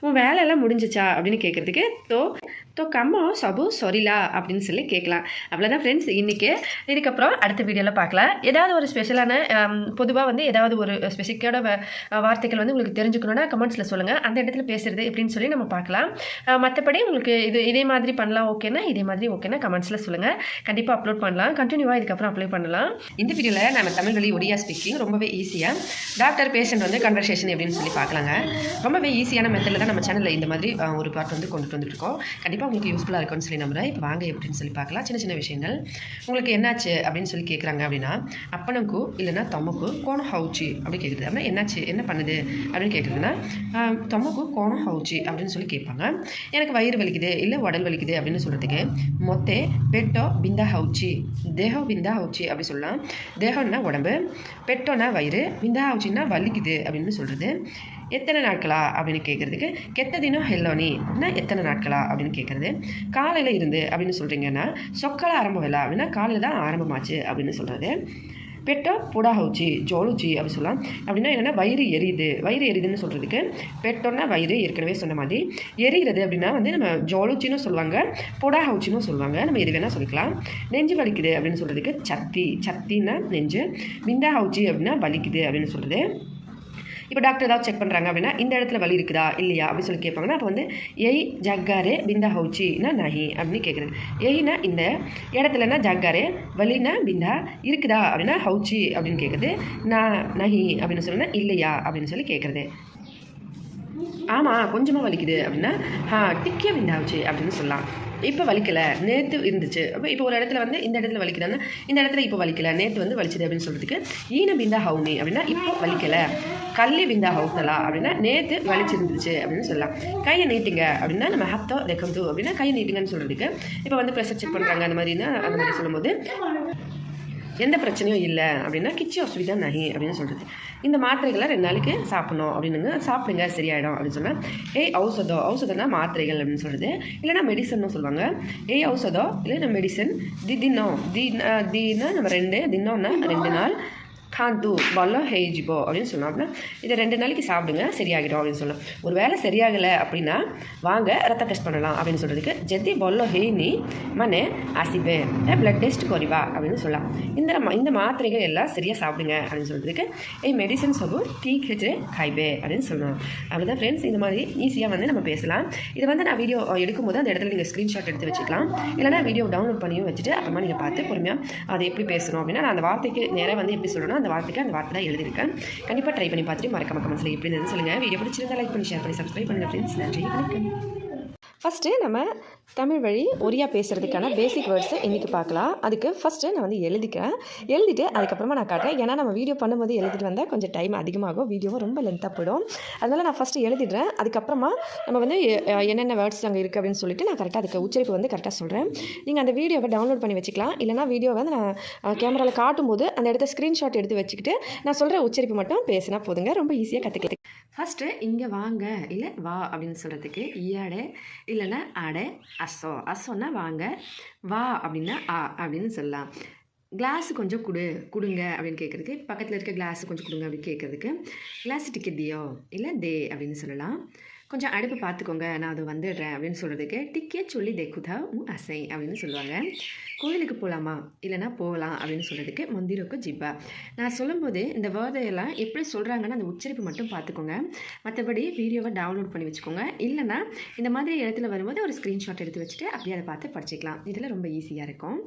உன் வேலையெல்லாம் முடிஞ்சிச்சா அப்படின்னு கேட்குறதுக்கு தோ கம்மோ சபு சொரிலா அப்படின்னு சொல்லி கேட்கலாம். அவ்வளோதான் ஃப்ரெண்ட்ஸ் இன்றைக்கி. இதுக்கப்புறம் அடுத்த வீடியோவில் பார்க்கலாம். ஏதாவது ஒரு ஸ்பெஷலான பொதுவாக வந்து ஏதாவது ஒரு ஸ்பெசிஃபிக்கான வார்த்தைகள் வந்து உங்களுக்கு தெரிஞ்சுக்கணுன்னா கமெண்ட்ஸில் சொல்லுங்கள். அந்த இடத்துல பேசுகிறது எப்படின்னு சொல்லி நம்ம பார்க்கலாம். மற்றபடி உங்களுக்கு இதே மாதிரி பண்ணலாம் ஓகேனா, இதே மாதிரி ஓகேனா கமெண்ட்ஸில் சொல்லுங்கள். கண்டிப்பாக அப்லோட் பண்ணலாம். கண்டினியூவாக இதுக்கப்புறம் அப்ளை பண்ணலாம். இந்த வீடியோவில் நம்ம தமிழ் வழி ஒடியா ஸ்பீக்கிங் ரொம்பவே ஈஸியாக டாக்டர் பேஷண்ட் வந்து கன்வர்சேஷன் எப்படின்னு சொல்லி பார்க்கலாங்க. ரொம்பவே ஈஸியான மெத்தடில் தான் நம்ம சேனலில் இந்த மாதிரி ஒரு பார்ட் வந்து கொண்டுட்டு வந்துருக்கோம். கண்டிப்பாக உங்களுக்கு யூஸ்ஃபுல்லாக இருக்கும்னு சொல்லி நம்புறேன். இப்போ வாங்க எப்படின்னு சொல்லி பார்க்கலாம். சின்ன சின்ன விஷயங்கள். உங்களுக்கு என்னாச்சு அப்படின்னு சொல்லி கேட்குறாங்க அப்படின்னா அப்பனக்கு இல்லைனா தொமக்கு கோணம் ஹவுச்சி அப்படி கேட்குறது. அப்படின்னா என்னாச்சு, என்ன பண்ணுது அப்படின்னு கேட்குறதுன்னா தொமக்கு கோணம் ஹவுச்சி அப்படின்னு சொல்லி கேட்பாங்க. எனக்கு வயிறு வலிக்குது இல்லை உடல் வலிக்குது அப்படின்னு சொல்கிறதுக்கு மொத்தே பெட்டோ பிந்தா ஹவுச்சி, தேஹோ பிந்தா ஹவுச்சி அப்படி சொல்லலாம். தேகம்னா உடம்பு, பெட்டோனா வயிறு, பிந்தா ஹவுச்சின்னா வலிக்குது அப்படின்னு சொல்கிறது. எத்தனை நாட்களா அப்படின்னு கேட்குறதுக்கு கெத்ததினோ ஹெல்லோனி அப்படின்னா எத்தனை நாட்களா அப்படின்னு கேட்குறது. காலையில் இருந்து அப்படின்னு சொல்கிறீங்கன்னா சொக்கலா ஆரம்பம் இல்லை அப்படின்னா காலையில் தான் ஆரம்பமாச்சு அப்படின்னு சொல்கிறது. பெட்டோ புடா ஹவுச்சி ஜோலுச்சி அப்படி சொல்லலாம். அப்படின்னா என்னென்னா வயிறு எரியுதுன்னு சொல்கிறதுக்கு பெட்டோன்னா வயிறு ஏற்கனவே சொன்ன மாதிரி, எரிகிறது அப்படின்னா வந்து நம்ம ஜோலுச்சின்னு சொல்லுவாங்க, புடா ஹவுச்சின்னு சொல்லுவாங்க. நம்ம எது வேணால் சொல்லிக்கலாம். நெஞ்சு வலிக்குது அப்படின்னு சொல்கிறதுக்கு சத்தின்னா நெஞ்சு, பிந்தா ஹவுச்சி அப்படின்னா வலிக்குது அப்படின்னு சொல்கிறது. இப்போ டாக்டர் ஏதாவது செக் பண்ணுறாங்க அப்படின்னா இந்த இடத்துல வலி இருக்குதா இல்லையா அப்படின்னு சொல்லி கேட்பாங்கன்னா அப்போ வந்து எய் ஜக்காரே பிந்தா ஹவுச்சின்னா நஹி அப்படின்னு கேட்குறது. எய்னா இந்த இடத்துலனா ஜக்காரே, வலினா பிந்தா, இருக்குதா அப்படின்னா ஹவுச்சி அப்படின்னு கேட்குறது. நான் நஹி அப்படின்னு சொன்னால் இல்லையா அப்படின்னு சொல்லி கேட்குறது. ஆமாம் கொஞ்சமாக வலிக்குது அப்படின்னா டிக்கிய பிந்தா ஹவுச்சி அப்படின்னு சொல்லலாம். இப்போ வலிக்கலை, நேற்று இருந்துச்சு. அப்போ இப்போ ஒரு இடத்துல வந்து இந்த இடத்துல வலிக்குதான்னா இந்த இடத்துல இப்போ வலிக்கலை, நேற்று வந்து வலிச்சுது அப்படின்னு சொல்கிறதுக்கு ஈன பிந்தா ஹவுனி அப்படின்னா இப்போ வலிக்கலை. கல்லி பிந்தா ஹவுத்தலா அப்படின்னா நேற்று வலிச்சிருந்துச்சு அப்படின்னு சொல்லலாம். கையை நீட்டுங்க அப்படின்னா நம்ம ஹத்தோ ரெக்கம்து அப்படின்னா கையை நீட்டுங்கன்னு சொல்கிறதுக்கு இப்போ வந்து ப்ரெஷர் செக் பண்ணுறாங்க அந்த மாதிரினா அந்த மாதிரி சொல்லும்போது எந்த பிரச்சனையும் இல்லை அப்படின்னா கிச்சி அசுவிதா நஹி அப்படின்னு சொல்கிறது. இந்த மாத்திரைகளை 2 நாளைக்கு சாப்பிடணும் அப்படின்னுங்க, சாப்பிடுங்க சரியாயிடும் அப்படின்னு சொன்னால் ஏய் ஔஷதோ, ஔஷதம்னா மாத்திரைகள் அப்படின்னு சொல்கிறது. இல்லைனா மெடிசன்னு சொல்லுவாங்க. ஏய் ஔஷதோ இல்லைன்னா மெடிசன், தின்னா நம்ம 2, தின்னோன்னா 2 நாள், காந்து பல்ல ஹேஜிபோ அப்படின்னு சொன்னோம். அப்படின்னா இதை 2 நாளைக்கு சாப்பிடுங்க சரியாகிடும் அப்படின்னு சொல்லலாம். ஒரு வேளை சரியாகலை அப்படின்னா வாங்க ரத்த டெஸ்ட் பண்ணலாம் அப்படின்னு சொல்கிறதுக்கு ஜெத்தி பல்ல ஹேனி மனே ஆசிபே பிளட் டெஸ்ட் கொரிவா அப்படின்னு சொல்லலாம். இந்த மாத்திரைகள் எல்லாம் சரியாக சாப்பிடுங்க அப்படின்னு சொல்கிறதுக்கு ஏய் மெடிசன் சபு டீக் ஹெச்ரே காய்பே அப்படின்னு சொல்லணும். அப்படிதான் ஃப்ரெண்ட்ஸ், இந்த மாதிரி ஈஸியாக வந்து நம்ம பேசலாம். இது வந்து நான் வீடியோ எடுக்கும்போது அந்த இடத்துல நீங்கள் ஸ்க்ரீன்ஷாட் எடுத்து வச்சுக்கலாம். இல்லைனா வீடியோ டவுன்லோட் பண்ணியும் வச்சுட்டு அப்புறமா நீங்கள் பார்த்து பொறுமையாக அதை எப்படி பேசணும் அப்படின்னா நான் அந்த வார்த்தைக்கு நேராக வந்து எப்படி சொல்லணும் அந்த வார்த்தை தான் எழுதியிருக்கேன். கண்டிப்பாக ட்ரை பண்ணி பார்த்துட்டு மறக்காம கமெண்ட்ஸில் எப்படி இருந்ததுன்னு சொல்லுங்கள். வீடியோ பிடிச்சிருந்தா லைக் பண்ணி ஷேர் பண்ணி சப்ஸ்கிரைப் பண்ணுங்கள் ஃப்ரெண்ட்ஸ். நன்றி, வணக்கம். ஃபஸ்ட்டு நம்ம தமிழ் வழி ஒரியா பேசுகிறதுக்கான பேசிக் வேர்ட்ஸை இன்றைக்கி பார்க்கலாம். அதுக்கு ஃபஸ்ட்டு நான் வந்து எழுதிட்டு அதுக்கப்புறமா நான் காட்டுறேன். ஏன்னா நம்ம வீடியோ பண்ணும்போது எழுதிட்டு வந்தால் கொஞ்சம் டைம் அதிகமாகும், வீடியோவும் ரொம்ப லென்த்தாக போயிடும். அதனால் நான் ஃபஸ்ட்டு எழுதிடுறேன். அதுக்கப்புறமா நம்ம வந்து என்னென்ன வேர்ட்ஸ் அங்கே இருக்குது அப்படின்னு சொல்லிட்டு நான் கரெக்டாக அதுக்கு உச்சரிப்பு வந்து கரெக்டாக சொல்கிறேன். நீங்கள் அந்த வீடியோவை டவுன்லோட் பண்ணி வச்சுக்கலாம். இல்லைனா வீடியோவை வந்து நான் கேமராவில் காட்டும்போது அந்த இடத்த ஸ்க்ரீன்ஷாட் எடுத்து வச்சுக்கிட்டு நான் சொல்கிற உச்சரிப்பு மட்டும் பேசினா போதுங்க. ரொம்ப ஈஸியாக கற்றுக்கலாம். ஃபஸ்ட்டு இங்கே வாங்க இல்லை வா அப்படின்னு சொல்கிறதுக்கு ஈயாடே இல்லைன்னா அடே அசோ. அசோன்னா வாங்க, வா அப்படின்னா ஆ அப்படின்னு சொல்லலாம். கிளாஸு கொஞ்சம் கொடுங்க அப்படின்னு கேட்குறதுக்கு, பக்கத்தில் இருக்க கிளாஸு கொஞ்சம் கொடுங்க அப்படின்னு கேட்குறதுக்கு கிளாஸ் டிக்கெட்டியோ இல்லை தே அப்படின்னு சொல்லலாம். கொஞ்சம் அடுப்பு பார்த்துக்கோங்க நான் அது வந்துடுறேன் அப்படின்னு சொல்கிறதுக்கு டிக்கே சொல்லி தேக்குதா அசை அப்படின்னு சொல்லுவாங்க. கோயிலுக்கு போகலாமா இல்லைனா போகலாம் அப்படின்னு சொல்கிறதுக்கு மந்திருக்கு ஜிப்பா. நான் சொல்லும்போது இந்த வேர்டையெல்லாம் எப்படி சொல்கிறாங்கன்னு அந்த உச்சரிப்பு மட்டும் பார்த்துக்கோங்க. மற்றபடி வீடியோவை டவுன்லோட் பண்ணி வச்சுக்கோங்க. இல்லைனா இந்த மாதிரி இடத்துல வரும்போது ஒரு ஸ்க்ரீன்ஷாட் எடுத்து வச்சுட்டு அப்படியே அதை பார்த்து படிச்சிக்கலாம். இதில் ரொம்ப ஈஸியாக இருக்கும்.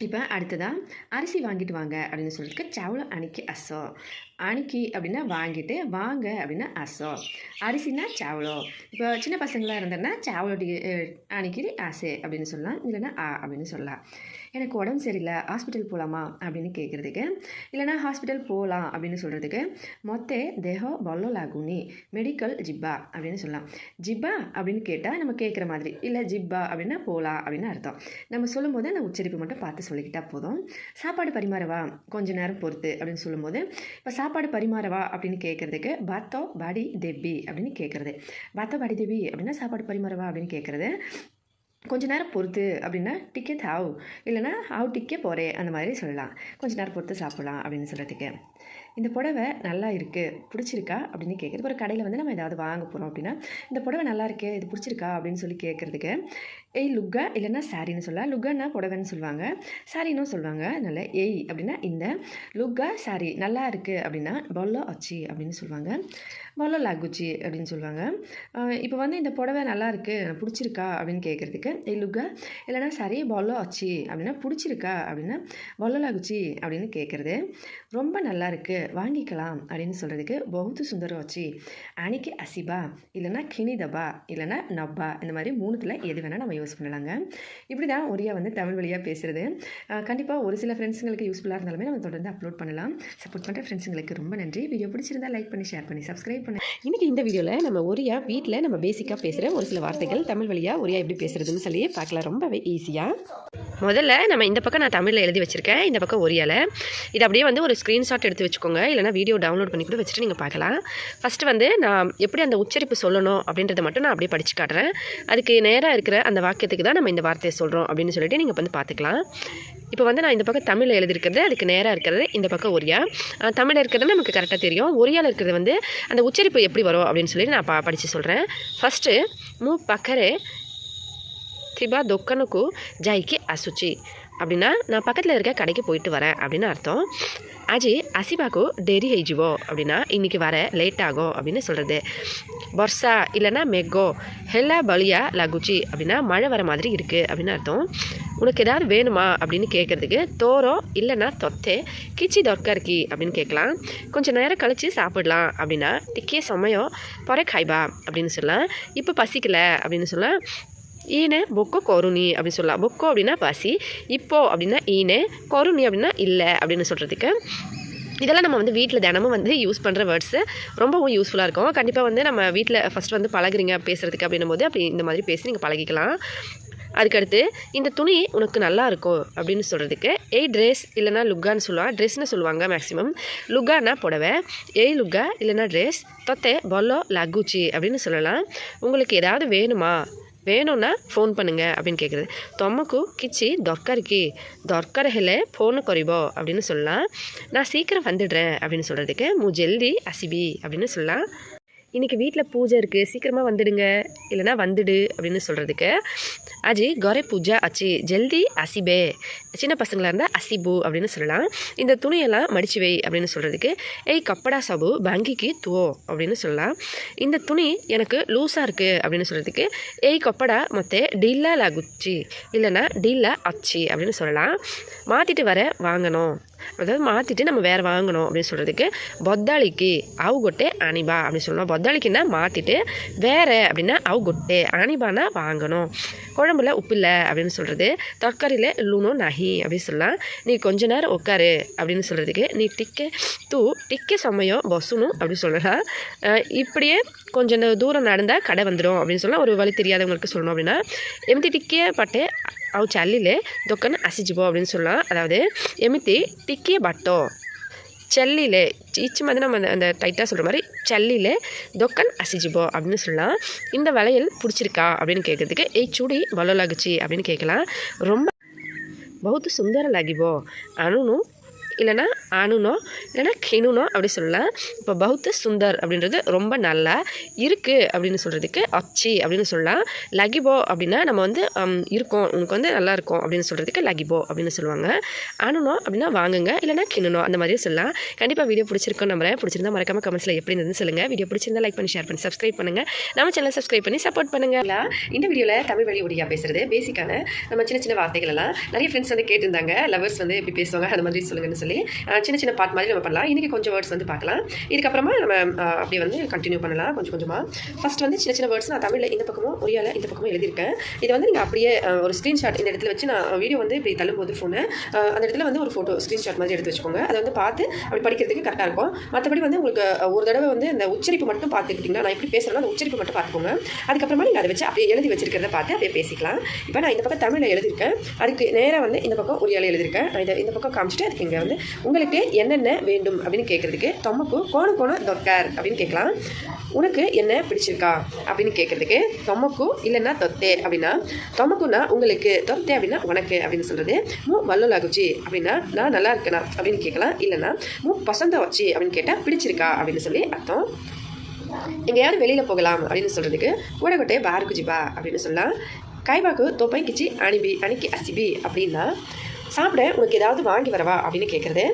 இப்போ அடுத்ததாக அரிசி வாங்கிட்டு வாங்க அப்படின்னு சொல்கிறதுக்கு சாவளோ அணிக்கி அசோ. அணிக்கி அப்படின்னா வாங்கிட்டு, வாங்க அப்படின்னா அசோ. அரிசினா சாவளோ. இப்போ சின்ன பசங்களாக இருந்தேன்னா சாவளோ அணிக்கி ஆசை அப்படின்னு சொல்லலாம். இல்லைன்னா ஆ அப்படின்னு சொல்லலாம். எனக்கு உடம்பு சரியில்லை ஹாஸ்பிட்டல் போகலாமா அப்படின்னு கேட்குறதுக்கு, இல்லைனா ஹாஸ்பிட்டல் போகலாம் அப்படின்னு சொல்கிறதுக்கு மொத்தே தேஹோ பல்லோ லாகுனி மெடிக்கல் ஜிப்பா அப்படின்னு சொல்லலாம். ஜிப்பா அப்படின்னு கேட்டால் நம்ம கேட்குற மாதிரி, இல்லை ஜிப்பா அப்படின்னா போகலாம் அப்படின்னு அர்த்தம். நம்ம சொல்லும்போது அந்த உச்சரிப்பு மட்டும் பார்த்து சொல்லிக்கிட்டால் போதும். சாப்பாடு பரிமாறவா கொஞ்ச நேரம் பொறுத்து அப்படின்னு சொல்லும்போது, இப்போ சாப்பாடு பரிமாறவா அப்படின்னு கேட்குறதுக்கு பாத்தோ பாடி தெப்பி அப்படின்னு கேட்குறது. பாத்தோ பாடி தெப்பி அப்படின்னா சாப்பாடு பரிமாறவா அப்படின்னு கேட்குறது. கொஞ்ச நேரம் பொறுத்து அப்படின்னா டிக்கெட் ஹாவ் இல்லைனா ஹாவ் டிக்கே போகிறேன் அந்த மாதிரி சொல்லலாம். கொஞ்ச நேரம் பொறுத்து சாப்பிட்லாம் அப்படின்னு சொல்கிறதுக்கு. இந்த புடவை நல்லா இருக்குது பிடிச்சிருக்கா அப்படின்னு கேட்குறது. ஒரு கடையில் வந்து நம்ம ஏதாவது வாங்க போகிறோம் அப்படின்னா இந்த புடவை நல்லா இருக்கு இது பிடிச்சிருக்கா அப்படின்னு சொல்லி கேட்குறதுக்கு ஏய் லுக்கா இல்லைன்னா சாரின்னு சொல்லலாம். லுக்கான்னா புடவைன்னு சொல்லுவாங்க, சாரின்னு சொல்லுவாங்க. அதனால் ஏய் அப்படின்னா இந்த, லுக்கா சாரி நல்லா இருக்குது அப்படின்னா பொல்லோ அச்சி அப்படின்னு சொல்லுவாங்க, பொல்லோ லாகுச்சி அப்படின்னு சொல்லுவாங்க. இப்போ வந்து இந்த புடவை நல்லா இருக்குது பிடிச்சிருக்கா அப்படின்னு கேட்குறதுக்கு ஏய் லுக்கா இல்லைனா சாரி பொல்லோ அச்சி அப்படின்னா பிடிச்சிருக்கா அப்படின்னா பொல்லோ லாகுச்சி அப்படின்னு கேட்குறது. ரொம்ப நல்லா இருக்குது வாங்கிக்கலாம் அப்படின்னு சொல்கிறதுக்கு பௌத்து சுந்தரம் வச்சு அணிக்கு அசிபா இல்லைனா கிணிதபா இல்லைனா நப்பா இந்த மாதிரி 3ல் எது வேணால் நம்ம யூஸ் பண்ணலாங்க. இப்படி தான் ஒரியா வந்து தமிழ் வழியாக பேசுகிறது. கண்டிப்பாக ஒரு சில ஃப்ரெண்ட்ஸுங்களுக்கு யூஸ்ஃபுல்லாக இருந்தாலுமே நம்ம தொடர்ந்து அப்லோட் பண்ணலாம். சப்போர்ட் பண்ணுற ஃப்ரெண்ட்ஸுங்களுக்கு ரொம்ப நன்றி. வீடியோ பிடிச்சிருந்தா லைக் பண்ணி ஷேர் பண்ணி சப்ஸ்கிரைப் பண்ணி. இன்றைக்கி இந்த வீடியோவில் நம்ம ஒரியா வீட்டில் நம்ம பேசிக்காக பேசுகிற ஒரு சில வார்த்தைகள் தமிழ் வழியாக ஒரியா எப்படி பேசுகிறதுன்னு சொல்லி பார்க்கலாம். ரொம்பவே ஈஸியாக. முதல்ல நம்ம இந்த பக்கம் நான் தமிழில் எழுதி வச்சுருக்கேன், இந்த பக்கம் ஒரியாவில். இது அப்படியே வந்து ஒரு ஸ்க்ரீன்ஷாட் எடுத்து வச்சுக்கோங்க, இல்லைனா வீடியோ டவுன்லோட் பண்ணி கூட வச்சுட்டு நீங்கள் பார்க்கலாம். ஃபஸ்ட்டு வந்து நான் எப்படி அந்த உச்சரிப்பு சொல்லணும் அப்படின்றத மட்டும் நான் அப்படியே படித்து காட்டுறேன். அதுக்கு நேராக இருக்கிற அந்த வாக்கியத்துக்கு தான் நம்ம இந்த வார்த்தையை சொல்கிறோம் அப்படின்னு சொல்லிட்டு நீங்கள் வந்து பார்த்துக்கலாம். இப்போ வந்து நான் இந்த பக்கம் தமிழில் எழுதியிருக்கிறது, அதுக்கு நேராக இருக்கிறது இந்த பக்கம் ஒரியா. தமிழில் இருக்கிறது நமக்கு கரெக்டாக தெரியும், ஒரியாவில் இருக்கிறது வந்து அந்த உச்சரிப்பு எப்படி வரும் அப்படின்னு சொல்லி நான் படித்து சொல்கிறேன். ஃபஸ்ட்டு மூ பக்கரே திபா தொக்கனுக்கு ஜாய்க்கு அசுச்சி அப்படின்னா நான் பக்கத்தில் இருக்க கடைக்கு போயிட்டு வரேன் அப்படின்னு அர்த்தம். ஆஜி அசிபாக்கு டெரி ஹெய்ஜிவோ அப்படின்னா இன்றைக்கி வர லேட் ஆகும் அப்படின்னு சொல்கிறது. பர்சா இல்லைனா மெக்கோ ஹெல்லா பலியா லகுச்சி அப்படின்னா மழை வர மாதிரி இருக்குது அப்படின்னு அர்த்தம். உனக்கு ஏதாவது வேணுமா அப்படின்னு கேட்குறதுக்கு தோரோ இல்லைனா தொத்தே கிச்சி தொர்க்கர்கி அப்படின்னு கேட்கலாம். கொஞ்சம் நேரம் கழித்து சாப்பிடலாம் அப்படின்னா டிக்கே சமயம் பொறை காய்பா அப்படின்னு சொல்லலாம். இப்போ பசிக்கலை அப்படின்னு சொல்லலாம். ஈனே பொக்கோ கொருணி அப்படின்னு சொல்லலாம். பொக்கோ அப்படின்னா பசி, இப்போ அப்படின்னா ஈனே, கொருணி அப்படின்னா இல்லை அப்படின்னு சொல்கிறதுக்கு. இதெல்லாம் நம்ம வந்து வீட்டில் தினமும் வந்து யூஸ் பண்ணுற வேர்ட்ஸு ரொம்பவும் யூஸ்ஃபுல்லாக இருக்கும். கண்டிப்பாக வந்து நம்ம வீட்டில் ஃபஸ்ட்டு வந்து பழகுறீங்க பேசுகிறதுக்கு அப்படின்னும் போது அப்படி இந்த மாதிரி பேசி நீங்கள் பழகிக்கலாம். அதுக்கடுத்து இந்த துணி உனக்கு நல்லா இருக்கும் அப்படின்னு சொல்கிறதுக்கு ஏய் ட்ரெஸ் இல்லைனா லுக்கான்னு சொல்லுவாங்க. ட்ரெஸ்ன்னு சொல்லுவாங்க மேக்ஸிமம். லுக்கானா புடவை. ஏய் லுக்கா இல்லைனா ட்ரெஸ் தொத்தே பல்லோ லகுச்சி அப்படின்னு சொல்லலாம். உங்களுக்கு ஏதாவது வேணும்னா ஃபோன் பண்ணுங்க அப்படின்னு கேட்குறது. தொம்மக்கு கிச்சி ଦରକାର ହେଲେ ஃபோன் କରିବ அப்படின்னு சொல்லலாம். நான் சீக்கிரம் வந்துடுறேன் அப்படின்னு சொல்கிறதுக்கு மு ஜல்தி அசிபி அப்படின்னு சொல்லலாம். இன்றைக்கி வீட்டில் பூஜை இருக்குது, சீக்கிரமாக வந்துடுங்க இல்லைனா வந்துடு அப்படின்னு சொல்கிறதுக்கு அஜி கொரே பூஜா அச்சி ஜல்தி அசிபே. சின்ன பசங்களாக இருந்தால் அசிபு அப்படின்னு சொல்லலாம். இந்த துணியெல்லாம் மடிச்சு வை அப்படின்னு சொல்கிறதுக்கு ஏய் கப்படா சபு பங்கிக்கு துவோ அப்படின்னு சொல்லலாம். இந்த துணி எனக்கு லூஸாக இருக்குது அப்படின்னு சொல்கிறதுக்கு ஏய் கப்படா மொத்தே டீல்லா லாகுச்சி இல்லைனா டீல்லா அச்சி அப்படின்னு சொல்லலாம். மாற்றிட்டு வாங்கணும், அதாவது மாற்றிட்டு நம்ம வேறு வாங்கணும் அப்படின்னு சொல்கிறதுக்கு பொத்தாளிக்கு அவு கொட்டே அனிபா அப்படின்னு சொல்லணும். பொத்தாளிக்குன்னா மாற்றிட்டு, வேறு அப்படின்னா அவு கொட்டே, அனிபானா வாங்கணும். குழம்புல உப்பு இல்லை அப்படின்னு சொல்கிறது. தற்கரையில் லூனோ நஹி அப்படின்னு சொல்லலாம். நீ கொஞ்ச நேரம் உட்காரு அப்படின்னு சொல்கிறதுக்கு நீ டிக்கே சமயம் பஸ்ஸுனும் அப்படின்னு சொல்லலாம். இப்படியே கொஞ்சம் தூரம் நடந்தால் கடை வந்துடும் அப்படின்னு சொல்லலாம். ஒரு வழி தெரியாதவங்களுக்கு சொல்லணும் அப்படின்னா எமித்தி டிக்கே பட்டே அவு சல்லிலே தொக்கன் அசிஜிபோ அப்படின்னு சொல்லலாம். அதாவது எமித்தி டிக்கே பட்டோ செல்லிலே ஈச்சு மாதிரி நம்ம அந்த டைட்டாக சொல்கிற மாதிரி செல்லிலே தொக்கன் அசிஜிபோ அப்படின்னு சொல்லலாம். இந்த வளையல் பிடிச்சிருக்கா அப்படின்னு கேட்குறதுக்கு ஏய் சுடி பலோ லகுச்சி அப்படின்னு கேட்கலாம். ரொம்ப பௌத்து சுந்தர லகிபோ அணுனும் இல்லைனா அணுனோ இல்லைனா கிணுனோ அப்படி சொல்லலாம். இப்போ பௌத்த சுந்தர் அப்படின்றது ரொம்ப நல்லா இருக்குது அப்படின்னு சொல்கிறதுக்கு அச்சி அப்படின்னு சொல்லலாம். லகிபோ அப்படின்னா நம்ம வந்து இருக்கும், உனக்கு வந்து நல்லா இருக்கும் அப்படின்னு சொல்கிறதுக்கு லகிபோ அப்படின்னு சொல்லுவாங்க. அணுனோ அப்படின்னா வாங்குங்க இல்லைனா கிணுனோ அந்த மாதிரியே சொல்லலாம். கண்டிப்பாக வீடியோ பிடிச்சிருக்கோம் நம்புறேன். பிடிச்சிருந்தா மறக்காம கமெண்ட்ஸில் எப்படி இருந்ததுன்னு சொல்லுங்கள். வீடியோ பிடிச்சிருந்தா லைக் பண்ணி ஷேர் பண்ணி சப்ஸ்கிரைப் பண்ணுங்கள். நம்ம சேனலை சப்ஸ்கிரைப் பண்ணி சப்போர்ட் பண்ணுங்கள். இந்த வீடியோவில் தமிழ் வழி ஒடியா பேசுகிறது பேசிக்கான நம்ம சின்ன வார்த்தைகள் எல்லாம் நிறைய ஃப்ரெண்ட்ஸ் வந்து கேட்டிருந்தாங்க. லவர்ஸ் வந்து எப்படி பேசுவாங்க அந்த மாதிரி சொல்லுங்கன்னு சொல்லி சின்ன பார்ட் மாதிரி நம்ம பண்ணலாம். இன்றைக்கி கொஞ்சம் வேர்ட்ஸ் வந்து பார்க்கலாம். இதுக்கப்புறமா நம்ம அப்படியே வந்து கண்டினியூ பண்ணலாம் கொஞ்சமாக. ஃபஸ்ட் வந்து சின்ன வேர்ட்ஸ் நான் தமிழில் இந்த பக்கமும் ஒரியாவில் இந்த பக்கமும் எழுதியிருக்கேன். இது வந்து நீங்கள் அப்படியே ஒரு ஸ்க்ரீன்ஷாட் இந்த இடத்துல வச்சு நான் வீடியோ வந்து இப்படி தள்ளும்போது ஃபோனு அந்த இடத்துல வந்து ஒரு ஃபோட்டோ ஸ்க்ரீன்ஷாட் மாதிரி எடுத்து வச்சுக்கோங்க. அதை வந்து பார்த்து அப்படி படிக்கிறதுக்கு கரெக்டாக இருக்கும். மற்றபடி வந்து உங்களுக்கு ஒரு தடவை வந்து இந்த உச்சரிப்பு மட்டும் பார்த்துக்கிட்டிங்கன்னா நான் எப்படி பேசுகிறேன்னா அந்த உச்சரிப்பு மட்டும் பார்த்துக்கோங்க. அதுக்கப்புறமா நீங்கள் அதை வச்சு அப்படியே எழுதி வச்சிருக்கிறத பார்த்து அப்படியே பேசிக்கலாம். இப்போ நான் இந்த பக்கம் தமிழில் எழுதியிருக்கேன், அதுக்கு நேராக வந்து இந்த பக்கம் ஒரியாவில் எழுதியிருக்கேன். நான் இந்த பக்கம் காமிச்சிட்டு அதுக்கு இங்கே வந்து உங்களுக்கு என்னென்ன வேண்டும் அப்படின்னு கேட்குறதுக்கு தொம்மக்கு கோண தொக்கார் அப்படின்னு கேட்கலாம். உனக்கு என்ன பிடிச்சிருக்கா அப்படின்னு கேட்குறதுக்கு தொம்மக்கு இல்லைன்னா தொத்தே அப்படின்னா தொம்மக்குன்னா உங்களுக்கு, தொத்தே அப்படின்னா உனக்கு அப்படின்னு சொல்கிறது. மூ வல்லோ லாகுச்சி அப்படின்னா நான் நல்லா இருக்கேனா அப்படின்னு கேட்கலாம். இல்லைன்னா மூ பசந்த வச்சு அப்படின்னு கேட்டால் பிடிச்சிருக்கா அப்படின்னு சொல்லி அர்த்தம். எங்கேயாவது வெளியில் போகலாம் அப்படின்னு சொல்கிறதுக்கு கூடகொட்டே பாருக்கு ஜிபா அப்படின்னு சொல்லலாம். கைபாக்கு தோப்பை கிச்சி அணிக்கி அசிபி அப்படின்னா சாப்பிட உனக்கு ஏதாவது வாங்கி வரவா அப்படின்னு கேட்குறது.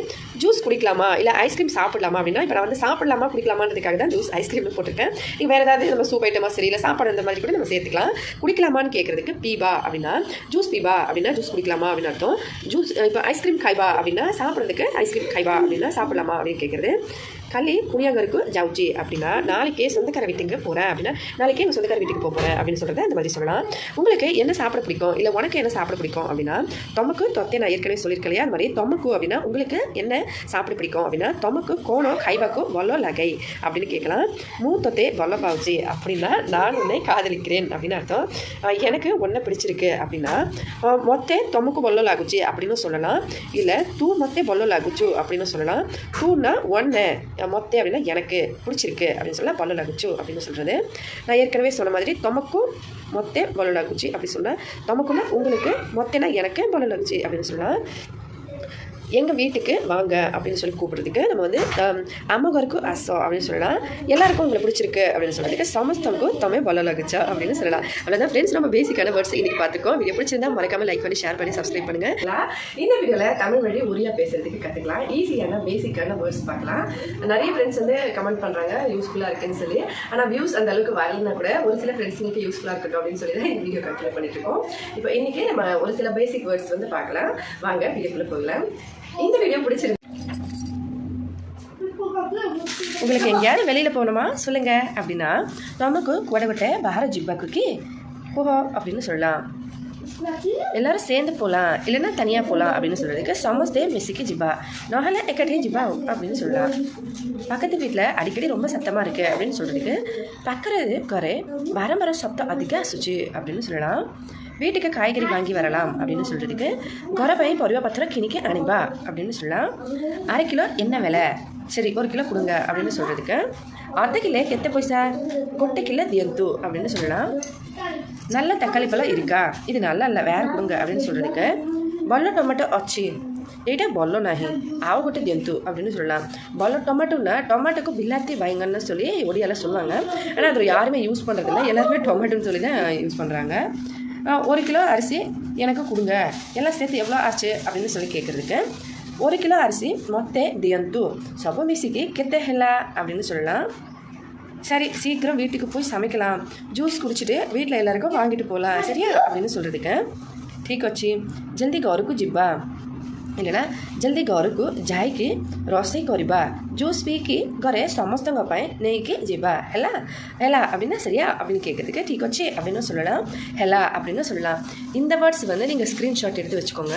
ஜூஸ் குடிக்கலாமா இல்லை ஐஸ்கிரீம் சாப்பிடலாமா அப்படின்னா இப்போ நான் வந்து சாப்பிடலாமா குடிக்கலாமான்றதுக்காக தான் ஜூஸ் ஐஸ்கிரீம்னு போட்டிருக்கேன். நீங்கள் வேறு ஏதாவது நம்ம சூப் ஐட்டமாக சரி இல்லை சாப்பாடு அந்த மாதிரி கூட நம்ம சேர்த்துக்கலாம். குடிக்கலாமான்னு கேட்குறதுக்கு பீபா அப்படின்னா ஜூஸ் பீபா அப்படின்னா ஜூஸ் குடிக்கலாமா அப்படின்னு அர்த்தம். ஜூஸ் இப்போ ஐஸ்கிரீம் கைபா அப்படின்னா சாப்பிட்றதுக்கு ஐஸ்கிரீம் கைபா அப்படின்னா சாப்பிடலாமா அப்படின்னு கேட்குறது. கல்லி குனியாங்கருக்கு ஜவுச்சி அப்படின்னா நாளைக்கே சொந்தக்கார வீட்டுக்கு போகிறேன் அப்படின்னா நாளைக்கே எங்கள் சொந்தக்கார வீட்டுக்கு போகிறேன் அப்படின்னு சொல்கிறத அந்த மாதிரி சொல்லலாம். உங்களுக்கு என்ன சாப்பிட பிடிக்கும் இல்லை உனக்கு என்ன சாப்பிட பிடிக்கும் அப்படின்னா தொமக்கு தொத்தே நான் ஏற்கனவே சொல்லியிருக்கேன் இல்லையா, அந்த மாதிரி தொமக்கு அப்படின்னா உங்களுக்கு என்ன சாப்பிட பிடிக்கும் அப்படின்னா தொமக்கு கோணம் கைபாக்கு வல்லோ லகை அப்படின்னு கேட்கலாம். மூ தொத்தே வல்லோ பாவுச்சி அப்படின்னா நான் உன்னை காதலிக்கிறேன் அப்படின்னு அர்த்தம். எனக்கு ஒன்றை பிடிச்சிருக்கு அப்படின்னா மொத்தே தொமக்கு வல்லோ லாகுச்சி அப்படின்னு சொல்லலாம். இல்லை தூ மொத்தே வல்லோ லாகுச்சு அப்படின்னு சொல்லலாம். தூன்னா ஒன்று, மொத்தே அப்படின்னா எனக்கு பிடிச்சிருக்கு அப்படின்னு சொல்லலாம். பல்லோ லகுச்சு அப்படின்னு சொல்கிறது. நான் ஏற்கனவே சொன்ன மாதிரி தொமக்கும் மொத்தே பல்லோ லகுச்சி அப்படி சொன்னேன். தொமக்குன்னா உங்களுக்கு, மொத்தேனா எனக்கு, பல்லோ லகுச்சி அப்படின்னு சொல்லலாம். எங்கள் வீட்டுக்கு வாங்க அப்படின்னு சொல்லி கூப்பிட்றதுக்கு நம்ம வந்து அம்மகருக்கு அசோ அப்படின்னு சொல்லலாம். எல்லாருக்கும் உங்களை பிடிச்சிருக்கு அப்படின்னு சொல்கிறதுக்கு சமஸ்தம்க்கும் தமே பல்லோ லகுச்சா அப்படின்னு சொல்லலாம். அவ்வளோதான் ஃப்ரெண்ட்ஸ், நம்ம பேசிக்கான வேர்ட்ஸ் இன்றைக்கி பார்த்துக்கோம். வீடியோ பிடிச்சிருந்தா மறக்காமல் லைக் பண்ணி ஷேர் பண்ணி சப்ஸ்கிரைப் பண்ணுங்கள். இந்த வீடியோவில் தமிழ் வழி ஒரியா பேசுறதுக்கு கற்றுக்கலாம். ஈஸியான பேசிக்கான வேர்ட்ஸ் பார்க்கலாம். நிறைய ஃப்ரெண்ட்ஸ் வந்து கமெண்ட் பண்ணுறாங்க யூஸ்ஃபுல்லாக இருக்குன்னு சொல்லி. ஆனால் வியூஸ் அந்த அளவுக்கு வரலன்னா கூட ஒரு சில ஃப்ரெண்ட்ஸுங்களுக்கு யூஸ்ஃபுல்லாக இருக்கட்டும் அப்படின்னு சொல்லி தான் இந்த வீடியோ கண்டினியூ பண்ணிட்டு இருக்கோம். இப்போ இன்றைக்கி நம்ம ஒரு சில பேசிக் வேர்ட்ஸ் வந்து பார்க்கலாம். வாங்க வீடியோக்குள்ளே போகலாம். இந்த வீடியோ பிடிச்சிருக்கு, உங்களுக்கு எங்கேயாவது வெளியில் போகணுமா சொல்லுங்க அப்படின்னா நமக்கு கூடவிட்ட பார ஜிப்பாக்குக்கி போகோ அப்படின்னு சொல்லலாம். எல்லாரும் சேர்ந்து போகலாம் இல்லைன்னா தனியாக போகலாம் அப்படின்னு சொல்கிறதுக்கு சமஸ்தே மெஸ்ஸிக்கு ஜிப்பா நோஹல எக்கட்டையும் ஜிப்பா அப்படின்னு சொல்லலாம். பக்கத்து வீட்டில் அடிக்கடி ரொம்ப சத்தமாக இருக்குது அப்படின்னு சொல்கிறதுக்கு பக்கறது குறை மரம் சப்தம் அதிக அசுச்சு அப்படின்னு சொல்லலாம். வீட்டுக்கு காய்கறி வாங்கி வரலாம் அப்படின்னு சொல்கிறதுக்கு கொரபை பொரிவா பத்திரம் கிணிக்கு அனுப்பா அப்படின்னு சொல்லலாம். 1/2 கிலோ என்ன விலை, சரி 1 கிலோ கொடுங்க அப்படின்னு சொல்கிறதுக்கு அர்த்த கிலோ கெத்த பைசா, கொட்டை கிலோ தியந்து அப்படின்னு சொல்லலாம். நல்ல தக்காளி பழம் இருக்கா, இது நல்லா இல்லை வேறு கொடுங்க அப்படின்னு சொல்கிறதுக்கு ଭଲ ଟମାଟୋ ଅଛି, ଏଇଟା ଭଲ ନାହିଁ ଆଉ ଗୋଟେ ଦିଅନ୍ତୁ அப்படின்னு சொல்லலாம். ଭଲ டொமேட்டோன்னா டொமேட்டோக்கு பில்லாத்தி பயங்கன்னு சொல்லி ஒடியால் சொல்லுவாங்க. ஆனால் அது யாருமே யூஸ் பண்ணுறதில்ல, எல்லாருமே டொமேட்டோன்னு சொல்லி தான் யூஸ் பண்ணுறாங்க. 1 கிலோ அரிசி எனக்கு கொடுங்க, எல்லாம் சேர்த்து எவ்வளோ ஆச்சு அப்படின்னு சொல்லி கேட்குறதுக்கு 1 கிலோ அரிசி மொத்தே தியந்து சப மிசிக்கு கெத்த ஹெல்லா அப்படின்னு சொல்லலாம். சரி சீக்கிரம் வீட்டுக்கு போய் சமைக்கலாம், ஜூஸ் குடிச்சிட்டு வீட்டில் எல்லாருக்கும் வாங்கிட்டு போகலாம் சரியா அப்படின்னு சொல்கிறதுக்கு ଠିକ୍ ଅଛି ଜଲ୍ଦି ଘରକୁ ଯିବା, இல்லைனா ଜଲ୍ଦି ଘରକୁ ଯାଇକି ରୋଷେଇ କରିବା, ஜூஸ் பீக்கி ଘରେ ସମସ୍ତଙ୍କ ପାଇଁ ନେଇକି ଯିବା ହେଲା ହେଲା அப்படின்னா சரியா அப்படின்னு கேட்குறதுக்கு ଠିକ୍ ଅଛି அப்படின்னு சொல்லலாம், ஹெலா அப்படின்னு சொல்லலாம். இந்த வேர்ட்ஸ் வந்து நீங்கள் ஸ்க்ரீன்ஷாட் எடுத்து வச்சுக்கோங்க.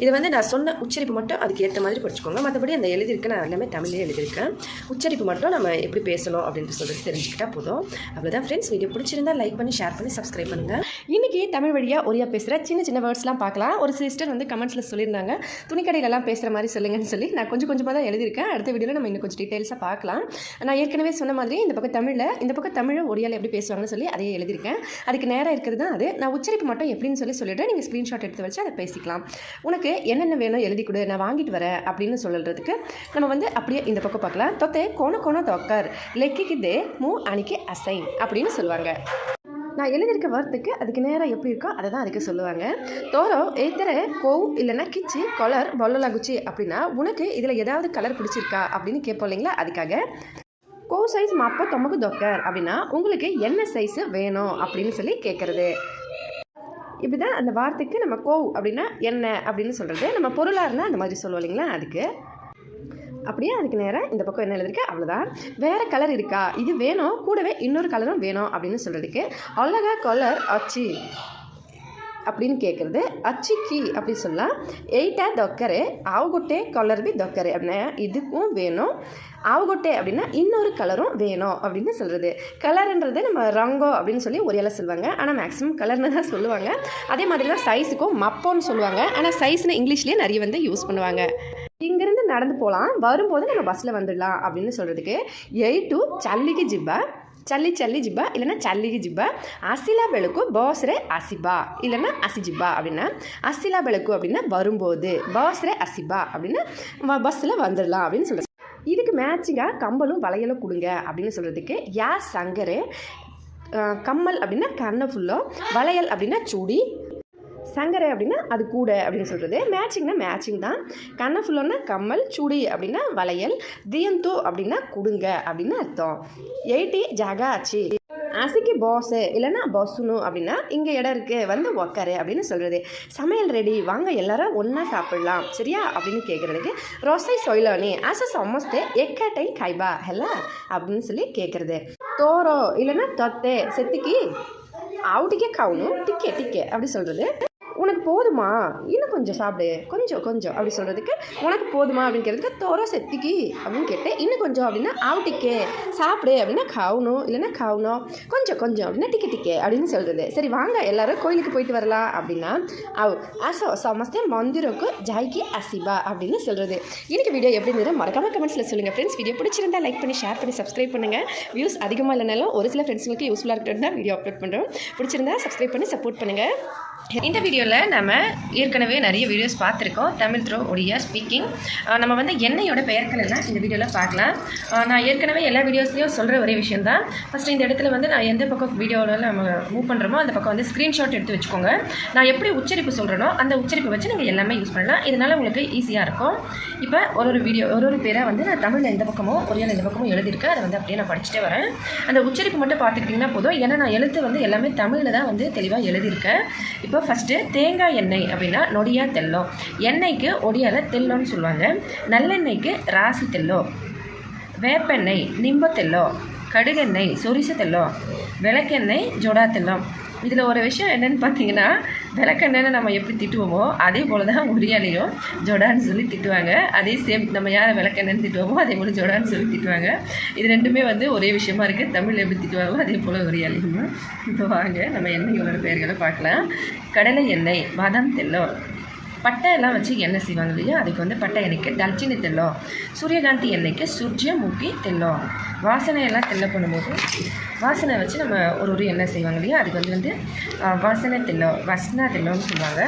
இது வந்து நான் சொன்ன உச்சரிப்பு மட்டும் அதுக்கு ஏற்ற மாதிரி படிச்சுக்கோங்க. மற்றபடி அந்த எழுதியிருக்கேன், நான் எல்லாமே தமிழ்லேயே எழுதியிருக்கேன். உச்சரிப்பு மட்டும் நம்ம எப்படி பேசணும் அப்படின்ட்டு சொல்லிட்டு தெரிஞ்சுக்கிட்டா போதும். அவ்வளோதான் ஃப்ரெண்ட்ஸ். வீடியோ பிடிச்சிருந்தா லைக் பண்ணி ஷேர் பண்ணி சப்ஸ்கிரைப் பண்ணுங்கள். இன்றைக்கி தமிழ் வழியாக ஒரியா பேசுகிற சின்ன சின்ன வேர்ட்ஸ்லாம் பார்க்கலாம். ஒரு சிஸ்டர் வந்து கமெண்ட்ஸில் சொல்லியிருந்தாங்க துணிக்கடையிலலாம் பேசுகிற மாதிரி சொல்லுங்கன்னு சொல்லி. நான் கொஞ்சம் கொஞ்சமாக தான் எழுதியிருக்கேன். அடுத்த வீடியோவில் நம்ம இன்னும் கொஞ்சம் டீட்டெயில்ஸாக பார்க்கலாம். நான் ஏற்கனவே சொன்ன மாதிரி இந்த பக்கம் தமிழ் ஒடியால் எப்படி பேசுவாங்கன்னு சொல்லி அதையே எழுதியிருக்கேன். அதுக்கு நேராக இருக்கிறது தான் அது. நான் உச்சரிப்பு மட்டும் எப்படின்னு சொல்லிவிட்டு நீங்கள் ஸ்க்ரீன்ஷாட் எடுத்து வச்சு அதை பேசிக்கலாம். உனக்கு என்னென்ன வேணும் எழுதி கொடு, நான் வாங்கிட்டு வரேன் அப்படின்னு சொல்கிறதுக்கு நம்ம வந்து அப்படியே இந்த பக்கம் பார்க்கலாம். தொத்தே கோண தொக்கர் லெக்கிக்குதே மூ அணிக்கு அசை அப்படின்னு சொல்லுவாங்க. நான் எழுதியிருக்க வார்த்தைக்கு அதுக்கு நேரம் எப்படி இருக்கோ அதை தான் அதுக்கு சொல்லுவாங்க. தோரோ ஏத்தர கோவ் இல்லைன்னா கிச்சி கலர் பொல்லலாகுச்சி அப்படின்னா உனக்கு இதில் ஏதாவது கலர் பிடிச்சிருக்கா அப்படின்னு கேட்போம் இல்லைங்களா, அதுக்காக. கோ சைஸ் மாப்போ தொமக்கு தொக்கர் அப்படின்னா உங்களுக்கு என்ன சைஸு வேணும் அப்படின்னு சொல்லி கேட்குறது. இப்படி தான் அந்த வார்த்தைக்கு நம்ம கோவ் அப்படின்னா என்ன அப்படின்னு சொல்கிறது. நம்ம பொருளாக இருந்தால் அந்த மாதிரி சொல்லுவோம் இல்லைங்களா, அதுக்கு அப்படியே அதுக்கு நேராக இந்த பக்கம் என்ன எழுதிருக்கு அவ்வளோதான். வேறு கலர் இருக்கா, இது வேணும் கூடவே இன்னொரு கலரும் வேணும் அப்படின்னு சொல்கிறதுக்கு அழகா கலர் அச்சி அப்படின்னு கேட்குறது. அச்சிக்கி அப்படி சொல்லலாம். 8 தொக்கரு ஆவுகொட்டே கலர் பி தொக்கரு அப்படின்னா இதுக்கும் வேணும், ஆவுகொட்டே அப்படின்னா இன்னொரு கலரும் வேணும் அப்படின்னு சொல்கிறது. கலருன்றது நம்ம ரங்கோ அப்படின்னு சொல்லி ஒரு இலை சொல்லுவாங்க, ஆனால் மேக்ஸிமம் கலர்னு தான் சொல்லுவாங்க. அதே மாதிரி தான் சைஸுக்கும் மப்போன்னு சொல்லுவாங்க, ஆனால் சைஸ்னு இங்கிலீஷ்லேயே நிறைய வந்து யூஸ் பண்ணுவாங்க. இங்கேருந்து நடந்து போகலாம், வரும்போது நம்ம பஸ்ஸில் வந்துடலாம் அப்படின்னு சொல்கிறதுக்கு 8 சல்லிக்கு ஜிப்பா, சல்லி ஜிப்பா இல்லைன்னா சல்லிக்கு ஜிப்பா, அசிலா பெளுக்கு பாஸ்ரே அசிபா இல்லைன்னா அசிஜிப்பா அப்படின்னா அசிலா பெளுக்கு அப்படின்னா வரும்போது, பாஸ்ரே அசிபா அப்படின்னா பஸ்ஸில் வந்துடலாம் அப்படின்னு சொல்கிறது. இதுக்கு மேட்சிங்காக கம்பலும் வளையலும் கொடுங்க அப்படின்னு சொல்கிறதுக்கு யா சங்கரே, கம்மல் அப்படின்னா கண்ணை ஃபுல்லோ, வளையல் அப்படின்னா சுடி, சங்கரை அப்படின்னா அது கூட அப்படின்னு சொல்கிறது. மேட்சிங்னா மேட்சிங் தான். கண்ணை ஃபுல்லோன்னா கம்மல், சுடி அப்படின்னா வளையல், தியந்தோ அப்படின்னா கொடுங்க அப்படின்னு அர்த்தம். 80 ஜாகா ஆச்சு, அசிக்கு பாஸு இல்லைன்னா பஸ்ஸுனும் அப்படின்னா இங்கே இடம் இருக்குது வந்து உக்காரு அப்படின்னு சொல்கிறது. சமையல் ரெடி வாங்க எல்லாரும் ஒன்றா சாப்பிட்லாம் சரியா அப்படின்னு கேட்குறதுக்கு ரொசை சொய்லோனி ஆசை சமஸ்தே எக்கட்டை கைபா ஹெல்லா அப்படின்னு சொல்லி கேட்குறது. தோரோ இல்லைன்னா தொத்தே செத்துக்கி அவுட்டிக்கே கவுனும் டிக்கே அப்படி சொல்கிறது. உனக்கு போதுமா இன்னும் கொஞ்சம் சாப்பிடு, கொஞ்சம் அப்படி சொல்கிறதுக்கு உனக்கு போதுமா அப்படின்னு கேட்குறதுக்கு தோரோ செத்திக்கி அப்படின்னு கேட்டு இன்னும் கொஞ்சம் அப்படின்னா ஆவுட்டிக்கே சாப்பிடு அப்படின்னா கவுனும் இல்லைன்னா கவுனோ, கொஞ்சம் அப்படின்னா டிக்கே அப்படின்னு சொல்கிறது. சரி வாங்க எல்லாரும் கோயிலுக்கு போயிட்டு வரலாம் அப்படின்னா ஆசோ சமஸ்தே மந்திரோக்கு ஜாய்கி அசிபா அப்படின்னு சொல்கிறது. இன்னைக்கு வீடியோ எப்படி இருந்தது மறக்காம கமெண்ட்ஸில் சொல்லுங்கள் ஃப்ரெண்ட்ஸ். வீடியோ பிடிச்சிருந்தா லைக் பண்ணி ஷேர் பண்ணி சப்ஸ்கிரைப் பண்ணுங்கள். வியூஸ் அதிகமாக இல்லைனாலும் ஒரு சில ஃப்ரெண்ட்ஸுங்களுக்கு யூஸ்ஃபுல்லாக இருக்கிறது தான் வீடியோ அப்லோட் பண்ணுறோம். பிடிச்சிருந்தா சப்ஸ்கிரைப் பண்ணி சப்போர்ட் பண்ணுங்கள். இந்த வீடியோவில் நம்ம ஏற்கனவே நிறைய வீடியோஸ் பார்த்துருக்கோம். Tamil throw Odia speaking. நம்ம வந்து எண்ணெயோட பெயர்கள் எல்லாம் இந்த வீடியோவில் பார்க்கலாம். நான் ஏற்கனவே எல்லா வீடியோஸ்லேயும் சொல்கிற ஒரே விஷயம் தான். ஃபஸ்ட்டு இந்த இடத்துல வந்து நான் எந்த பக்கம் வீடியோவில் நம்ம மூவ் பண்ணுறோமோ அந்த பக்கம் வந்து ஸ்க்ரீன்ஷாட் எடுத்து வச்சுக்கோங்க. நான் எப்படி உச்சரிப்பு சொல்கிறேனோ அந்த உச்சரிப்பை வச்சு நீங்கள் எல்லாமே யூஸ் பண்ணலாம். இதனால் உங்களுக்கு ஈஸியாக இருக்கும். இப்போ ஒரு பேரை வந்து நான் தமிழில் எந்த பக்கமோ ஒரியால் எந்த பக்கமோ எழுதியிருக்கேன். அதை வந்து அப்படியே நான் படிச்சுட்டே வரேன். அந்த உச்சரிப்பு மட்டும் பார்த்துக்கிட்டிங்கன்னா போதும். ஏன்னா நான் எழுத்து வந்து எல்லாமே தமிழில் தான் வந்து தெளிவாக எழுதியிருக்கேன். இப்போ ஃபஸ்ட்டு தேங்காய் எண்ணெய் அப்படின்னா நொடியா தெல்லோ, எண்ணெய்க்கு ஒடியால தெல்லோன்னு சொல்லுவாங்க. நல்லெண்ணெய்க்கு ராசி தெல்லோ, வேப்பெண்ணெய் நிம்ப தெல்லோ, கடுகெண்ணெய் சொரிச தெல்லோ, விளக்கெண்ணெய் ஜோடா தெல்லோ. இதில் ஒரு விஷயம் என்னென்னு பார்த்தீங்கன்னா விளக்கெண்ணெய்னு நம்ம எப்படி திட்டுவோமோ அதே போல் தான் ஒரியாலையும் ஜொடான்னு சொல்லி திட்டுவாங்க. அதே சேம் நம்ம யாரை விளக்கெண்ணெய்னு திட்டுவோமோ அதே போல் ஜொடான்னு சொல்லி திட்டுவாங்க. இது ரெண்டுமே வந்து ஒரே விஷயமா இருக்குது. தமிழில் எப்படி திட்டுவாங்களோ அதே போல் ஒரியாலையும். இப்போ வாங்க நம்ம எண்ணெய்களோட பெயர்களை பார்க்கலாம். கடலை எண்ணெய், பாதாம் தெல்லோ. பட்டை எல்லாம் வச்சு எண்ணெய் செய்வாங்க இல்லையா, அதுக்கு வந்து பட்டை எண்ணெய்க்கு தல்ச்சினி தெல்லோ. சூரியகாந்தி எண்ணெய்க்கு சூர்ஜமுகி தெல்லோ. வாசனை எல்லாம் தெல்ல பண்ணும்போது வாசனை வச்சு நம்ம ஒரு எண்ணெய் செய்வாங்க இல்லையா, அதுக்கு வந்து வாசனை தெல்லோ, வசனா தெல்லோன்னு சொல்லுவாங்க.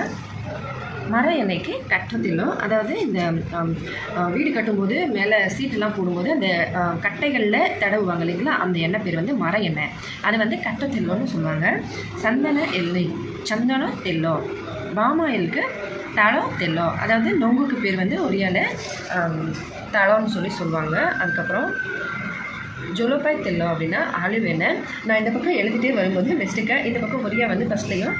மர எண்ணெய்க்கு கற்ற தெல்லோ. அதாவது இந்த வீடு கட்டும்போது மேலே சீட்டெல்லாம் போடும்போது அந்த கட்டைகளில் தடவுவாங்க இல்லைங்களா, அந்த எண்ணெய் பேர் வந்து மர எண்ணெய், அது வந்து கற்ற தெல்லோன்னு சொல்லுவாங்க. சந்தன எண்ணெய், சந்தனம் தெல்லோ. பாமாயிலுக்கு தளோ தெல்லோ. அதாவது நொங்குக்கு பேர் வந்து ஒரியால தளோன்னு சொல்லி சொல்லுவாங்க. அதுக்கப்புறம் ஜொலோபாய் தெல்லோ அப்படின்னா ஆலிவ் எண்ணெய். நான் இந்த பக்கம் எழுதிட்டே வரும்போது மிஸ்டேக்காக இந்த பக்கம் ஒரியா வந்து ஃபஸ்ட்லேயும்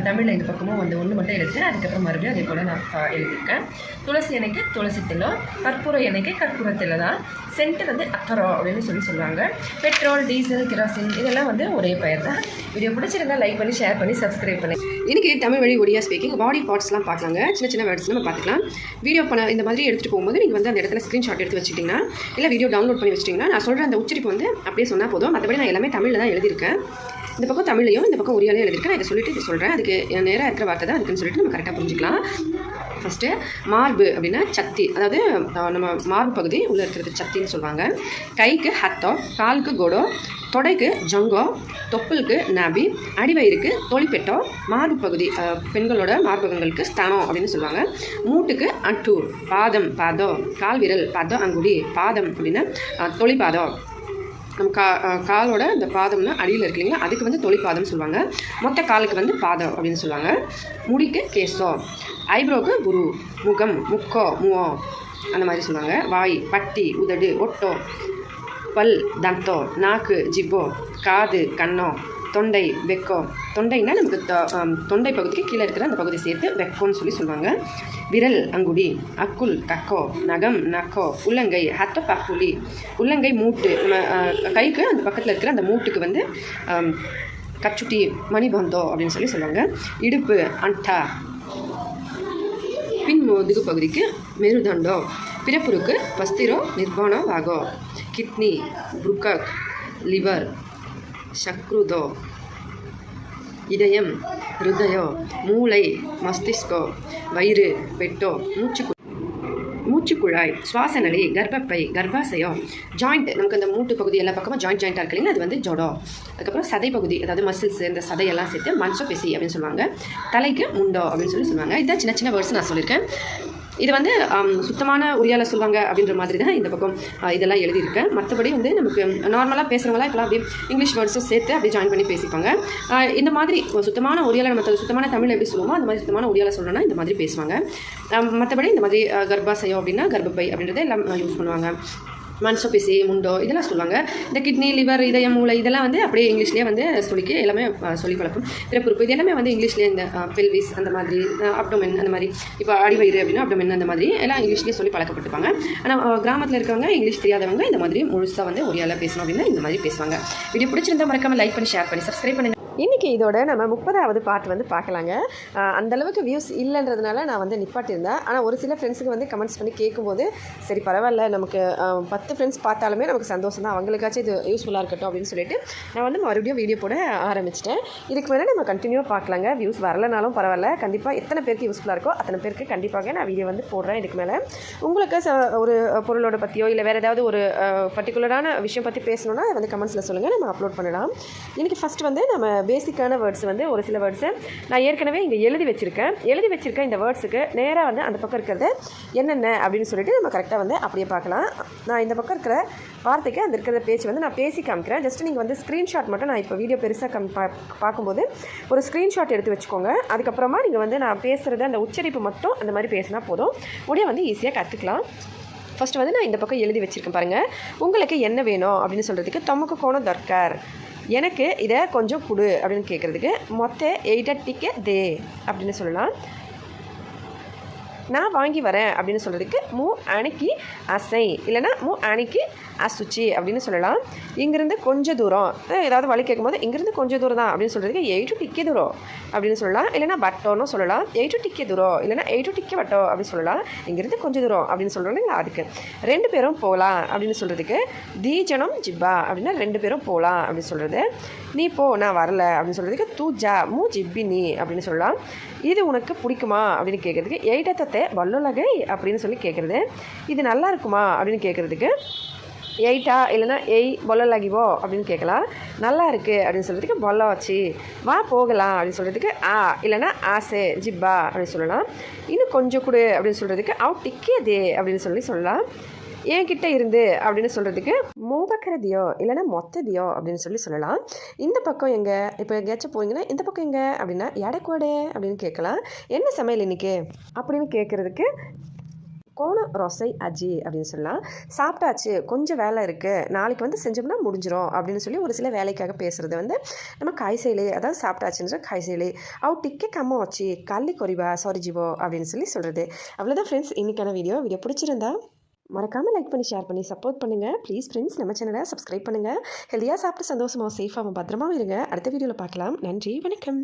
தமிழில் இந்த பக்கமும் வந்து ஒன்று மட்டும் எழுதிட்டேன். அதுக்கப்புறம் மறுபடியும் அதே போல் நான் எழுதியிருக்கேன். துளசி எண்ணெய்க்கு துளசி தெல்லோ. கற்பூர எண்ணெய்க்கு கற்பூர தெல்லை தான். சென்ட்டு வந்து அக்கரோ அப்படின்னு சொல்லுவாங்க. பெட்ரோல், டீசல், கிராசின் இதெல்லாம் வந்து ஒரே பெயர் தான். வீடியோ பிடிச்சிருந்தா லைக் பண்ணி, ஷேர் பண்ணி, சப்ஸ்கிரைப் பண்ணி. இன்றைக்கி தமிழ் வழி ஒடியா ஸ்பீக்கிங் பாடி பார்ட்ஸ்லாம் பார்க்கலாங்க. சின்ன சின்ன வேர்ட்ஸ் நம்ம பார்த்துக்கலாம். வீடியோ இந்த மாதிரி எடுத்துகிட்டு போகும்போது நீங்கள் வந்து அந்த இடத்துல ஸ்க்ரீன்ஷாட் எடுத்து வச்சுட்டிங்கன்னா, இல்லை வீடியோ டவுன்லோட் பண்ணி வச்சிட்டிங்கன்னா, நான் சொல்கிற அந்த உச்சரிப்பு வந்து அப்படியே சொன்னால் போதும். மற்றபடி நான் எல்லாமே தமிழில் தான் எழுதியிருக்கேன். இந்த பக்கம் தமிழையும் இந்த பக்கம் ஒரியாலையும் எழுதியிருக்கேன். நான் இதை சொல்லிட்டு இது சொல்கிறேன். அதுக்கு நேராக இருக்கிற வார்த்தை தான் அதுக்குன்னு சொல்லிட்டு நம்ம கரெக்டாக புரிஞ்சுக்கலாம். ஃபஸ்ட்டு மார்பு அப்படின்னா சத்தி, அதாவது நம்ம மார்பு பகுதி உள்ளே இருக்கிறது சத்தின்னு சொல்லுவாங்க. கைக்கு ஹத்தோ, காலுக்கு கோடோ, தொடைக்கு ஜங்கோ, தொப்புளுக்கு நாபி, அடிவயிறுக்கு தொழிப்பெட்டோ, மார்பு பகுதி பெண்களோட மார்பகங்களுக்கு ஸ்தானம் அப்படின்னு சொல்லுவாங்க. மூட்டுக்கு அட்டூர், பாதம் பாதோ, கால் விரல் பாதோ அங்குடி, பாதம் அப்படின்னா தொழிப்பாதோ. நம்ம காலோட இந்த பாதம்னா அடியில் இருக்கு இல்லைங்களா, அதுக்கு வந்து தொழிப்பாதம் சொல்லுவாங்க. மொத்த காலுக்கு வந்து பாதம் அப்படின்னு சொல்லுவாங்க. முடிக்கு கேசோ, ஐப்ரோக்கு குரு, முகம் முக்கோ முவோ அந்த மாதிரி சொல்லுவாங்க. வாய் பட்டி, உதடு, ஒட்டோ, பல் தந்தோ, நாக்கு ஜிப்போ, காது கண்ணோ, தொண்டை வெக்கோ. தொண்டைன்னா நமக்கு தொண்டை பகுதிக்கு கீழே இருக்கிற அந்த பகுதி சேர்த்து வெக்கோன்னு சொல்லுவாங்க. விரல் அங்குடி, அக்குல் கக்கோ, நகம் நக்கோ, உள்ளங்கை ஹத்தோ பக்குலி. உள்ளங்கை மூட்டு, நம்ம கைக்கு அந்த பக்கத்தில் இருக்கிற அந்த மூட்டுக்கு வந்து கச்சுட்டி மணிபந்தோ அப்படின்னு சொல்லுவாங்க. இடுப்பு அண்டா. பின் முதுகு பகுதிக்கு மெருதண்டோ. பிறப்புருக்கு பஸ்திரோ நிர்வாணோ வாகோ. Kidney புருக்கக், liver சக்ருதோ. இதயம் ஹிருதயோ. மூளை மஸ்திஷ்கோ. வயிறு பெட்டோ. மூச்சுக்குழாய், சுவாசநலி, கர்ப்பப்பை, கர்ப்பாசயம். ஜாயிண்ட், நமக்கு அந்த மூட்டு பகுதி எல்லா பக்கமும் ஜாயிண்டாக இருக்கு இல்லைங்களா, அது வந்து ஜொடோ. அதுக்கப்புறம் சதை பகுதி, அதாவது மசில்ஸ், இந்த சதையெல்லாம் சேர்த்து மன்சோ பெசி அப்படின்னு சொல்லுவாங்க. தலைக்கு முண்டோ அப்படின்னு சொல்லுவாங்க. இதுதான் சின்ன சின்ன வேர்ட்ஸ் நான் சொல்லியிருக்கேன். இது வந்து சுத்தமான ஒரியால சொல்லுவாங்க அப்படின்ற மாதிரி தான் இந்த பக்கம் இதெல்லாம் எழுதியிருக்கேன். மற்றபடி வந்து நமக்கு நார்மலாக பேசுகிறவங்களாம் இப்போலாம் அப்படி இங்கிலீஷ் வேர்ட்ஸும் சேர்த்து அப்படி ஜாயின் பண்ணி பேசிப்பாங்க. இந்த மாதிரி சுத்தமான ஒரியால நம்ம சுத்தமான தமிழ் எப்படி சொல்லுவோமோ அந்த மாதிரி சுத்தமான ஒரியால சொல்லணும்னா இந்த மாதிரி பேசுவாங்க. மற்றபடி இந்த மாதிரி கர்ப்பாசயம் அப்படின்னா கர்ப்பப்பை அப்படின்றத எல்லாம் யூஸ் பண்ணுவாங்க. மன்சோ பெசி, முண்டோ இதெல்லாம் சொல்லுவாங்க. இந்த கிட்னி, லிவர், இதயம், மூளை இதெல்லாம் வந்து அப்படியே இங்கிலீஷ்லேயே வந்து சொல்லிக்க எல்லாமே சொல்லி பழக்கம். பிறப்புறுப்பு இது எல்லாமே வந்து இங்கிலீஷ்லேயே இந்த பெல்விஸ் அந்த மாதிரி, அப்டோமென் அந்த மாதிரி, இப்போ அடிவயிறு அப்படின்னா அப்டோமென் அந்த மாதிரி எல்லாம் இங்கிலீஷ்லேயே சொல்லி பழக்கப்பட்டிருப்பாங்க. ஆனால் கிராமத்தில் இருக்கவங்க, இங்கிலீஷ் தெரியாதவங்க இந்த மாதிரி முழுசாக வந்து ஒரியால பேசணும் அப்படின்னா இந்த மாதிரி பேசுவாங்க. வீடியோ பிடிச்சிருந்தா மறக்காமல் லைக் பண்ணி, ஷேர் பண்ணி, சப்ஸ்கிரைப் பண்ணுங்கள். இன்றைக்கி இதோட நம்ம 30வது பார்ட் வந்து பார்க்கலாங்க. அந்தளவுக்கு வியூஸ் இல்லைன்றதுனால நான் வந்து நிப்பாட்டியிருந்தேன். ஆனால் ஒரு சில ஃப்ரெண்ட்ஸுக்கு வந்து கமெண்ட்ஸ் பண்ணி கேட்கும்போது சரி பரவாயில்ல, நமக்கு 10 ஃப்ரெண்ட்ஸ் பார்த்தாலுமே நமக்கு சந்தோஷம் தான், அவங்களுக்காச்சும் இது யூஸ்ஃபுல்லாக இருக்கட்டும் அப்படின்னு சொல்லிட்டு நான் வந்து மறுபடியும் வீடியோ போட ஆரம்பிச்சிட்டேன். இதுக்கு மேலே நம்ம கண்டினியூவாக பார்க்கலாங்க. வியூஸ் வரலனாலும் பரவாயில்ல, கண்டிப்பாக எத்தனை பேருக்கு யூஸ்ஃபுல்லாக இருக்கோ அத்தனை பேருக்கு கண்டிப்பாக நான் வீடியோ வந்து போடுறேன். இதுக்கு மேலே உங்களுக்கு ஒரு பொருளோட பற்றியோ இல்லை வேறு ஏதாவது ஒரு பர்டிகுலரான விஷயம் பற்றி பேசணுன்னா வந்து கமெண்ட்ஸில் சொல்லுங்கள், நம்ம அப்லோட் பண்ணலாம். இன்றைக்கி ஃபஸ்ட் வந்து நம்ம பேசிக்கான வேர்ட்ஸ் வந்து ஒரு சில வேர்ட்ஸை நான் ஏற்கனவே இங்கே எழுதி வச்சுருக்கேன். இந்த வேர்ட்ஸுக்கு நேராக வந்து அந்த பக்கம் இருக்கிறது என்னென்ன அப்படின்னு சொல்லிட்டு நம்ம கரெக்டாக வந்து அப்படியே பார்க்கலாம். நான் இந்த பக்கம் இருக்கிற வார்த்தைக்கு அந்த இருக்கிற பேச்சு வந்து நான் பேசி காமிக்கிறேன். ஜஸ்ட் நீங்கள் வந்து ஸ்க்ரீன்ஷாட் மட்டும், நான் இப்போ வீடியோ பெருசாக பார்க்கும்போது ஒரு ஸ்க்ரீன்ஷாட் எடுத்து வச்சுக்கோங்க. அதுக்கப்புறமா நீங்கள் வந்து நான் பேசுகிறது அந்த உச்சரிப்பு மட்டும் அந்த மாதிரி பேசினா போதும், முடிய வந்து ஈஸியாக கற்றுக்கலாம். ஃபஸ்ட்டு வந்து நான் இந்த பக்கம் எழுதி வச்சுருக்கேன் பாருங்கள். உங்களுக்கு என்ன வேணும் அப்படின்னு சொல்கிறதுக்கு தமக்கு கோணம் தர்கார், எனக்கு இதை கொஞ்சம் கொடு அப்படின்னு கேட்குறதுக்கு மொத்த 8 டிக்கெட் தே அப்படின்னு சொல்லலாம். நான் வாங்கி வரேன் அப்படின்னு சொல்கிறதுக்கு மூ அணிக்கு அசை இல்லைனா மூ அணிக்கு அசுச்சி அப்படின்னு சொல்லலாம். இங்கேருந்து கொஞ்சம் தூரம் ஏதாவது வழி கேட்கும்போது இங்கேருந்து கொஞ்சம் தூரம் தான் அப்படின்னு சொல்கிறதுக்கு எயிட்டு டிக்கே தூரம் அப்படின்னு சொல்லலாம். இல்லைனா பட்டோன்னு சொல்லலாம். எயிட்டு டிக்கே தூரம் இல்லைனா எயிட்டு டிக்கே வட்டோ அப்படின்னு சொல்லலாம். இங்கேருந்து கொஞ்சம் தூரம் அப்படின்னு சொல்கிறோம். அதுக்கு 2 பேரும் போகலாம் அப்படின்னு சொல்கிறதுக்கு தீஜனம் ஜிப்பா அப்படின்னா 2 பேரும் போகலாம் அப்படின்னு சொல்கிறது. நீ போ நான் வரல அப்படின்னு சொல்கிறதுக்கு தூ ஜா மூ ஜிப்பி நீ அப்படின்னு சொல்லலாம். இது உனக்கு பிடிக்குமா அப்படின்னு கேட்குறதுக்கு எயிட்டத்தை வல்லுலகை அப்படின்னு சொல்லி கேட்குறது. இது நல்லா இருக்குமா அப்படின்னு கேட்குறதுக்கு எயிட்டா இல்லைனா பொல்லலாகிவோ அப்படின்னு கேட்கலாம். நல்லா இருக்குது அப்படின்னு சொல்கிறதுக்கு பொல்லாச்சு. வா போகலாம் அப்படின்னு சொல்கிறதுக்கு இல்லைனா ஆசை ஜிப்பா அப்படின்னு சொல்லலாம். இன்னும் கொஞ்சம் கொடு அப்படின்னு சொல்கிறதுக்கு டிக்கே தே அப்படின்னு சொல்லலாம். என்கிட்ட இருந்து அப்படின்னு சொல்கிறதுக்கு மூபக்கிறதியோ இல்லைனா மொத்ததியோ அப்படின்னு சொல்லலாம். இந்த பக்கம் எங்கே இப்போ எங்கேயாச்சும் போயிங்கன்னா இந்த பக்கம் எங்கே அப்படின்னா எடைக்கோடே அப்படின்னு கேட்கலாம். என்ன சமையல் இன்றைக்கி அப்படின்னு கேட்குறதுக்கு கோண ரொசை அஜி அப்படின்னு சொல்லலாம். சாப்பிட்டாச்சு கொஞ்சம் வேலை இருக்குது நாளைக்கு வந்து செஞ்சோம்னா முடிஞ்சிடும் அப்படின்னு சொல்லி ஒரு சில வேலைக்காக பேசுகிறது வந்து நம்ம காய்சைலே அதாவது சாப்பிட்டாச்சுன்ற காய்சைலே டிக்கே கம்ம வச்சு கள்ளி கொரிவா சொரிஜிவோ அப்படின்னு சொல்கிறது. அவ்வளோதான் ஃப்ரெண்ட்ஸ் இன்றைக்கான வீடியோ பிடிச்சிருந்தா மறக்காமல் லைக் பண்ணி ஷேர் பண்ணி சப்போர்ட் பண்ணுங்கள். ப்ளீஸ் ஃப்ரெண்ட்ஸ் நம்ம சேனலை சப்ஸ்கிரைப் பண்ணுங்கள். ஹெல்த்தியாக சாப்பிட்டு சந்தோஷமாக சேஃபாக பத்திரமாவும் இருங்க. அடுத்த வீடியோவில் பார்க்கலாம். நன்றி, வணக்கம்.